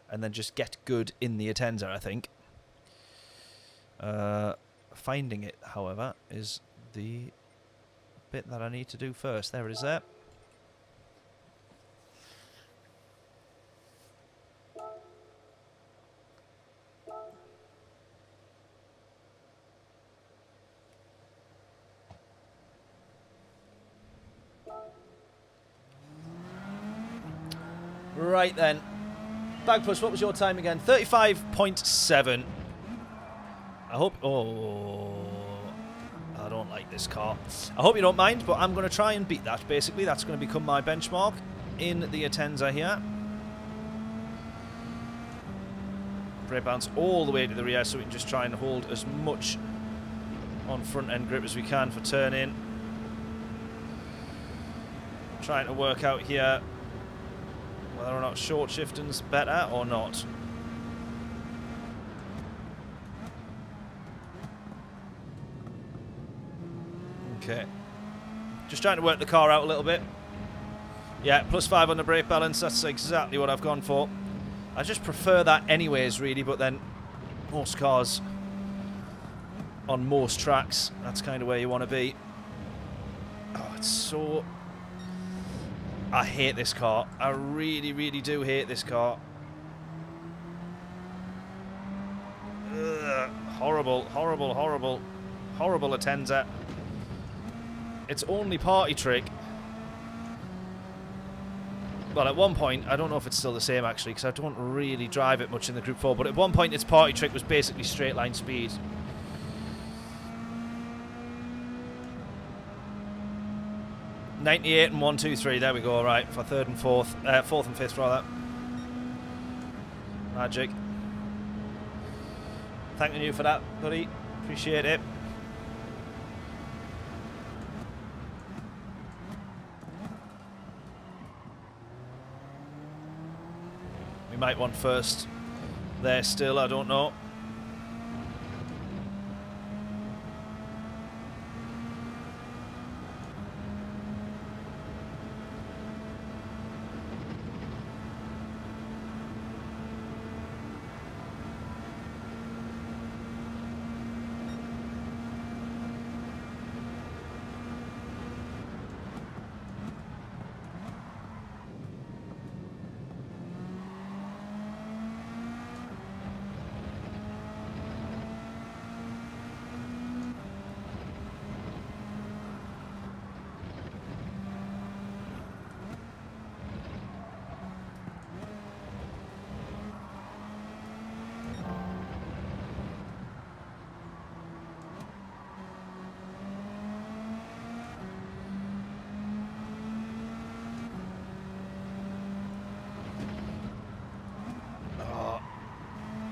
and then just get good in the Atenza, I think. Finding it, however, is the bit that I need to do first. There it is there. Right then. Bagpuss, what was your time again? 35.7. I hope... Oh... I don't like this car. I hope you don't mind, but I'm going to try and beat that, basically. That's going to become my benchmark in the Atenza here. Brake bounce all the way to the rear so we can just try and hold as much on front end grip as we can for turn in. Trying to work out here whether or not short shifting's better or not. Okay. Just trying to work the car out a little bit. Yeah, +5 on the brake balance. That's exactly what I've gone for. I just prefer that anyways, really, but then most cars on most tracks, that's kind of where you want to be. Oh, it's so... I hate this car. I really, really do hate this car. Ugh. Horrible, horrible, horrible. Horrible Atenza. It's only party trick. Well, at one point, I don't know if it's still the same actually, because I don't really drive it much in the Group 4, but at one point its party trick was basically straight line speed. 98 and 1, 2, 3. There we go. Right, for third and fourth and fifth rather. Magic. Thanking you for that, buddy. Appreciate it. We might want first there still, I don't know.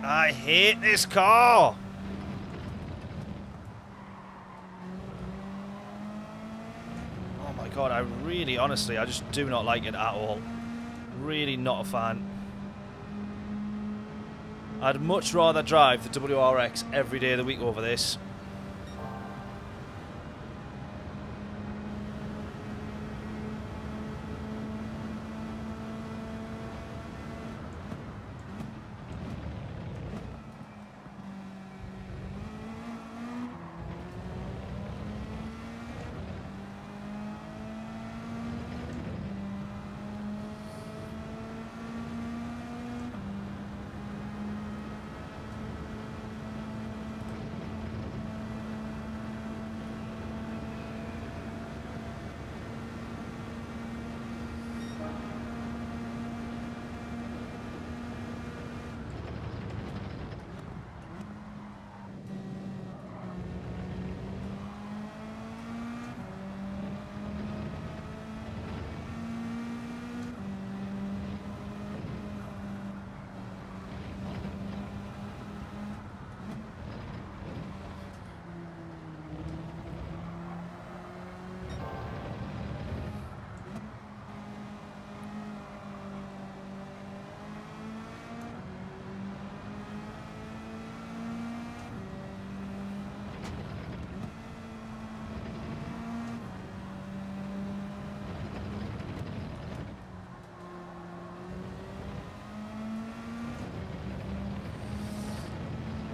I hate this car! Oh my god, I really, honestly, I just do not like it at all. Really not a fan. I'd much rather drive the WRX every day of the week over this.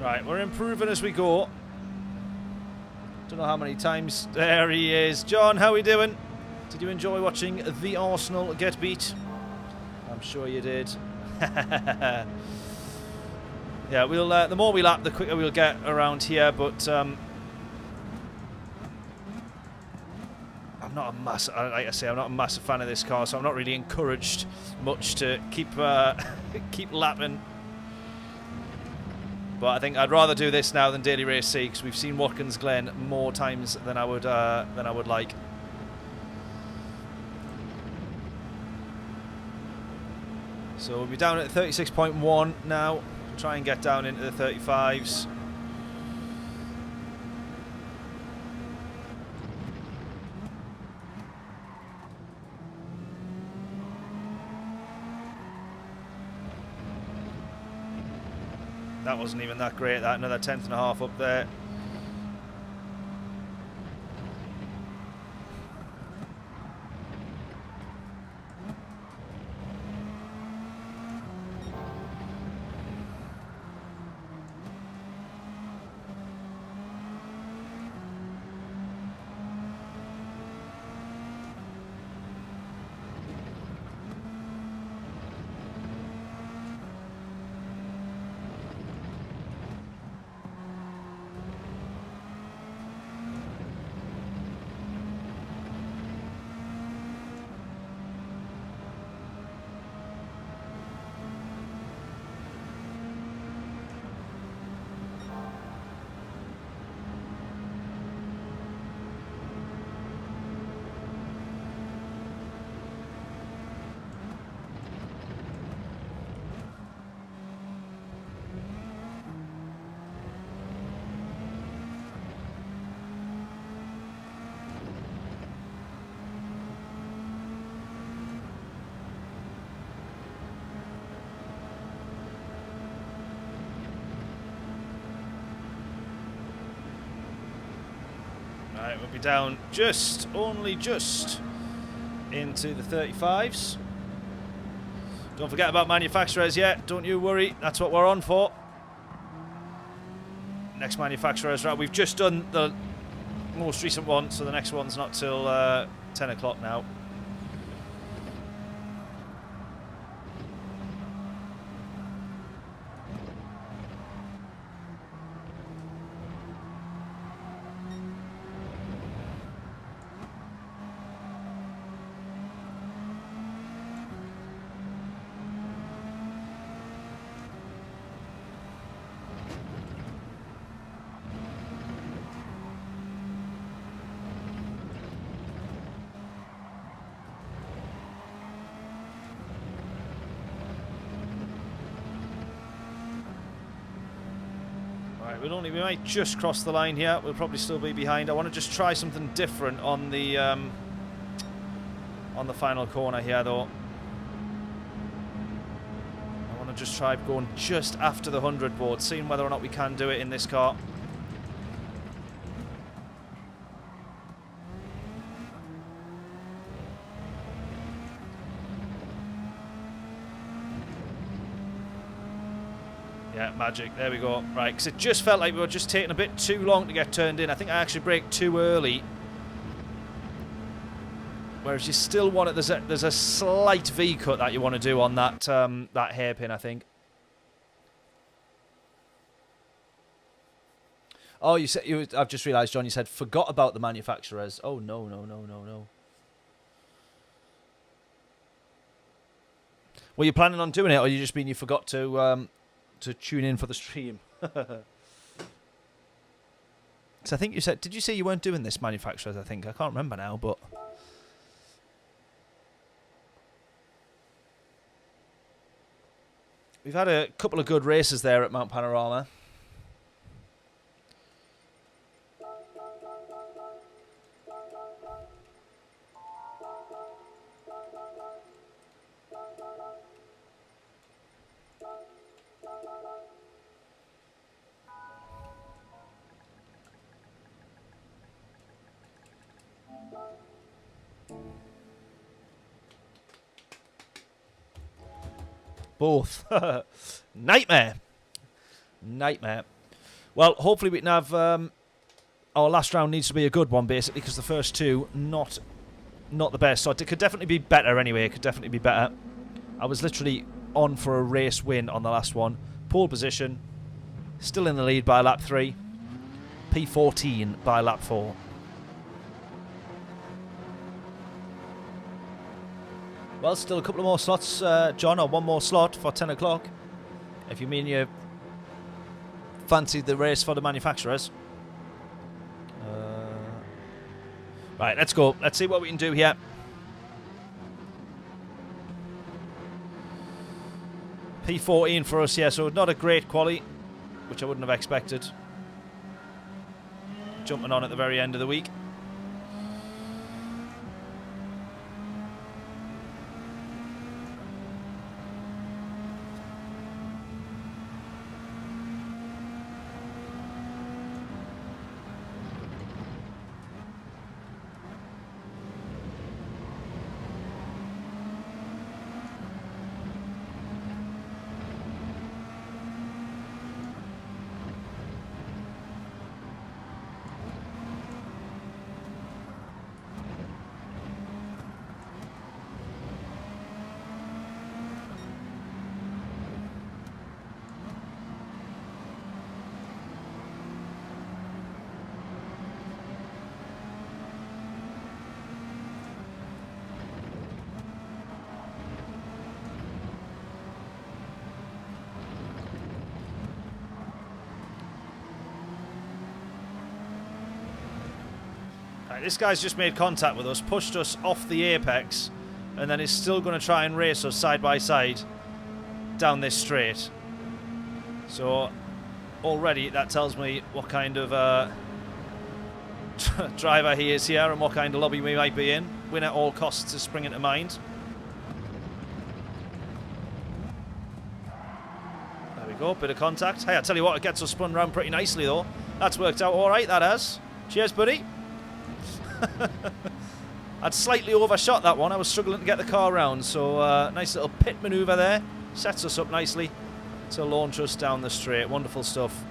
Right, we're improving as we go. Don't know how many times. There he is. John, how are we doing? Did you enjoy watching the Arsenal get beat? I'm sure you did. Yeah, we'll. The more we lap, the quicker we'll get around here. But I'm not a massive. Like I say, I'm not a massive fan of this car, so I'm not really encouraged much to keep keep lapping. But I think I'd rather do this now than Daily Race C, because we've seen Watkins Glen more times than I would like. So we'll be down at 36.1 now. Try and get down into the 35s. That wasn't even that great, that. Another 10th and a half up there. Right, we'll be down just, only just into the 35s. Don't forget about manufacturers yet. Don't you worry. That's what we're on for. Next manufacturers, right? We've just done the most recent one, so the next one's not till 10 o'clock now. We might just cross the line here. We'll probably still be behind. I want to just try something different on the final corner here, though. I want to just try going just after the 100 board, seeing whether or not we can do it in this car. Yeah, magic. There we go. Right, because it just felt like we were just taking a bit too long to get turned in. I think I actually braked too early. Whereas you still want it. There's a slight V-cut that you want to do on that that hairpin, I think. Oh, you said I've just realised, John. You said forgot about the manufacturers. Oh no, no, no, no, no. Were you planning on doing it, or you just mean you forgot to tune in for the stream? Because I think you said, did you say you weren't doing this manufacturers? I think I can't remember now, but we've had a couple of good races there at Mount Panorama. Both. Nightmare. Nightmare. Well, hopefully we can have... our last round needs to be a good one, basically, because the first two, not the best. So it could definitely be better anyway. It could definitely be better. I was literally on for a race win on the last one. Pole position. Still in the lead by lap 3. P14 by lap 4. Well, still a couple of more slots, John, or one more slot for 10 o'clock. If you mean you fancied the race for the manufacturers. Right, let's go. Let's see what we can do here. P14 for us here, so not a great quali, which I wouldn't have expected. Jumping on at the very end of the week. This guy's just made contact with us, pushed us off the apex, and then is still going to try and race us side by side down this straight. So already that tells me what kind of driver he is here and what kind of lobby we might be in. Win at all costs is springing to mind. There we go, bit of contact. Hey, I tell you what, it gets us spun around pretty nicely though. That's worked out all right, that has. Cheers, buddy. I'd slightly overshot that one. I was struggling to get the car around, so nice little pit manoeuvre there. Sets us up nicely to launch us down the straight. Wonderful stuff.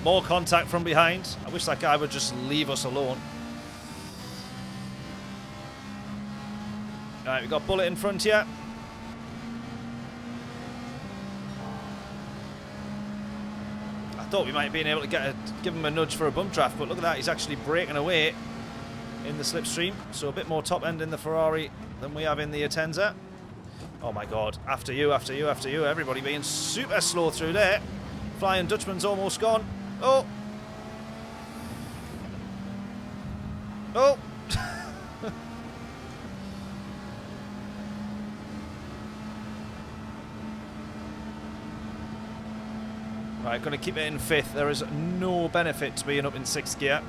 More contact from behind. I wish that guy would just leave us alone. Alright, we've got Bullet in front here. I thought we might have been able to give him a nudge for a bump draft, but look at that, he's actually breaking away in the slipstream. So a bit more top end in the Ferrari than we have in the Atenza. Oh my god, after you, after you, after you. Everybody being super slow through there. Flying Dutchman's almost gone. Oh! Oh! Right, going to keep it in 5th. There is no benefit to being up in 6th gear.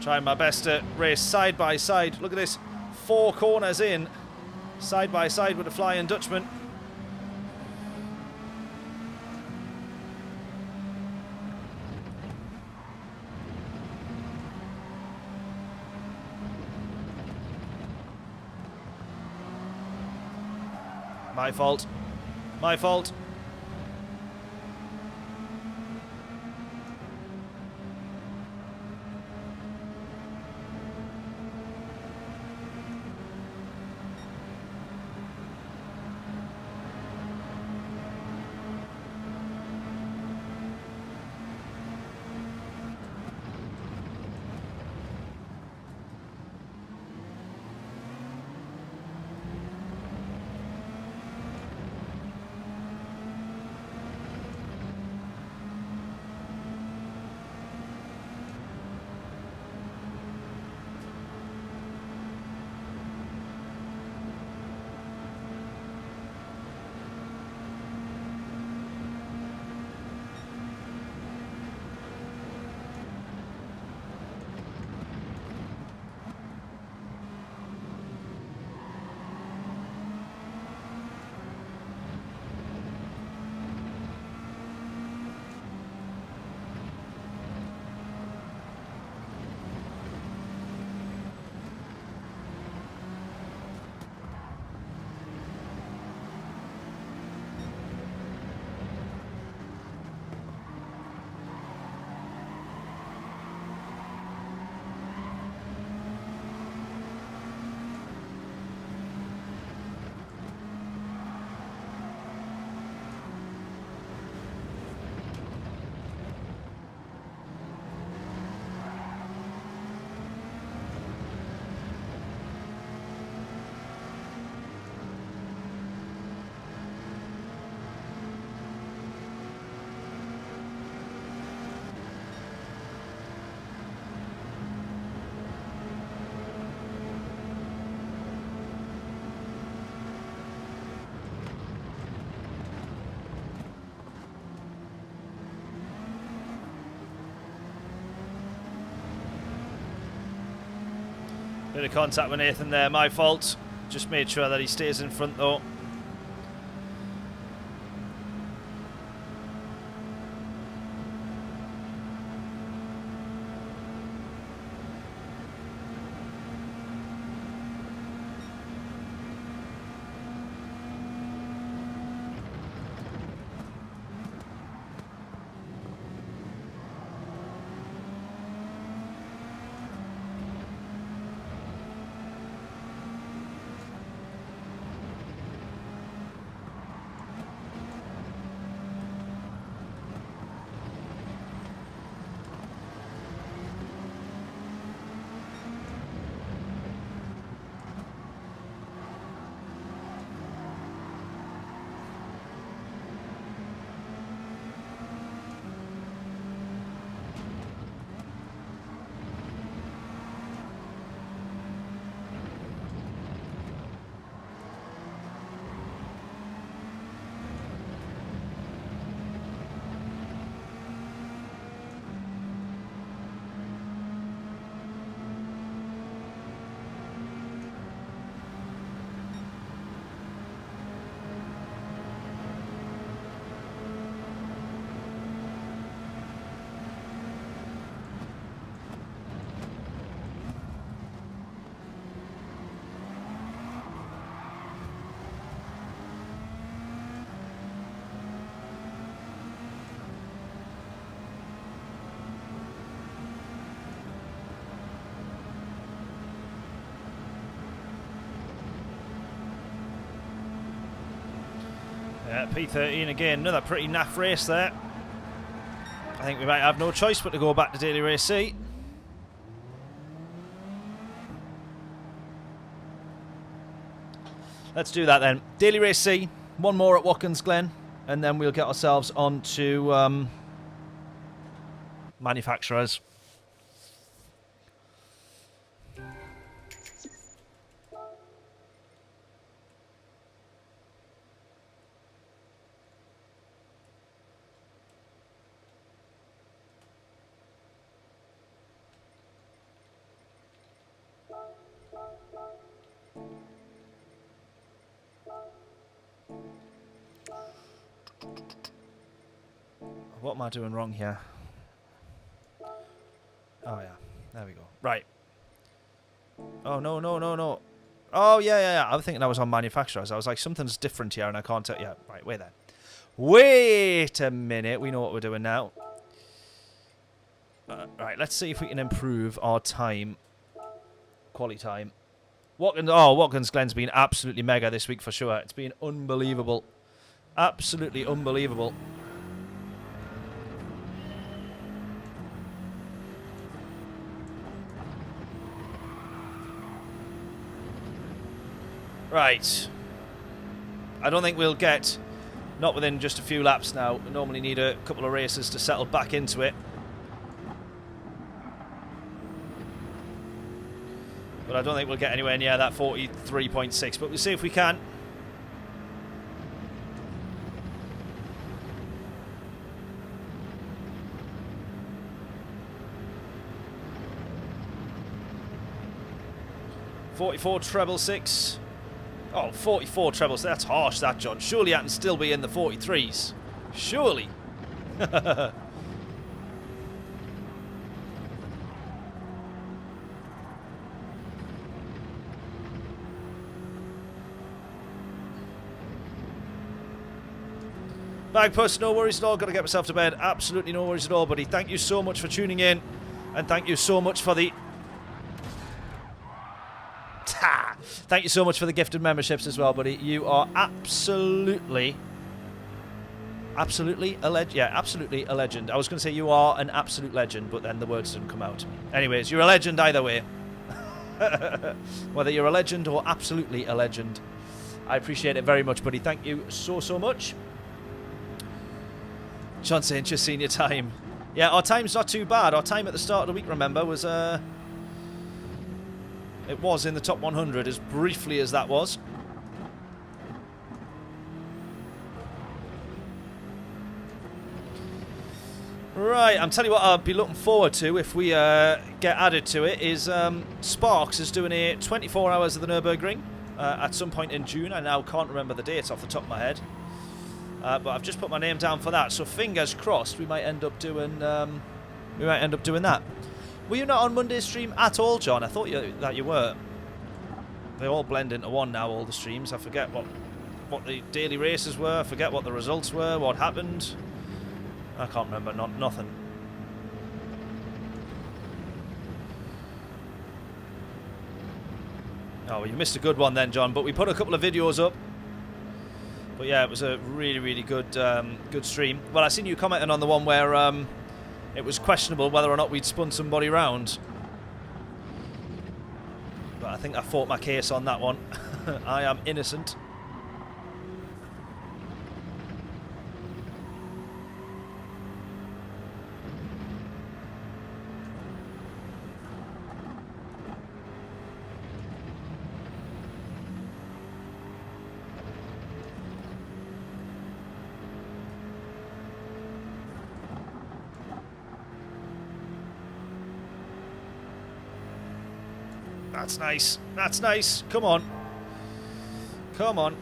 Trying my best to race side by side. Look at this. 4 corners in. Side by side with the Flying Dutchman. My fault. My fault. Bit of contact with Nathan there, my fault. Just made sure that he stays in front though. P13 again, another pretty naff race there. I think we might have no choice but to go back to Daily Race C. Let's do that then. Daily Race C, one more at Watkins Glen, and then we'll get ourselves on to manufacturers. What am I doing wrong here? Oh yeah, there we go. Right. Oh no, no, no, no. Oh yeah. I was thinking I was on manufacturers. I was like, something's different here and I can't tell. Yeah, right, wait there. Wait a minute, we know what we're doing now. Right, let's see if we can improve our time. Quality time. Watkins Glen's been absolutely mega this week for sure. It's been unbelievable. Absolutely unbelievable. Right. I don't think we'll get, not within just a few laps now. We normally need a couple of races to settle back into it. But I don't think we'll get anywhere near that 43.6. But we'll see if we can. .44 treble 6. Oh, 44 trebles. That's harsh, that, John. Surely I can still be in the 43s. Surely. Bagpuss, no worries at all. Got to get myself to bed. Absolutely no worries at all, buddy. Thank you so much for tuning in. And thank you so much for the... Thank you so much for the gifted memberships as well, buddy. You are absolutely a legend. Yeah, absolutely a legend. I was going to say you are an absolute legend, but then the words didn't come out. Anyways, you're a legend either way. Whether you're a legend or absolutely a legend. I appreciate it very much, buddy. Thank you so much. John saying just seen your time. Yeah, our time's not too bad. Our time at the start of the week, remember, was... It was in the top 100, as briefly as that was. Right, I'm telling you what I'll be looking forward to if we get added to it is Sparks is doing a 24 hours of the Nürburgring at some point in June. I now can't remember the dates off the top of my head. But I've just put my name down for that, so fingers crossed we might end up doing that. Were you not on Monday's stream at all, John? I thought that you were. They all blend into one now, all the streams. I forget what the daily races were. I forget what the results were, what happened. I can't remember, nothing. Oh, well, you missed a good one then, John, but we put a couple of videos up. But yeah, it was a really good good stream. Well, I seen you commenting on the one where... it was questionable whether or not we'd spun somebody round. But I think I fought my case on that one. I am innocent. That's nice. That's nice. Come on. Come on.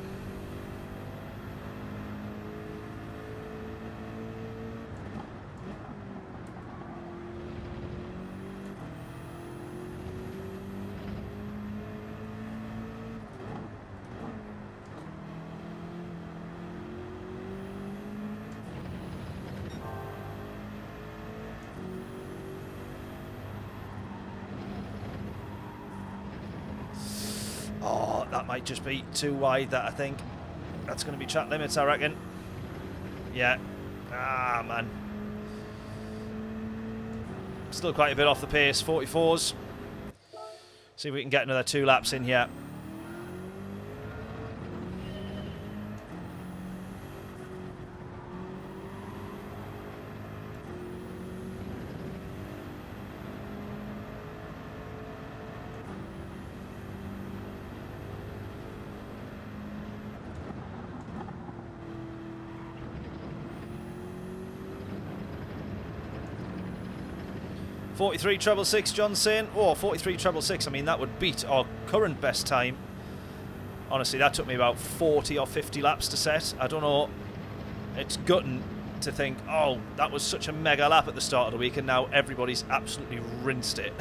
Oh, that might just be too wide, that, I think. That's going to be track limits, I reckon. Yeah. Ah, man. Still quite a bit off the pace. 44s. See if we can get another 2 laps in here. .43 treble 6, John saying. Oh, 43 treble 6. I mean, that would beat our current best time. Honestly, that took me about 40 or 50 laps to set. I don't know. It's gutting to think, oh, that was such a mega lap at the start of the week, and now everybody's absolutely rinsed it.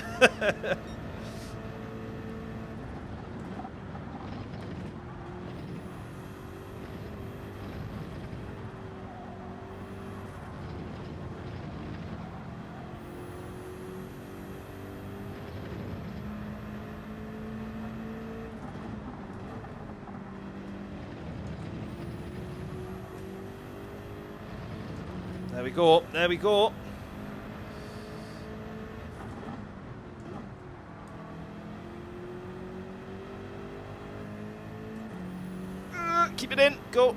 There we go, there we go. Keep it in, go.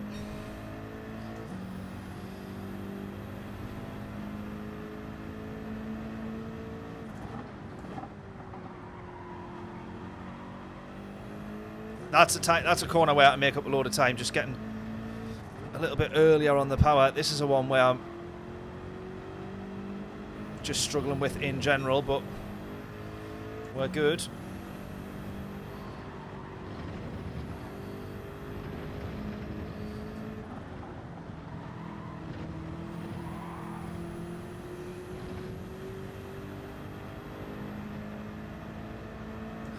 That's a corner where I make up a load of time, just getting a little bit earlier on the power. This is a one where I'm just struggling with in general, but we're good.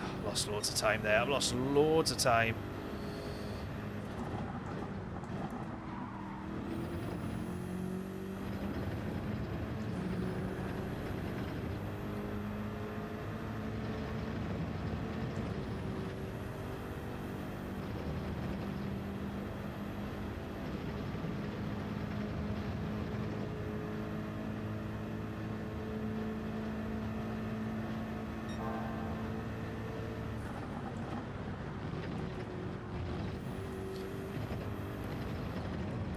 I've lost loads of time there. I've lost loads of time.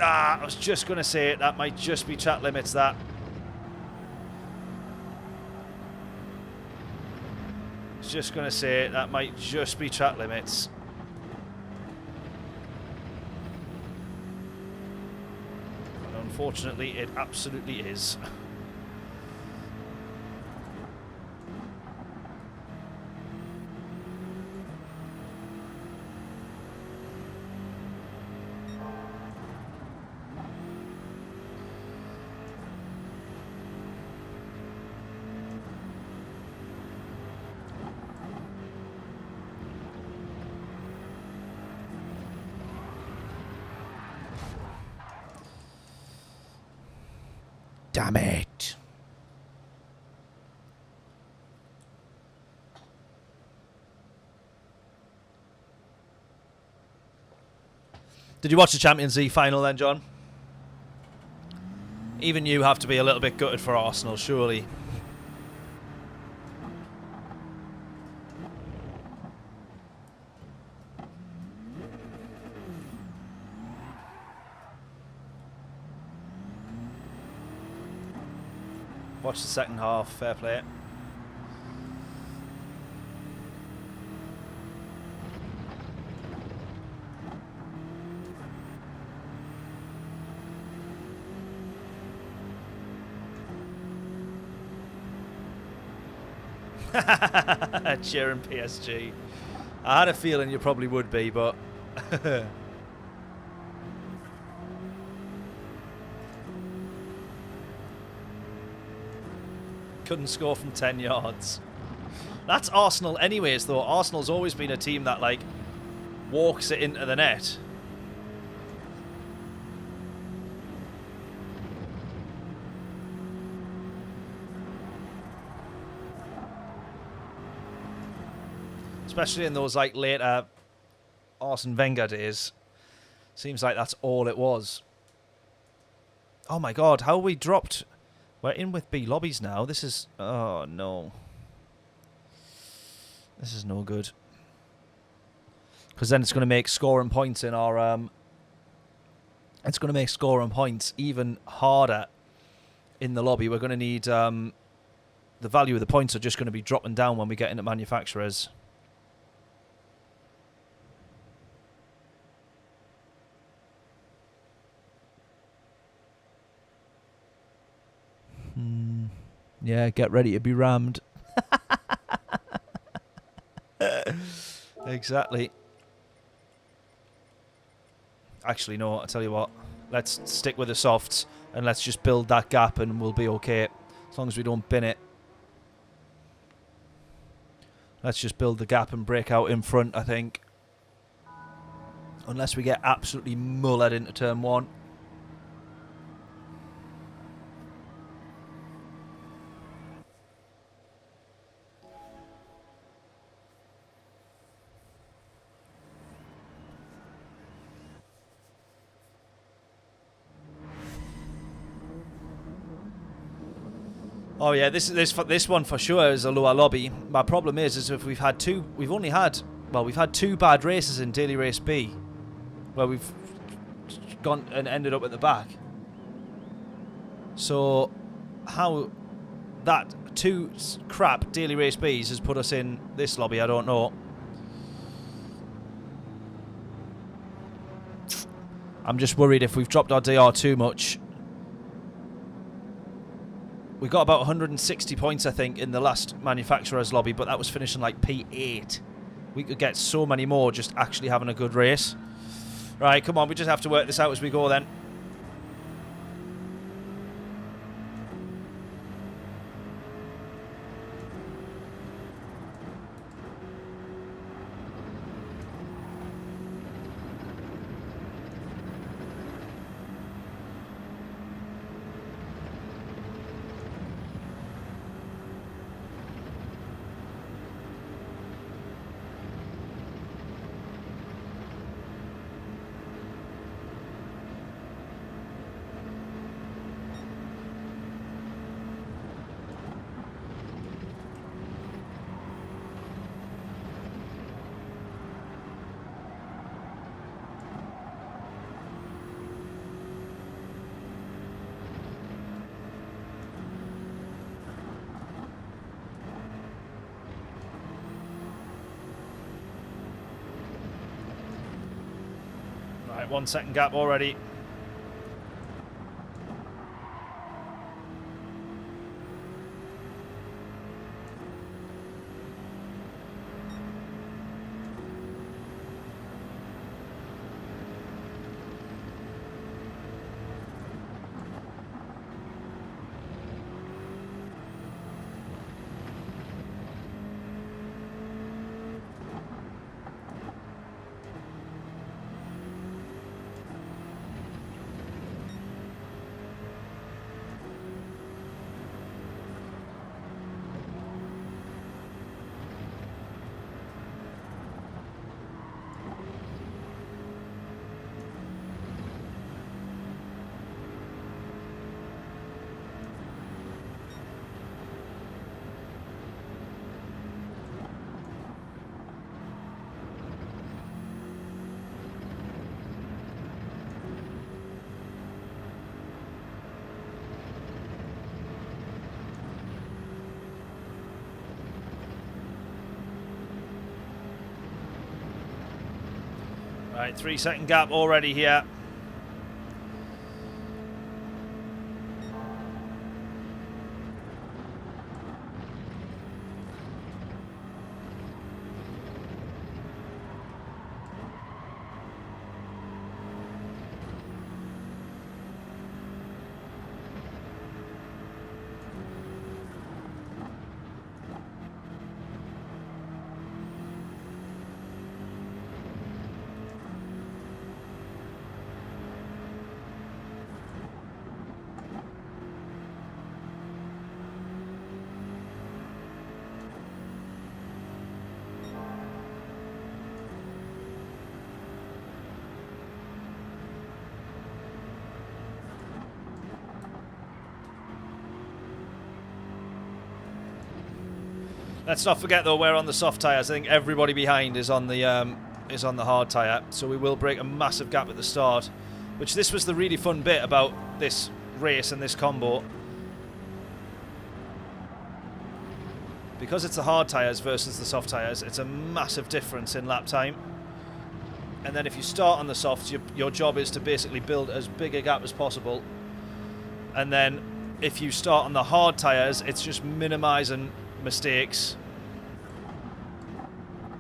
Ah, I was just going to say it. That might just be chat limits, that. I was just going to say it. That might just be chat limits. And unfortunately, it absolutely is. Damn it. Did you watch the Champions League final then, John? Even you have to be a little bit gutted for Arsenal, surely. Watch the second half, fair play. Cheering PSG. I had a feeling you probably would be, but... couldn't score from 10 yards. That's Arsenal anyways, though. Arsenal's always been a team that, like, walks it into the net. Especially in those, like, later Arsene Wenger days. Seems like that's all it was. Oh my god, how we dropped... We're in with B lobbies now. This is... Oh, no. This is no good. Because then it's going to make scoring points in our... It's going to make scoring points even harder in the lobby. We're going to need... the value of the points are just going to be dropping down when we get into manufacturers. Yeah, get ready to be rammed. Exactly. Actually, no, I'll tell you what. Let's stick with the softs and let's just build that gap and we'll be okay. As long as we don't bin it. Let's just build the gap and break out in front, I think. Unless we get absolutely mullered into turn one. Oh yeah, this one for sure is a lower lobby. My problem is if we've had we've had two bad races in Daily Race B, where we've gone and ended up at the back. So how that two crap Daily Race Bs has put us in this lobby, I don't know. I'm just worried if we've dropped our DR too much. We got about 160 points, I think, in the last manufacturer's lobby, but that was finishing like P8. We could get so many more just actually having a good race. Right, come on, we just have to work this out as we go then. Right, 1 second gap already. Right, 3 second gap already here. Let's not forget though, we're on the soft tyres. I think everybody behind is on the hard tyre, so we will break a massive gap at the start. Which this was the really fun bit about this race and this combo. Because it's the hard tyres versus the soft tyres, it's a massive difference in lap time. And then if you start on the softs, your job is to basically build as big a gap as possible. And then if you start on the hard tyres, it's just minimising mistakes.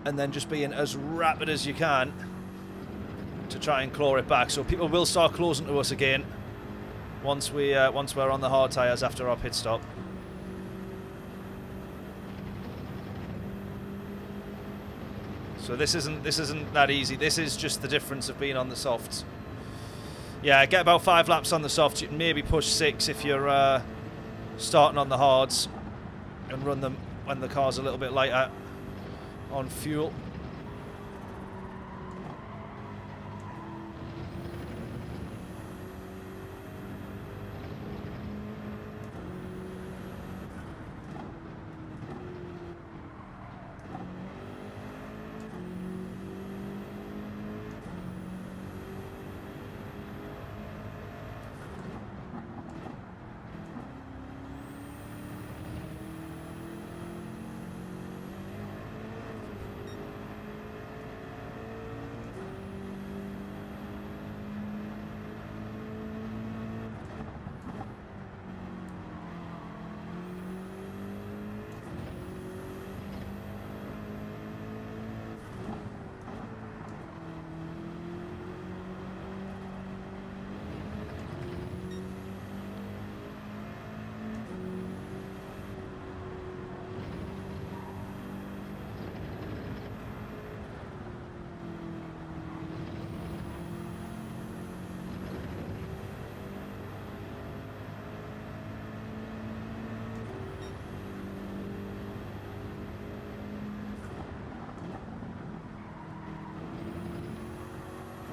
And then just being as rapid as you can to try and claw it back. So people will start closing to us again once we're on the hard tyres after our pit stop. So this isn't that easy. This is just the difference of being on the softs. Yeah, get about 5 laps on the softs. You can maybe push 6 if you're starting on the hards, and run them when the car's a little bit lighter on fuel.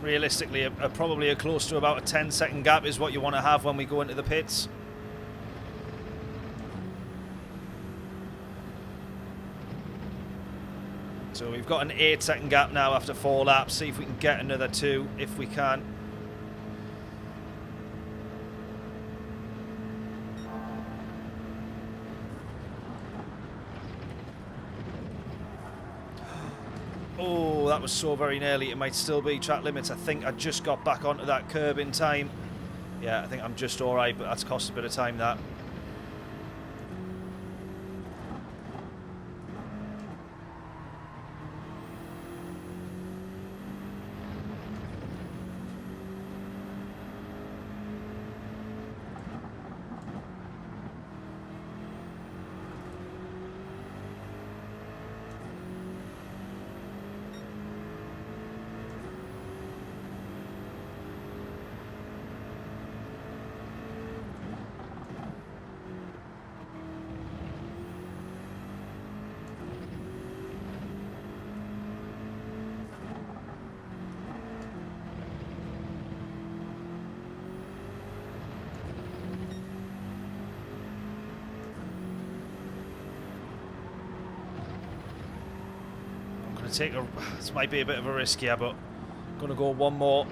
Realistically, probably a close to about a 10-second gap is what you want to have when we go into the pits. So we've got an 8-second gap now after 4 laps. See if we can get another 2 if we can. Oh, that was so very nearly. It might still be track limits. I think I just got back onto that curb in time. Yeah, I think I'm just alright, but that's cost a bit of time, that. This might be a bit of a risk here, but I'm going to go one more.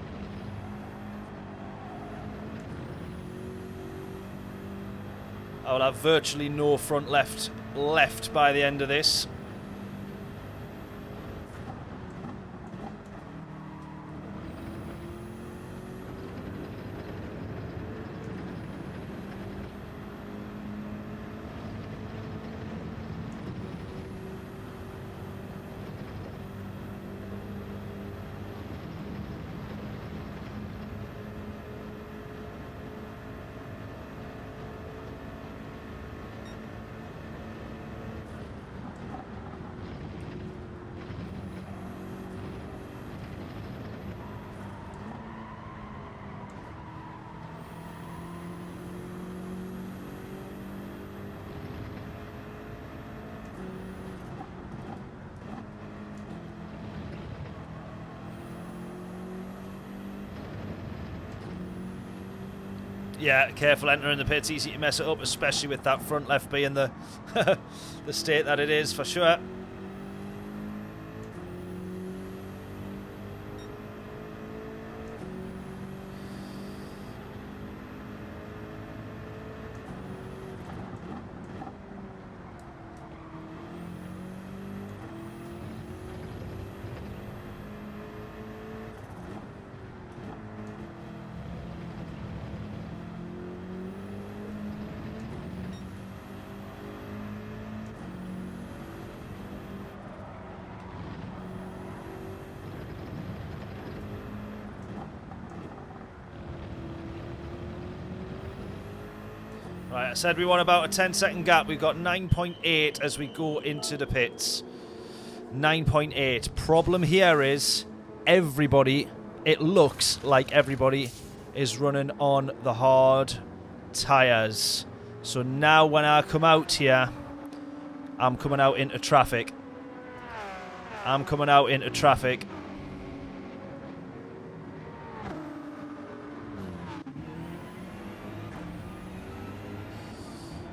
I will have virtually no front left by the end of this. Yeah, careful entering the pits. Easy to mess it up, especially with that front left being the the state that it is, for sure. Right, I said we want about a 10-second gap. We've got 9.8 as we go into the pits. 9.8. Problem here is everybody, it looks like everybody is running on the hard tyres. So now when I come out here, I'm coming out into traffic. I'm coming out into traffic.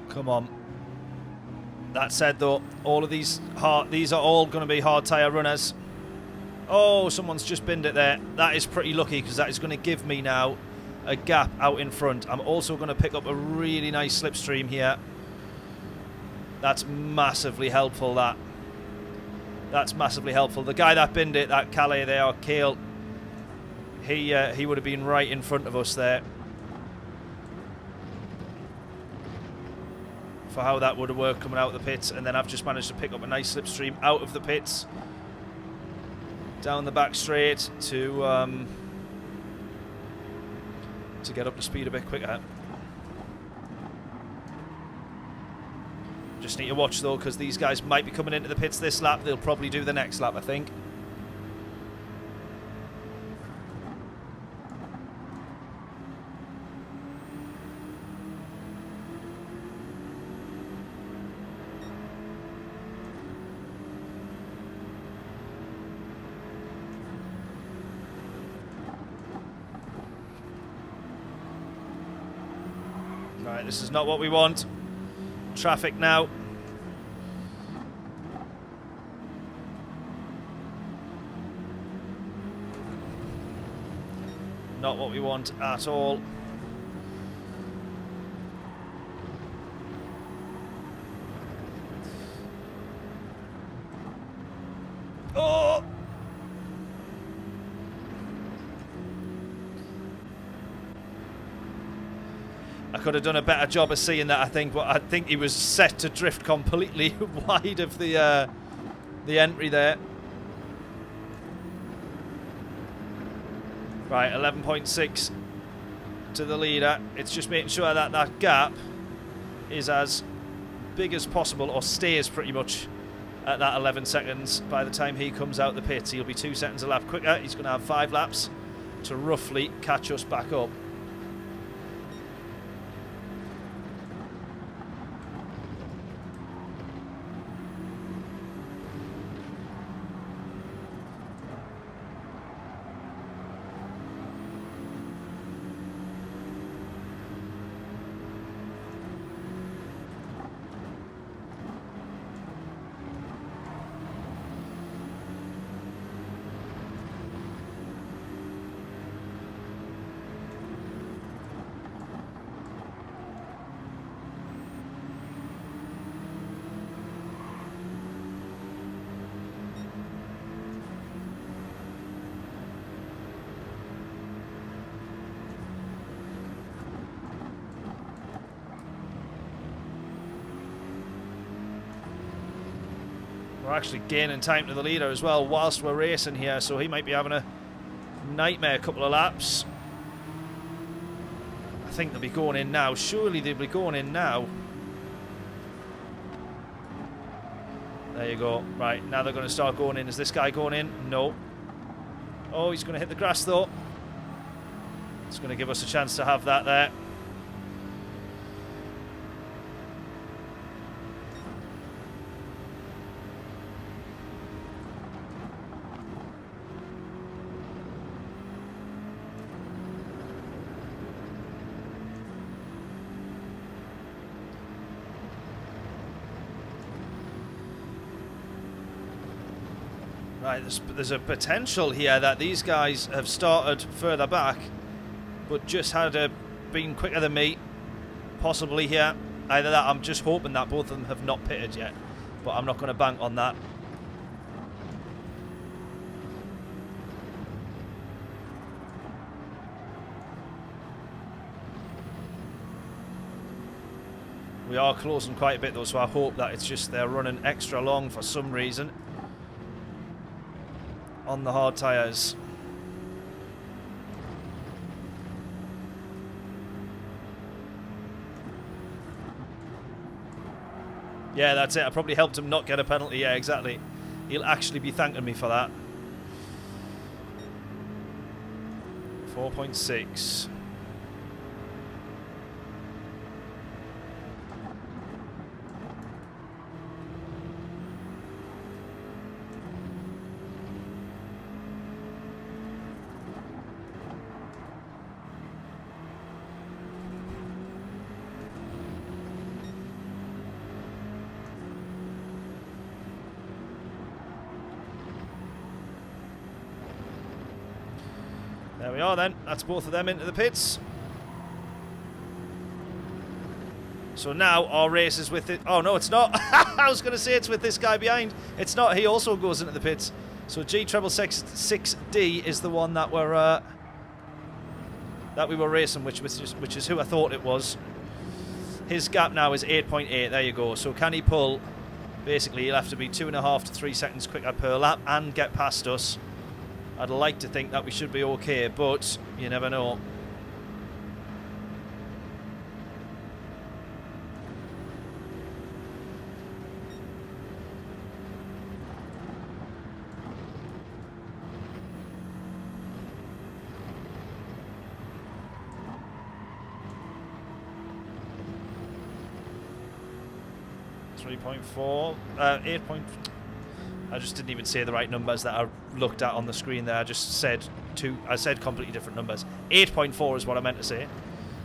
Come on. That said, though, all of these are all going to be hard tyre runners. Oh, someone's just binned it there. That is pretty lucky because that is going to give me now a gap out in front. I'm also going to pick up a really nice slipstream here. That's massively helpful, that. That's massively helpful. The guy that binned it, that Calais there, or Kale, he would have been right in front of us there. For how that would have worked coming out of the pits, and then I've just managed to pick up a nice slipstream out of the pits down the back straight to get up to speed a bit quicker. Just need to watch though, because these guys might be coming into the pits this lap. They'll probably do the next lap, I think. Right, this is not what we want. Traffic now. Not what we want at all. Oh! I could have done a better job of seeing that, I think, but I think he was set to drift completely wide of the entry there. Right, 11.6 to the leader. It's just making sure that that gap is as big as possible, or stays pretty much at that 11 seconds by the time he comes out the pits. He'll be 2 seconds a lap quicker. He's going to have 5 laps to roughly catch us back up. We're actually gaining time to the leader as well whilst we're racing here, so he might be having a nightmare couple of laps. I think they'll be going in now. Surely they'll be going in now. There you go. Right, now they're going to start going in. Is this guy going in? No. Oh, he's going to hit the grass though. It's going to give us a chance to have that there. Right, there's a potential here that these guys have started further back, but just had been quicker than me, possibly here. Either that, I'm just hoping that both of them have not pitted yet, but I'm not going to bank on that. We are closing quite a bit though, so I hope that it's just they're running extra long for some reason on the hard tyres. Yeah, that's it. I probably helped him not get a penalty. Yeah, exactly. He'll actually be thanking me for that. 4.6. There we are then. That's both of them into the pits. So now our race is with it. Oh no, it's not. I was going to say it's with this guy behind. It's not. He also goes into the pits. So G766D is the one that we were racing, which is who I thought it was. His gap now is 8.8. There you go. So can he pull? Basically, he'll have to be 2.5 to 3 seconds quicker per lap and get past us. I'd like to think that we should be okay, but you never know. .4, 8. I just didn't even say the right numbers that I looked at on the screen there. I just said I said completely different numbers. 8.4 is what I meant to say,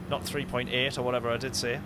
not 3.8 or whatever I did say.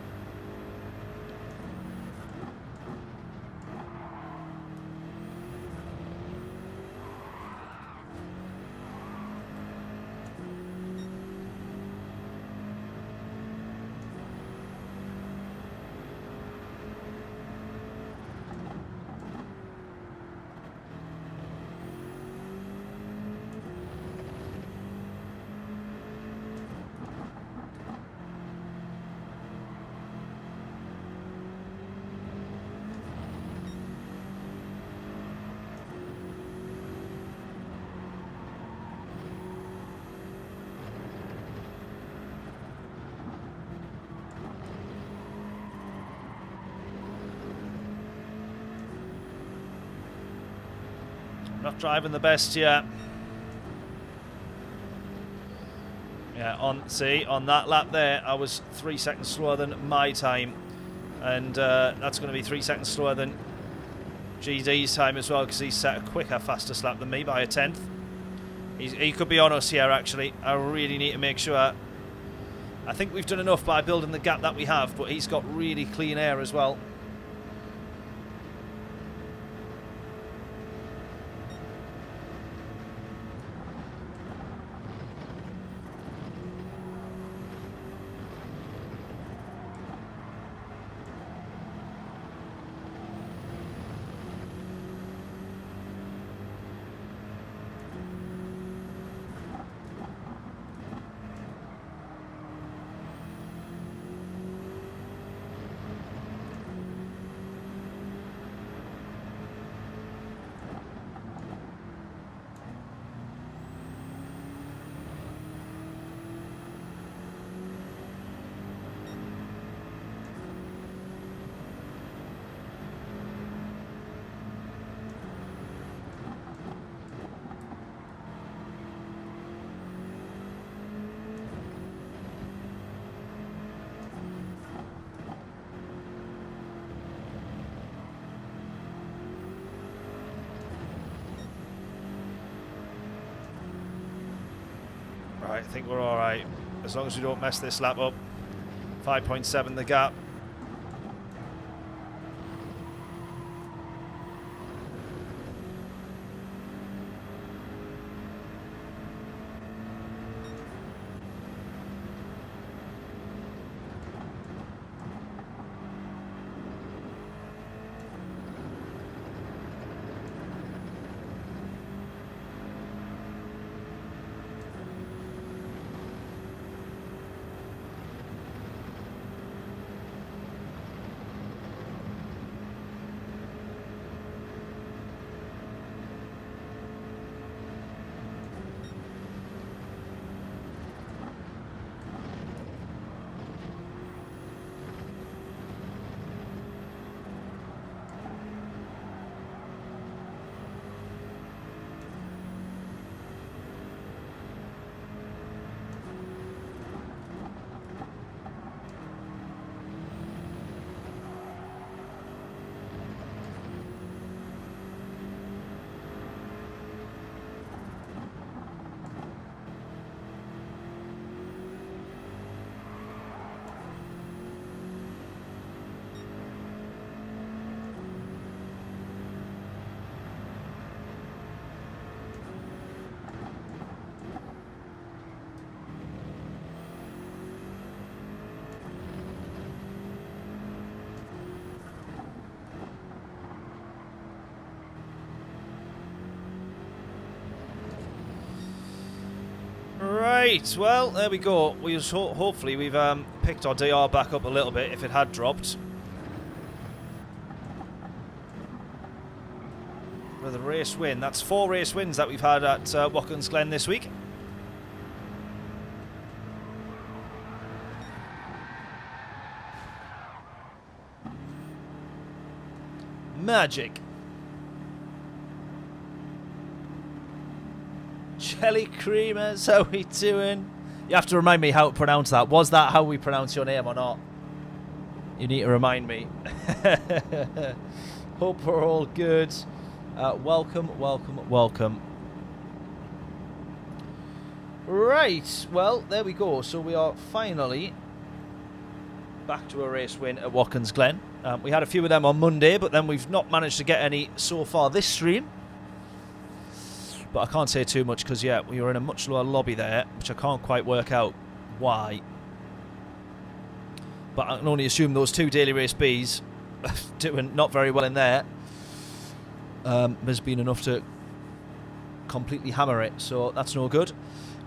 Not driving the best yet. Yeah, on that lap there, I was 3 seconds slower than my time, and that's going to be 3 seconds slower than GD's time as well, because he's set a quicker, faster lap than me by a 10th. He could be on us here, actually. I really need to make sure. I think we've done enough by building the gap that we have, but he's got really clean air as well. I think we're all right, as long as we don't mess this lap up. 5.7 the gap. Right, well, there we go. Hopefully we've picked our DR back up a little bit if it had dropped. With a race win. That's 4 race wins that we've had at Watkins Glen this week. Magic. Jelly Creamers, how we doing? You have to remind me how to pronounce that. Was that how we pronounce your name or not? You need to remind me. Hope we're all good. Welcome, welcome, welcome. Right, well, there we go. So we are finally back to a race win at Watkins Glen. We had a few of them on Monday, but then we've not managed to get any so far this stream. But I can't say too much because, yeah, we were in a much lower lobby there, which I can't quite work out why. But I can only assume those 2 daily race Bs doing not very well in there has been enough to completely hammer it. So that's no good.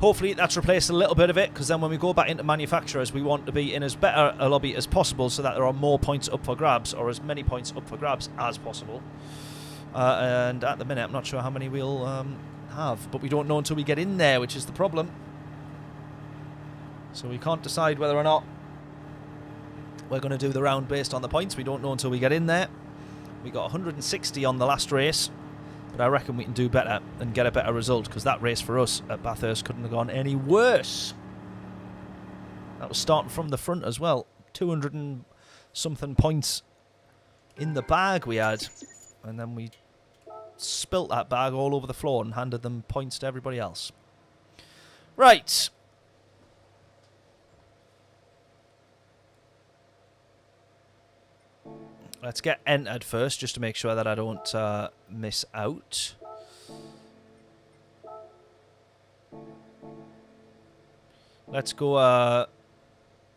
Hopefully that's replaced a little bit of it, because then when we go back into manufacturers, we want to be in as better a lobby as possible so that there are more points up for grabs, or as many points up for grabs as possible. And at the minute, I'm not sure how many we'll have, but we don't know until we get in there, which is the problem. So we can't decide whether or not we're going to do the round based on the points. We don't know until we get in there. We got 160 on the last race, but I reckon we can do better and get a better result, because that race for us at Bathurst couldn't have gone any worse. That was starting from the front as well. 200 and something points in the bag we had, and then we spilt that bag all over the floor and handed them points to everybody else. Right. Let's get entered first, just to make sure that I don't miss out. Let's go,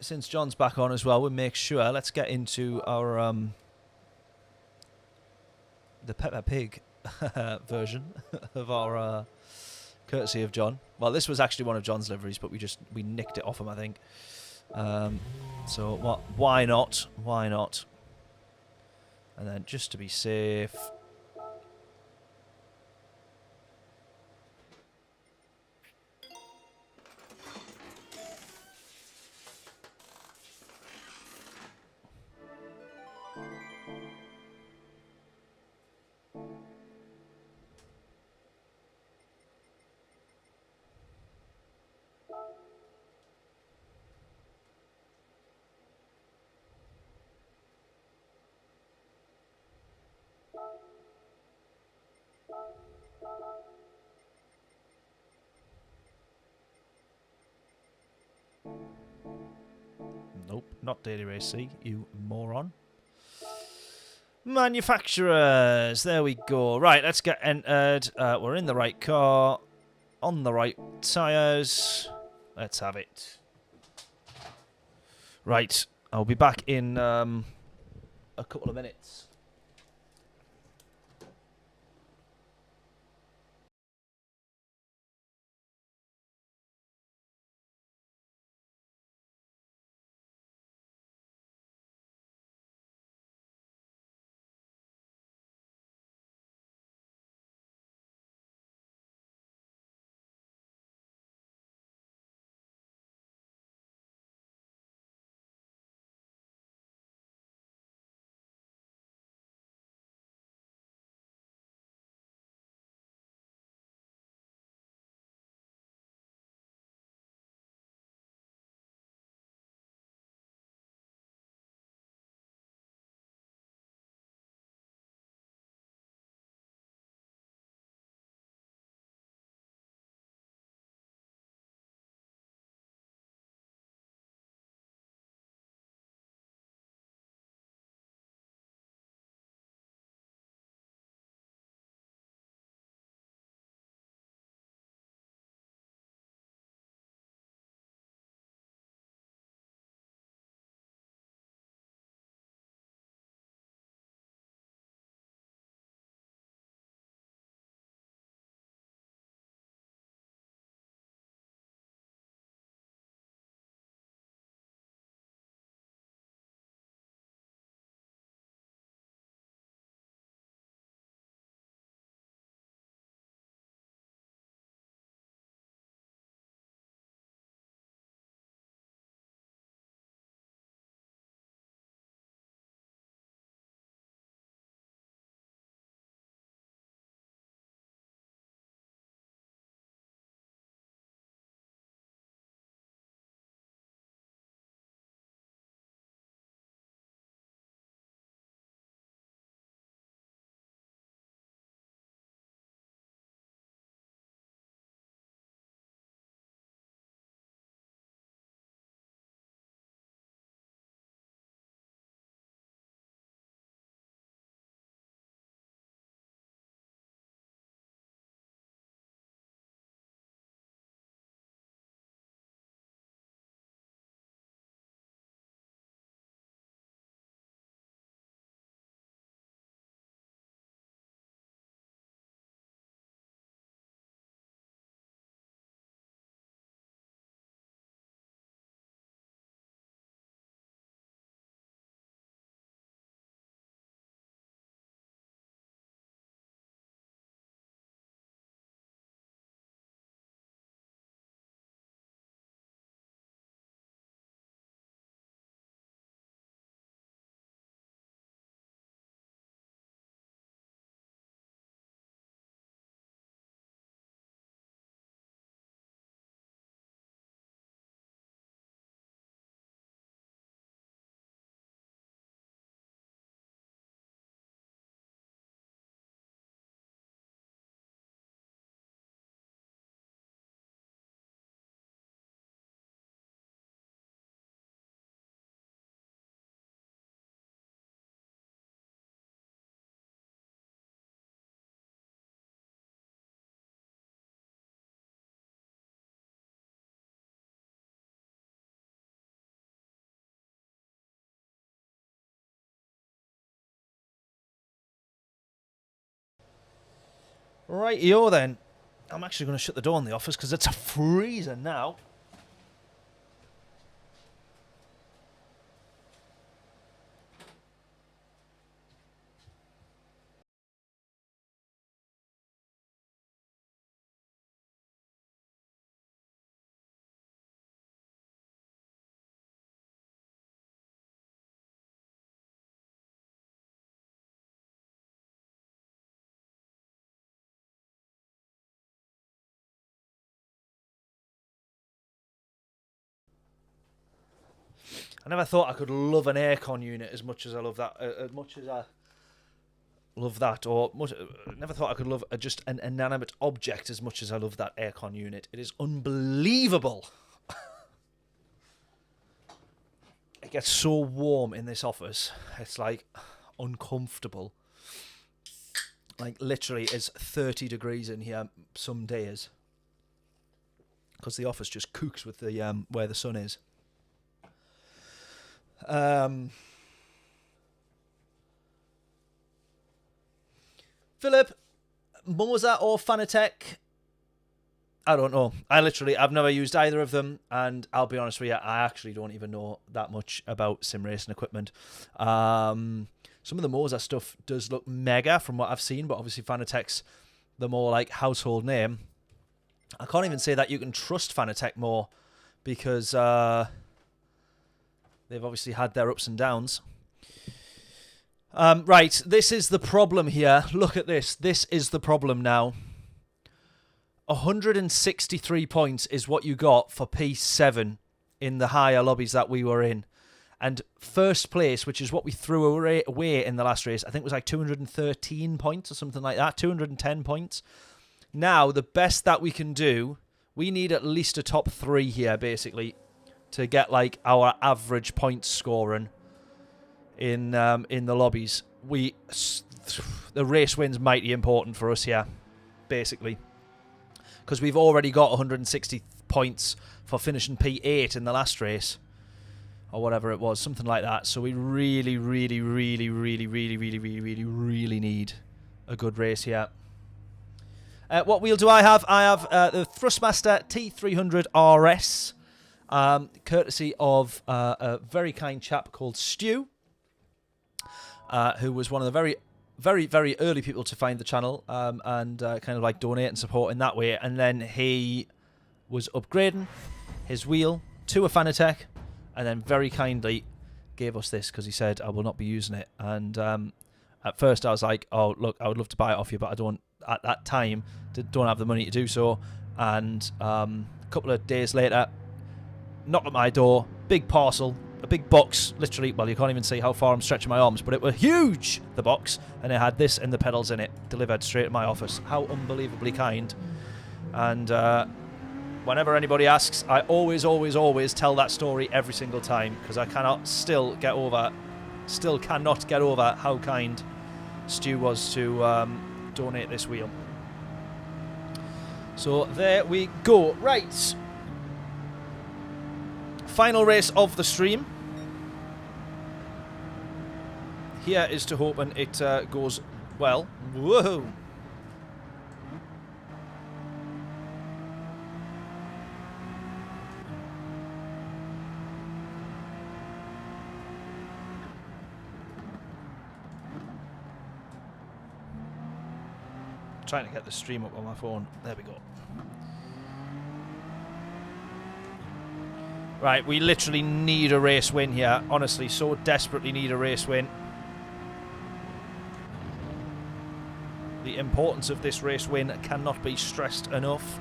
since John's back on as well, we'll make sure. Let's get into our, the Peppa Pig version of our, courtesy of John. Well, this was actually one of John's liveries, but we nicked it off him, I think. So, why not? Why not? And then, just to be safe... Nope, not Daily Race C, you moron. Manufacturers, there we go. Right, let's get entered. We're in the right car, on the right tyres. Let's have it. Right, I'll be back in a couple of minutes. Rightio then. I'm actually going to shut the door in the office because it's a freezer now. I never thought I could love an aircon unit as much as I love that. As much as I love that, or never thought I could love just an inanimate object as much as I love that aircon unit. It is unbelievable. It gets so warm in this office. It's like uncomfortable. Like literally, it's 30 degrees in here some days because the office just cooks with the where the sun is. Philip, Moza or Fanatec? I don't know. I've never used either of them, and I'll be honest with you, I actually don't even know that much about sim racing equipment. Some of the Moza stuff does look mega from what I've seen, but obviously Fanatec's the more like household name. I can't even say that you can trust Fanatec more because they've obviously had their ups and downs. Right, this is the problem here. Look at this. This is the problem now. 163 points is what you got for P7 in the higher lobbies that we were in. And first place, which is what we threw away in the last race, I think was like 213 points or something like that. 210 points. Now, the best that we can do, we need at least a top 3 here, basically, to get like our average point scoring in the lobbies. The race win's mighty important for us here, basically, because we've already got 160 points for finishing P8 in the last race, or whatever it was, something like that. So we really, really, really, really, really, really, really, really, really need a good race here. What wheel do I have? I have the Thrustmaster T300 RS, courtesy of a very kind chap called Stu, who was one of the very, very, very early people to find the channel and kind of like donate and support in that way. And then he was upgrading his wheel to a Fanatec, and then very kindly gave us this because he said, I will not be using it. And at first I was like, oh, look, I would love to buy it off you, but I don't, at that time, don't have the money to do so. And a couple of days later, knock at my door, big parcel, a big box, literally, well, you can't even see how far I'm stretching my arms, but it was huge, the box, and it had this and the pedals in it, delivered straight to my office. How unbelievably kind. And whenever anybody asks, I always, always, always tell that story every single time, because I still cannot get over how kind Stu was to donate this wheel. So there we go. Right. Final race of the stream. Here is to hoping it goes well. Whoa! Trying to get the stream up on my phone. There we go. Right, we literally need a race win here. Honestly, so desperately need a race win. The importance of this race win cannot be stressed enough.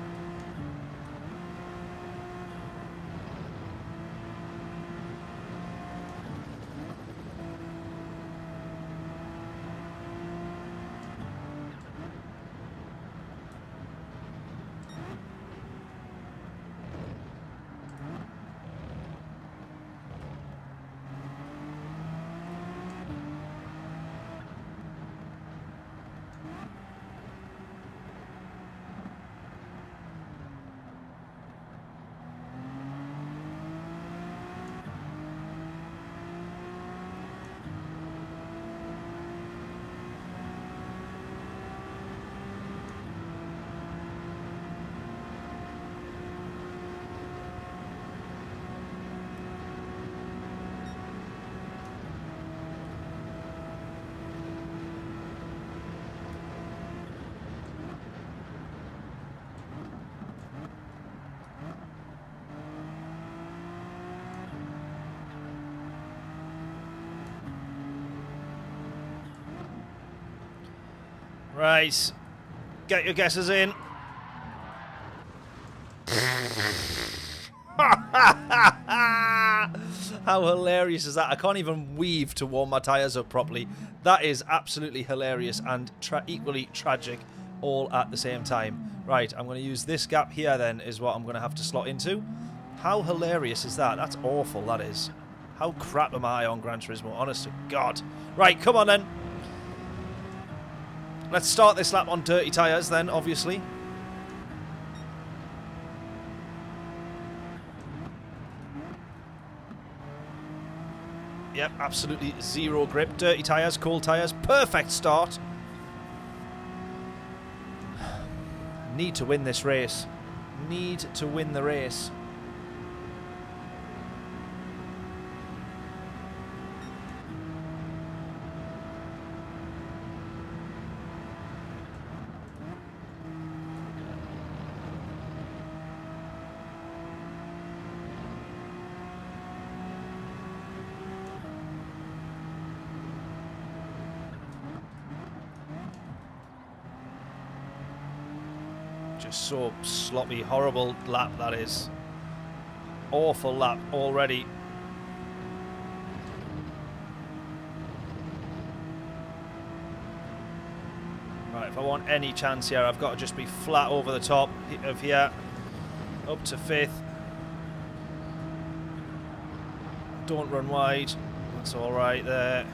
Right. Get your guesses in. How hilarious is that? I can't even weave to warm my tyres up properly. That is absolutely hilarious and equally tragic all at the same time. Right, I'm going to use this gap here then is what I'm going to have to slot into. How hilarious is that? That's awful, that is. How crap am I on Gran Turismo? Honest to God. Right, come on then. Let's start this lap on dirty tyres then, obviously. Yep, absolutely zero grip. Dirty tyres, cold tyres. Perfect start. Need to win this race. Need to win the race. Just so sloppy, horrible lap that is. Awful lap already. Right, if I want any chance here, I've got to just be flat over the top of here. Up to 5th. Don't run wide. That's alright there.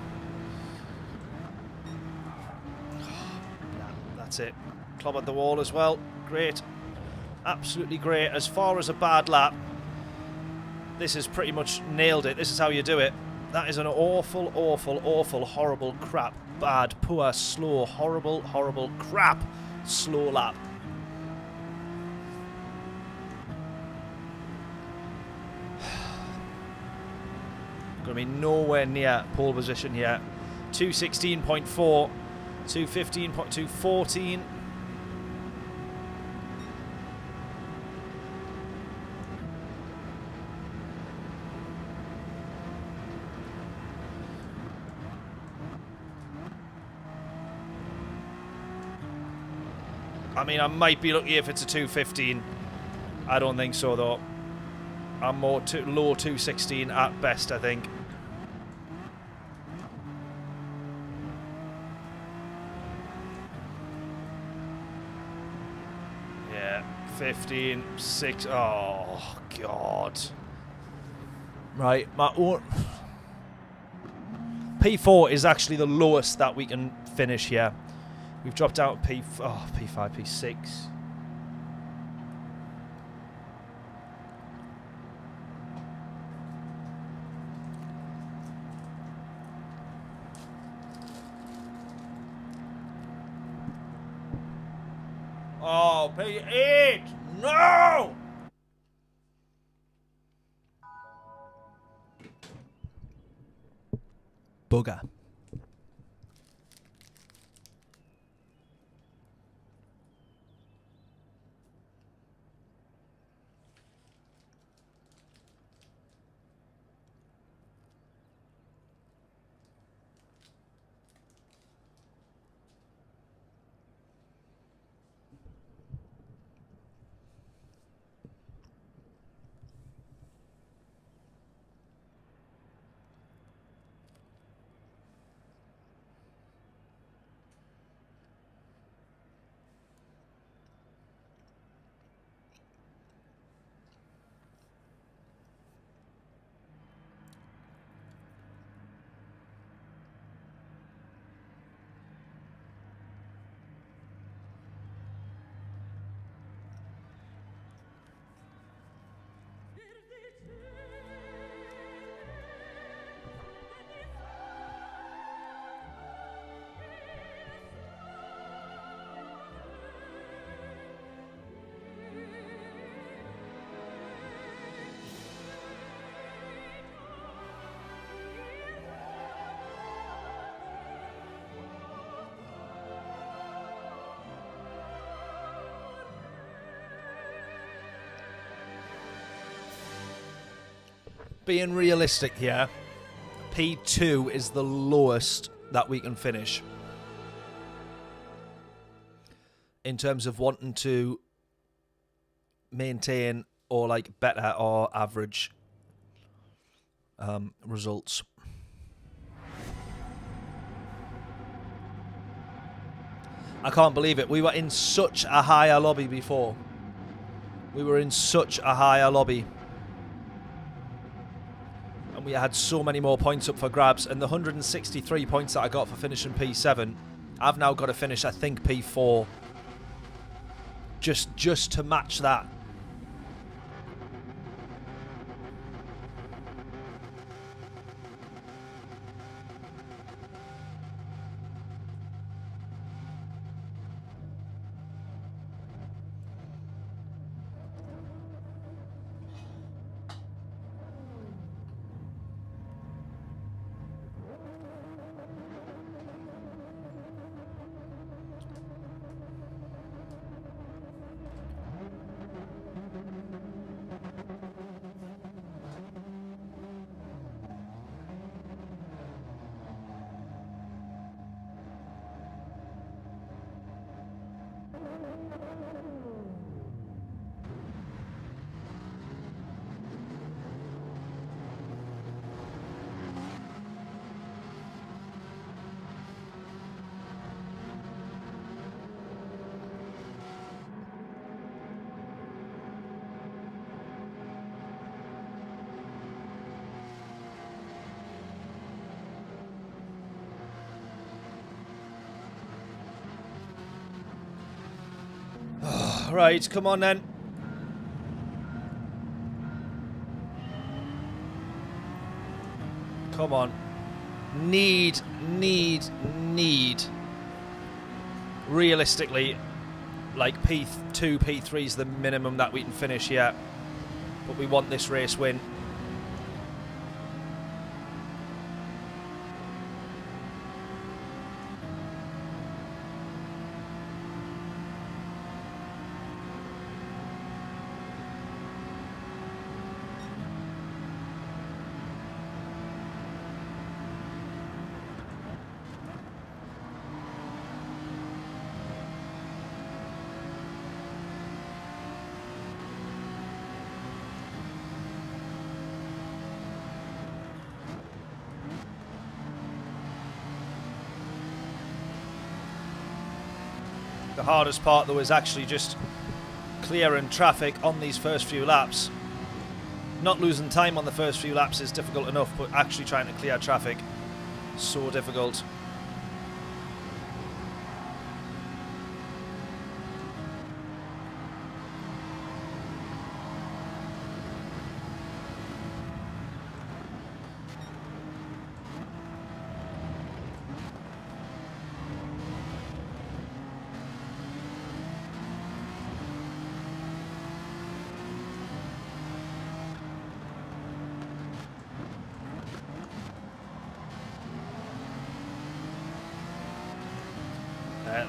That's it. Clobbered the wall as well. Great. Absolutely great. As far as a bad lap, this has pretty much nailed it. This is how you do it. That is an awful, awful, awful, horrible, crap, bad, poor, slow, horrible, horrible, crap, slow lap. Going to be nowhere near pole position here. 216.4, 215.214. I mean, I might be lucky if it's a 215. I don't think so, though. I'm more low 216 at best, I think. Yeah, 15, 6. Oh, God. Right, my own. P4 is actually the lowest that we can finish here. We've dropped out P5, P6. Oh, P8! No! Bugger. Being realistic here, P2 is the lowest that we can finish. in terms of wanting to maintain or like better or average results. I can't believe it. We were in such a higher lobby before. We were in such a higher lobby. And we had so many more points up for grabs. And the 163 points that I got for finishing P7, I've now got to finish, I think, P4. Just to match that. Right, come on then. Come on. Need. Realistically, like P2, P3 is the minimum that we can finish here. But we want this race win. The hardest part, though, is actually just clearing traffic on these first few laps. Not losing time on the first few laps is difficult enough, but actually trying to clear traffic, so difficult.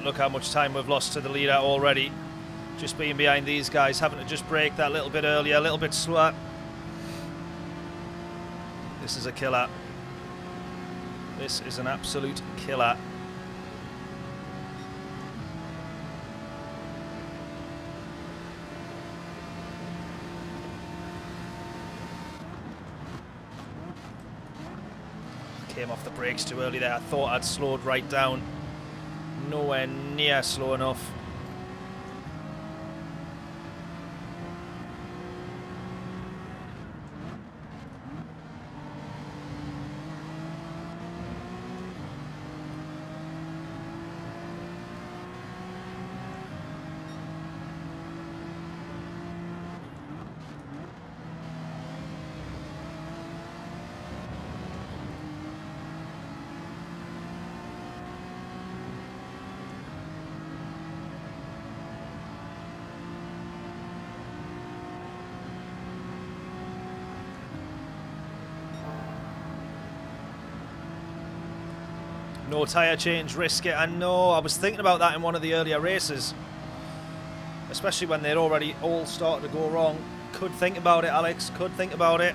Look how much time we've lost to the leader already. Just being behind these guys, having to just brake that little bit earlier, a little bit slower. This is a killer. This is an absolute killer. Came off the brakes too early there. I thought I'd slowed right down. Nowhere near slow enough. No tyre change, risk it. I know, I was thinking about that in one of the earlier races. Especially when they'd already all started to go wrong. Could think about it, Alex, could think about it.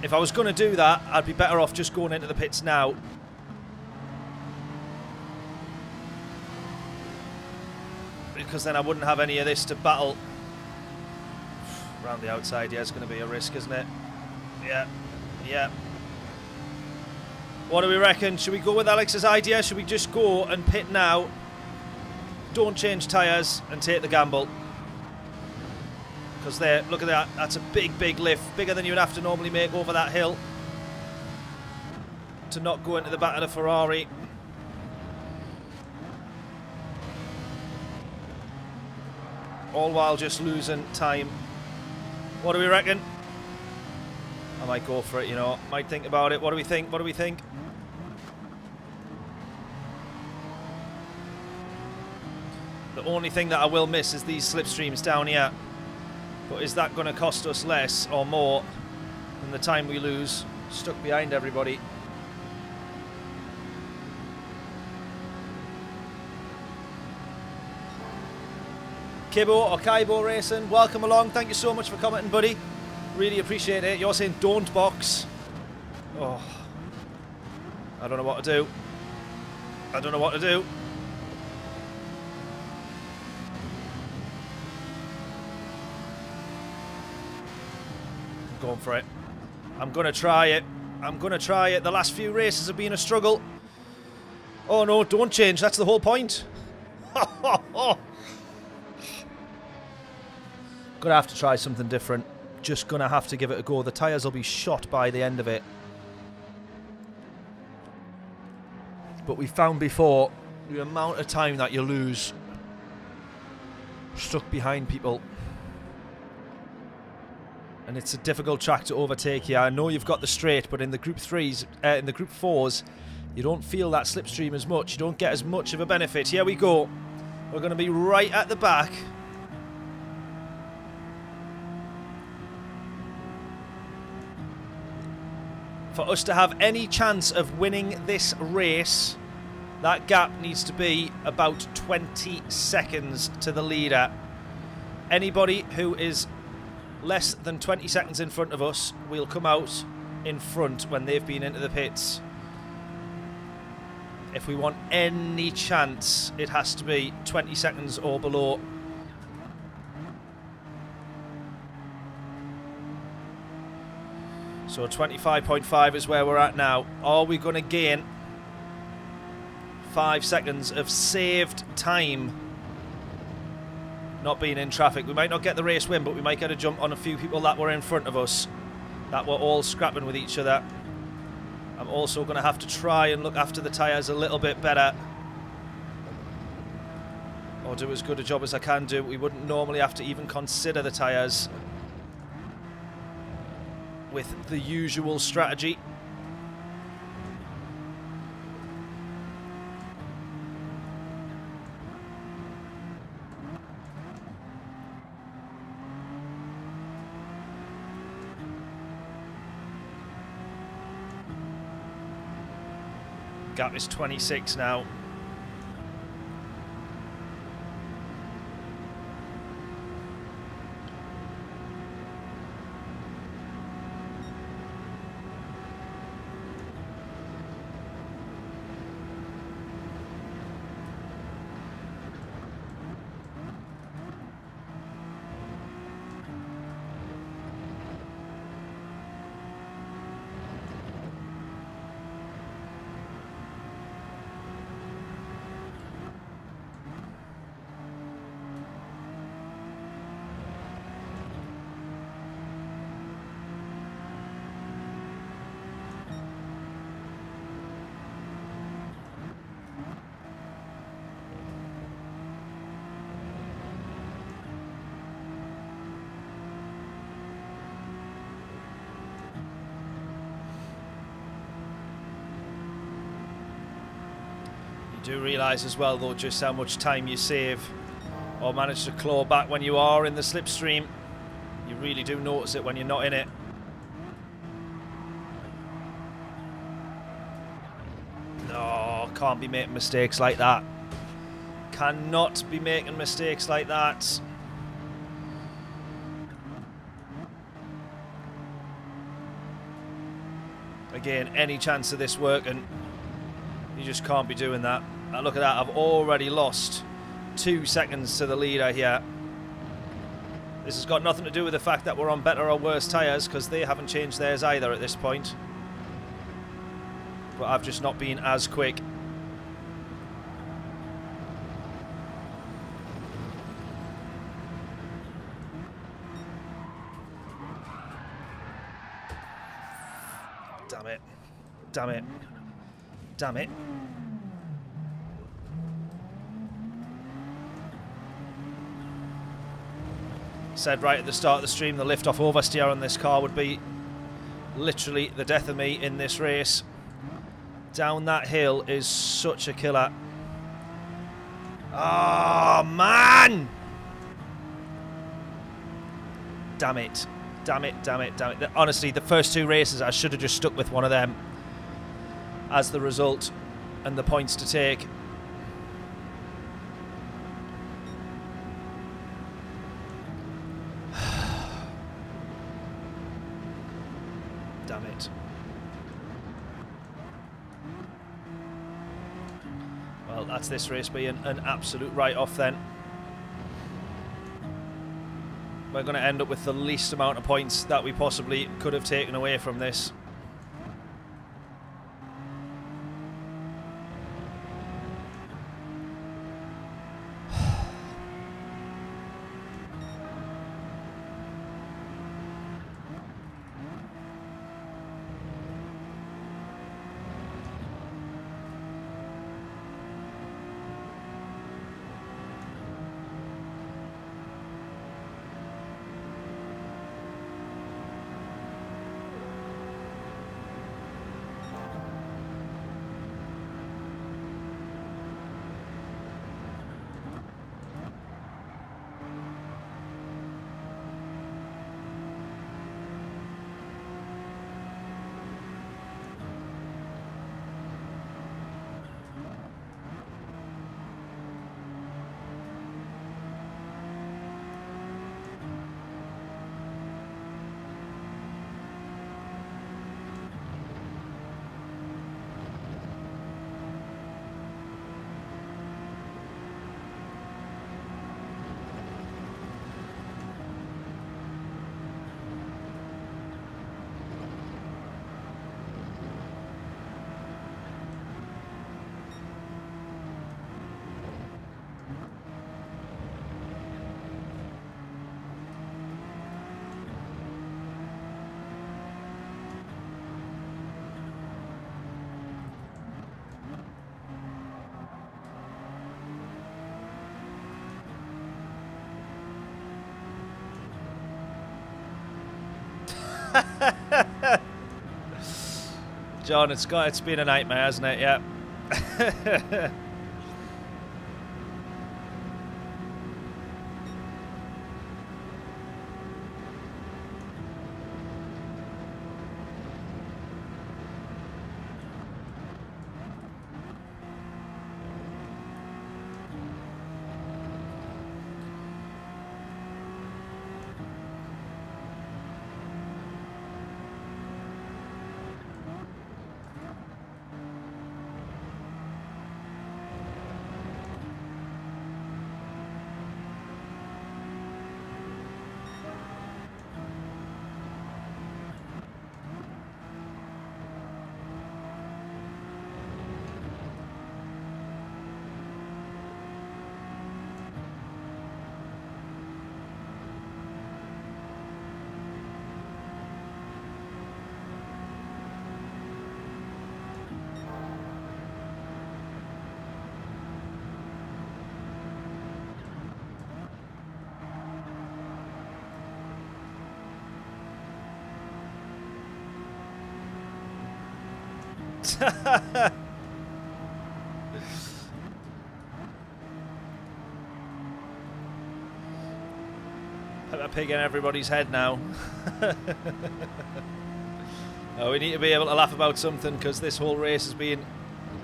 If I was going to do that, I'd be better off just going into the pits now. because then I wouldn't have any of this to battle. Around the outside, yeah, it's going to be a risk, isn't it? Yeah, yeah. What do we reckon? Should we go with Alex's idea? Should we just go and pit now? Don't change tyres and take the gamble. Because there, look at that. That's a big, big lift. Bigger than you would have to normally make over that hill. To not go into the back of the Ferrari. All while just losing time. What do we reckon? I might go for it, you know. Might think about it. What do we think? What do we think? The only thing that I will miss is these slipstreams down here. But is that going to cost us less or more than the time we lose stuck behind everybody? Kibbo or Kaibo Racing, welcome along. Thank you so much for commenting, buddy. Really appreciate it. You're saying don't box. Oh, I don't know what to do. I don't know what to do. I'm going for it. I'm going to try it. I'm going to try it. The last few races have been a struggle. Oh no, don't change. That's the whole point. Gonna have to try something different. Just gonna have to give it a go. The tyres will be shot by the end of it. But we found before, the amount of time that you lose stuck behind people. And it's a difficult track to overtake here. I know you've got the straight, but in the Group 3s, in the Group 4s, you don't feel that slipstream as much. You don't get as much of a benefit. Here we go. We're going to be right at the back. For us to have any chance of winning this race, that gap needs to be about 20 seconds to the leader. Anybody who is less than 20 seconds in front of us will come out in front when they've been into the pits. If we want any chance, it has to be 20 seconds or below. So 25.5 is where we're at now. Are we going to gain 5 seconds of saved time not being in traffic? We might not get the race win, but we might get a jump on a few people that were in front of us, that were all scrapping with each other. I'm also going to have to try and look after the tyres a little bit better, or do as good a job as I can do. We wouldn't normally have to even consider the tyres with the usual strategy. Gap is 26 now. You do realise as well, though, just how much time you save or manage to claw back when you are in the slipstream. You really do notice it when you're not in it. No, can't be making mistakes like that. Cannot be making mistakes like that. Again, any chance of this working, you just can't be doing that. Now look at that, I've already lost 2 seconds to the leader here. This has got nothing to do with the fact that we're on better or worse tyres, because they haven't changed theirs either at this point. But I've just not been as quick. Damn it. Damn it. Damn it. Said right at the start of the stream, the lift-off oversteer on this car would be literally the death of me in this race. Down that hill is such a killer. Oh, man! Damn it. Damn it, damn it, damn it. Honestly, the first 2 races, I should have just stuck with one of them as the result and the points to take. Damn it. Well, that's this race being an absolute write-off then. We're going to end up with the least amount of points that we possibly could have taken away from this. John, it's been a nightmare, hasn't it? Yeah. Put a pig in everybody's head now. No, we need to be able to laugh about something, because this whole race has been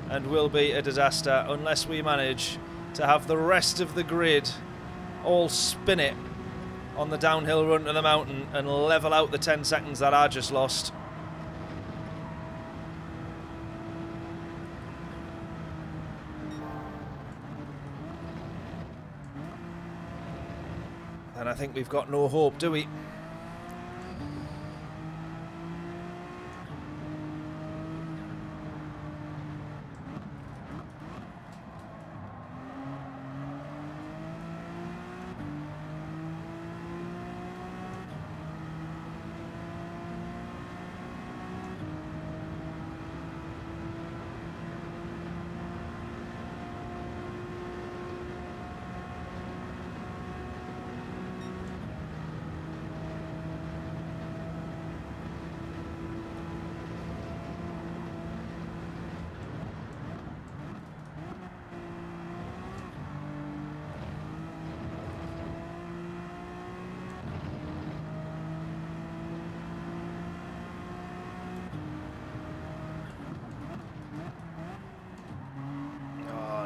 and will be a disaster unless we manage to have the rest of the grid all spin it on the downhill run to the mountain and level out the 10 seconds that I just lost. then I think we've got no hope, do we?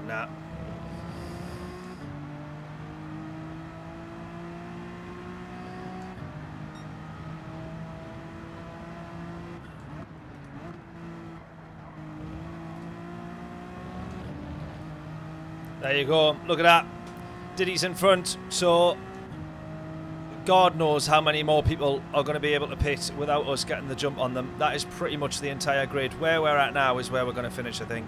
Nah. There you go. Look at that. Diddy's in front, so God knows how many more people are going to be able to pit without us getting the jump on them. That is pretty much the entire grid. Where we're at now is where we're going to finish, I think.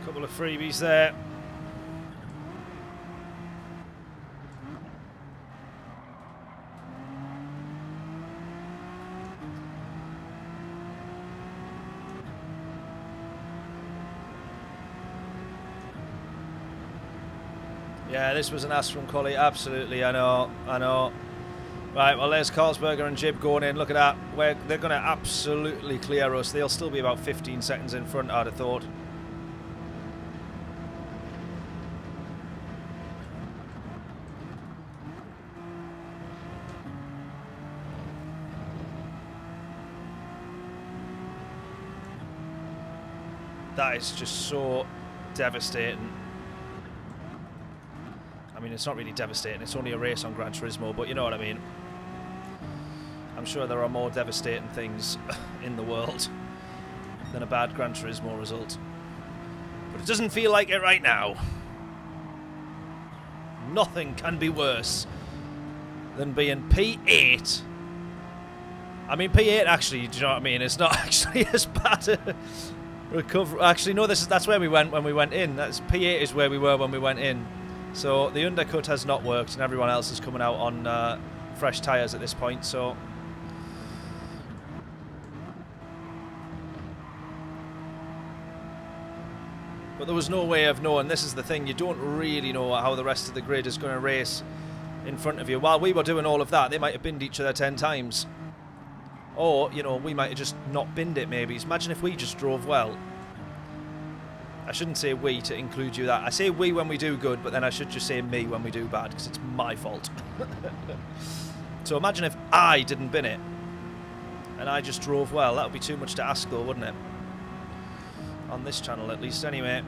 Couple of freebies there. Yeah, this was an ask from Collie. Absolutely, I know. Right, well, there's Carlsberger and Jib going in. Look at that. They're going to absolutely clear us. They'll still be about 15 seconds in front, I'd have thought. That is just so devastating. I mean, it's not really devastating. It's only a race on Gran Turismo, but you know what I mean. I'm sure there are more devastating things in the world than a bad Gran Turismo result. But it doesn't feel like it right now. Nothing can be worse than being P8. I mean, P8 actually, do you know what I mean? It's not actually as bad. Recover. Actually, no. That's where we went when we went in. That's P8 is where we were when we went in. So the undercut has not worked, and everyone else is coming out on fresh tyres at this point. So but there was no way of knowing. This is the thing. You don't really know how the rest of the grid is going to race in front of you. While we were doing all of that, they might have binned each other 10 times. Or, you know, we might have just not binned it, maybe. Imagine if we just drove well. I shouldn't say we to include you that. I say we when we do good, but then I should just say me when we do bad, because it's my fault. So imagine if I didn't bin it, and I just drove well. That would be too much to ask, though, wouldn't it? On this channel, at least, anyway.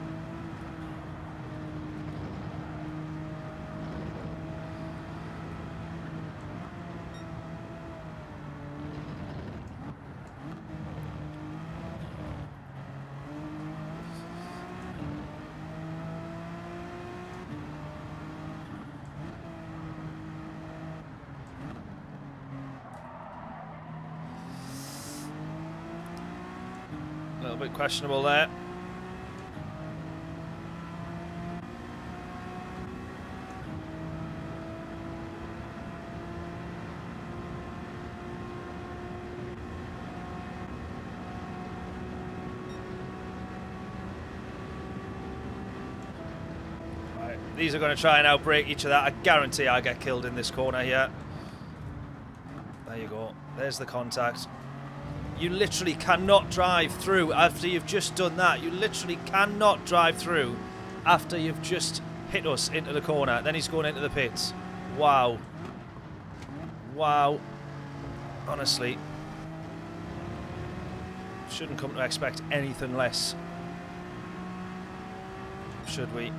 A little bit questionable there. Right, these are going to try and outbrake each other. I guarantee I get killed in this corner here. There you go. There's the contact. You literally cannot drive through after you've just done that. You literally cannot drive through after you've just hit us into the corner. Then he's going into the pits. Wow. Wow. Honestly. Shouldn't come to expect anything less. Should we?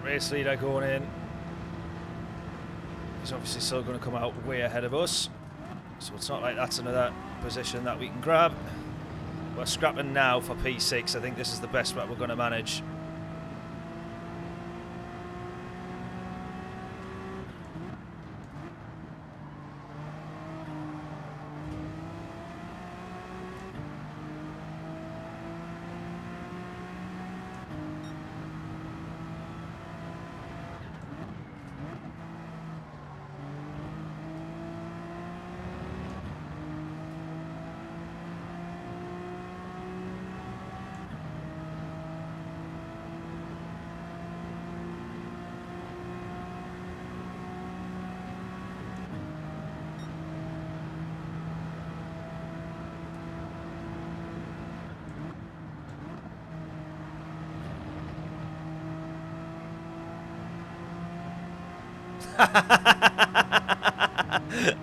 Race leader going in. He's obviously still going to come out way ahead of us. So it's not like that's another position that we can grab. We're scrapping now for P6. I think this is the best bet we're going to manage.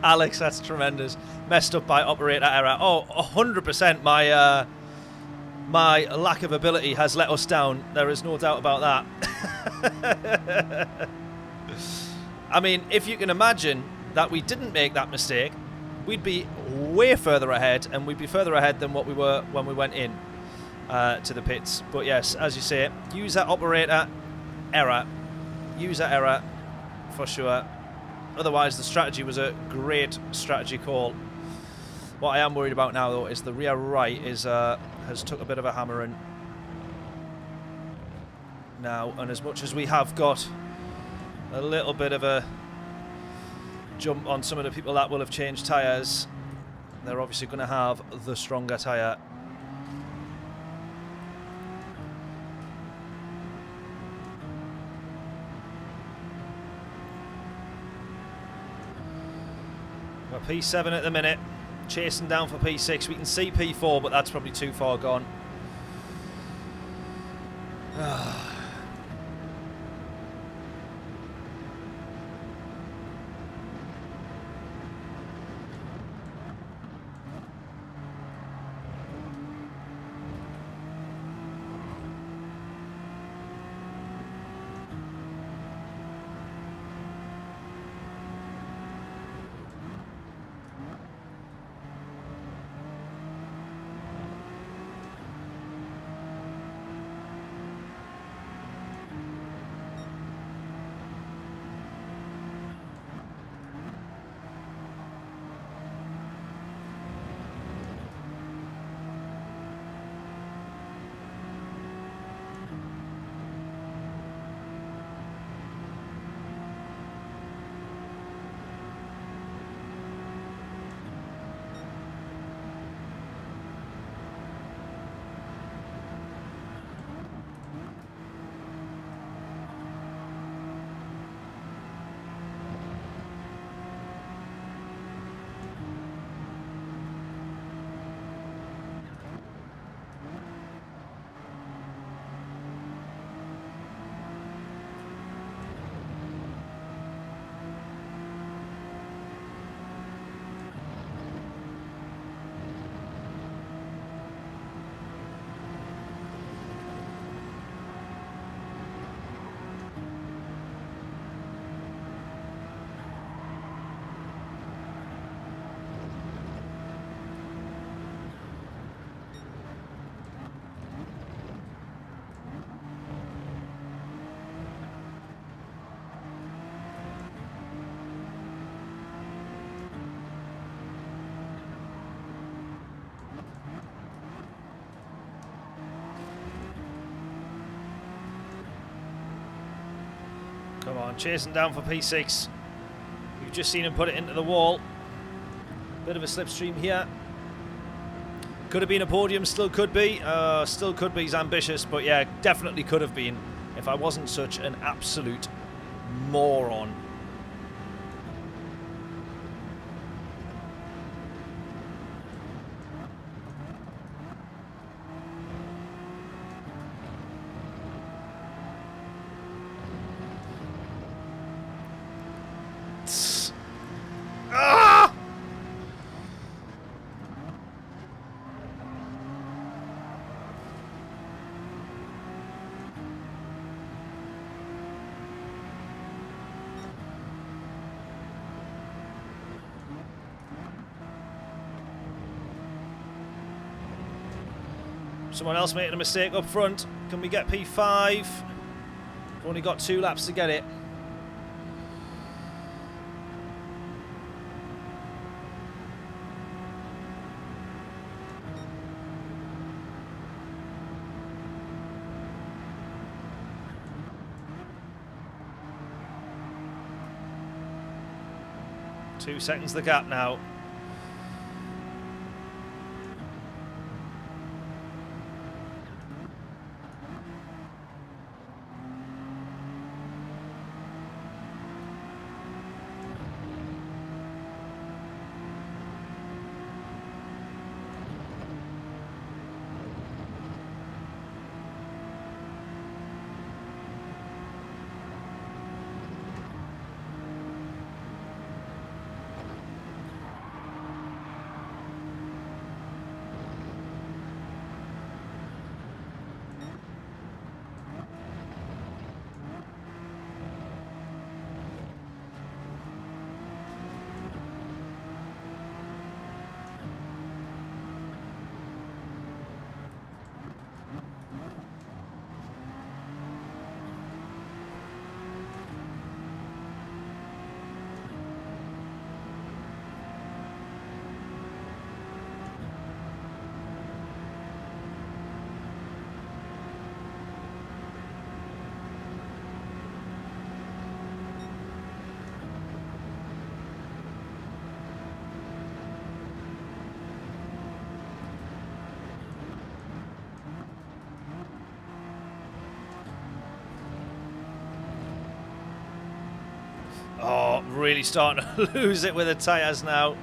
Alex, that's tremendous. Messed up by operator error. Oh, 100% my my lack of ability has let us down. There is no doubt about that. I mean, if you can imagine that we didn't make that mistake, we'd be way further ahead, and we'd be further ahead than what we were when we went in to the pits. But yes, as you say, user operator error. User error. For sure. Otherwise, the strategy was a great strategy call. What I am worried about now, though, is the rear right is has took a bit of a hammering now. And as much as we have got a little bit of a jump on some of the people that will have changed tyres, they're obviously going to have the stronger tyre. We're P7 at the minute, chasing down for P6. We can see P4, but that's probably too far gone. Come on, chasing down for P6. You've just seen him put it into the wall. Bit of a slipstream here. Could have been a podium, still could be. Still could be, he's ambitious, but yeah, definitely could have been if I wasn't such an absolute moron. Someone else making a mistake up front. Can we get P5? We've only got 2 laps to get it. Two seconds the gap now. Oh, really starting to lose it with the tyres now.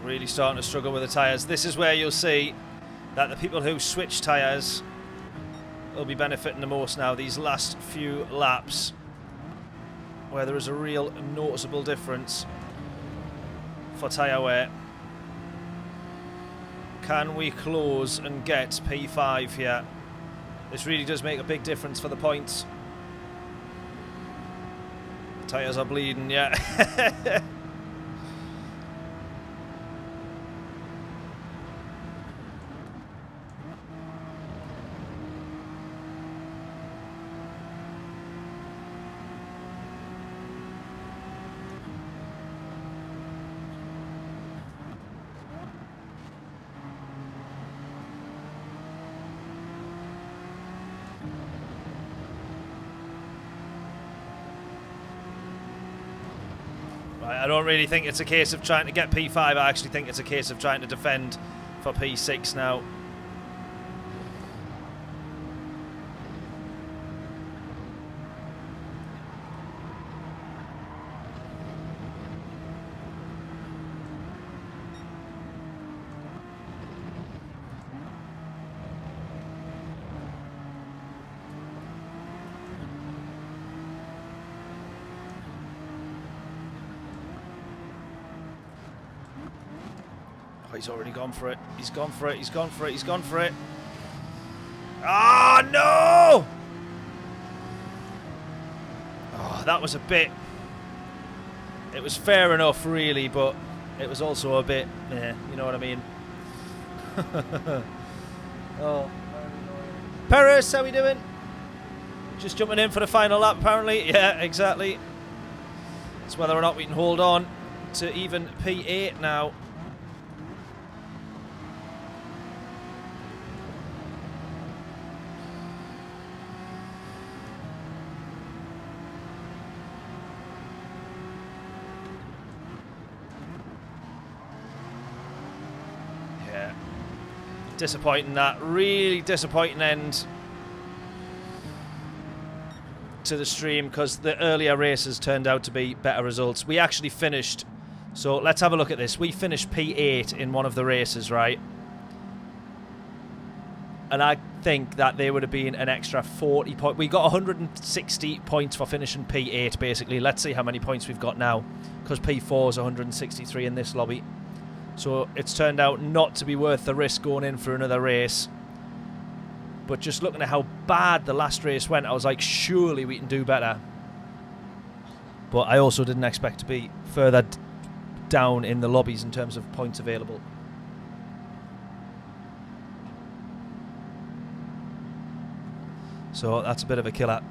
Really starting to struggle with the tyres. This is where you'll see that the people who switch tyres will be benefiting the most now, these last few laps, where there is a real noticeable difference for tyre wear. Can we close and get P5 here? This really does make a big difference for the points. Tyres are bleeding, yeah. I don't really think it's a case of trying to get P5. I actually think it's a case of trying to defend for P6 now. Oh, he's already gone for it. He's gone for it. He's gone for it. He's gone for it. Ah, no! Oh, that was a bit... It was fair enough, really, but it was also a bit... Yeah, you know what I mean? Oh. Perez, how we doing? Just jumping in for the final lap, apparently. Yeah, exactly. It's whether or not we can hold on to even P8 now. Yeah. Disappointing that. Really disappointing end to the stream because the earlier races turned out to be better results. We actually finished. So let's have a look at this. We finished P8 in one of the races, right? And I think that there would have been an extra 40 points. We got 160 points for finishing P8, basically. Let's see how many points we've got now, because P4 is 163 in this lobby. So it's turned out not to be worth the risk going in for another race. But just looking at how bad the last race went, I was like, surely we can do better. But I also didn't expect to be further down in the lobbies in terms of points available. So that's a bit of a killer.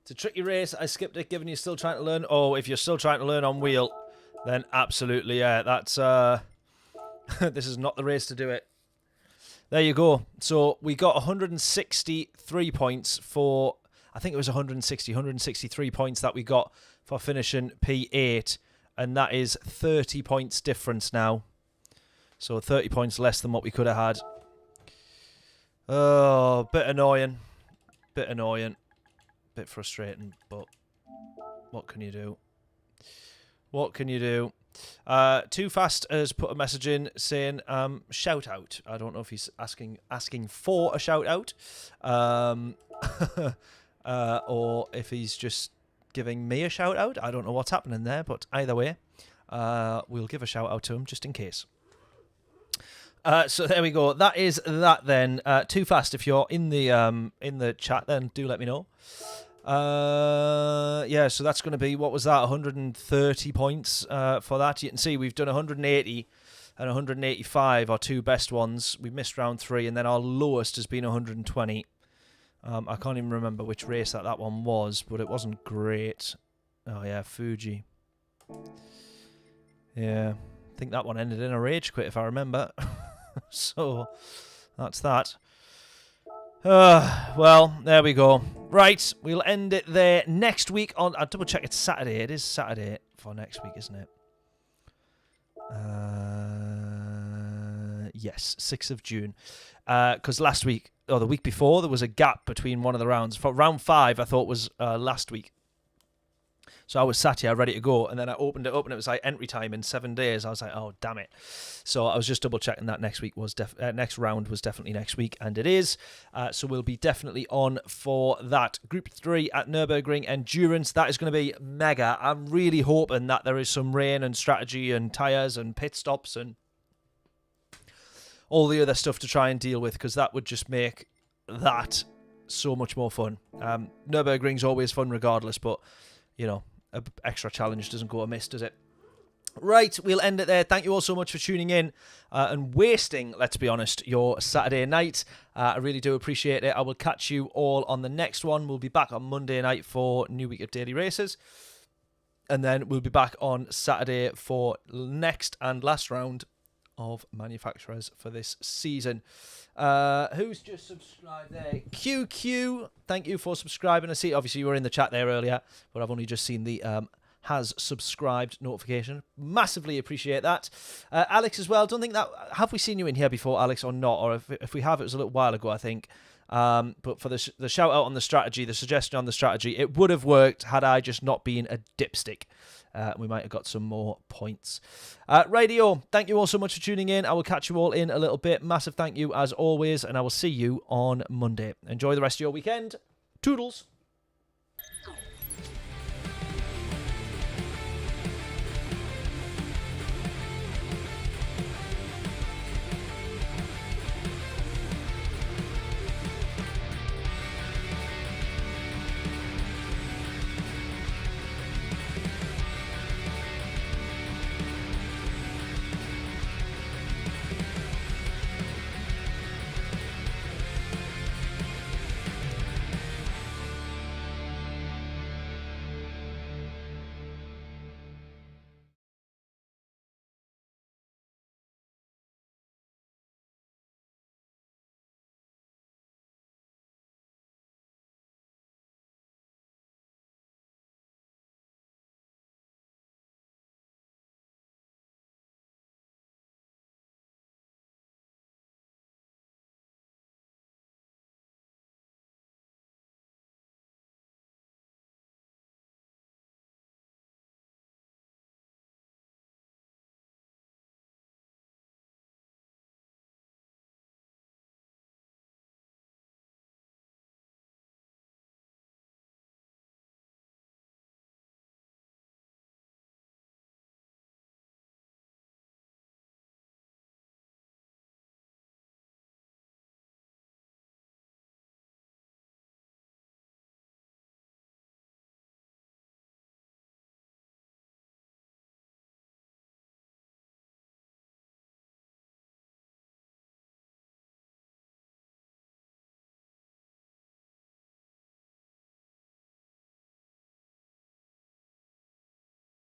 It's a tricky race. I skipped it, given you're still trying to learn. Oh, if you're still trying to learn on wheel, then absolutely, yeah. That's this is not the race to do it. There you go. So we got 163 points for, I think it was 163 points that we got for finishing P8, and that is 30 points difference now. So 30 points less than what we could have had. Oh, bit annoying. Bit annoying. Bit frustrating, but what can you do? What can you do? Too Fast has put a message in saying shout out. I don't know if he's asking for a shout out, or if he's just giving me a shout out. I don't know what's happening there, but either way, we'll give a shout out to him just in case. So there we go. That is that then. Too Fast, if you're in the chat, then do let me know. Yeah, so that's going to be, what was that, 130 points for that. You can see we've done 180 and 185, our two best ones. We missed round 3, and then our lowest has been 120. I can't even remember which race that one was, but it wasn't great. Oh yeah, Fuji. Yeah, I think that one ended in a rage quit, if I remember. So that's that. Well, there we go. Right, we'll end it there. Next week on... I'll double check it's Saturday. It is Saturday for next week, isn't it? Yes, 6th of June. Because last week, or the week before, there was a gap between one of the rounds. For round 5, I thought was last week. So I was sat here ready to go, and then I opened it up, and it was like entry time in 7 days. I was like, oh, damn it. So I was just double checking that next week was next round was definitely next week, and it is. So we'll be definitely on for that. Group 3 at Nürburgring Endurance. That is going to be mega. I'm really hoping that there is some rain and strategy and tyres and pit stops and all the other stuff to try and deal with, because that would just make that so much more fun. Nürburgring's always fun regardless, but, you know, an extra challenge doesn't go amiss, does it? Right, we'll end it there. Thank you all so much for tuning in and wasting, let's be honest, your Saturday night. I really do appreciate it. I will catch you all on the next one. We'll be back on Monday night for New Week of Daily Races. And then we'll be back on Saturday for next and last round of manufacturers for this season. Who's just subscribed there? QQ, thank you for subscribing. I see, obviously, you were in the chat there earlier, but I've only just seen the has subscribed notification. Massively appreciate that. Alex as well. Don't think that... Have we seen you in here before, Alex, or not? Or if we have, it was a little while ago, I think. But for the shout out on the strategy, the suggestion on the strategy, it would have worked had I just not been a dipstick. We might have got some more points. Radio, thank you all so much for tuning in. I will catch you all in a little bit. Massive thank you as always, and I will see you on Monday. Enjoy the rest of your weekend. Toodles.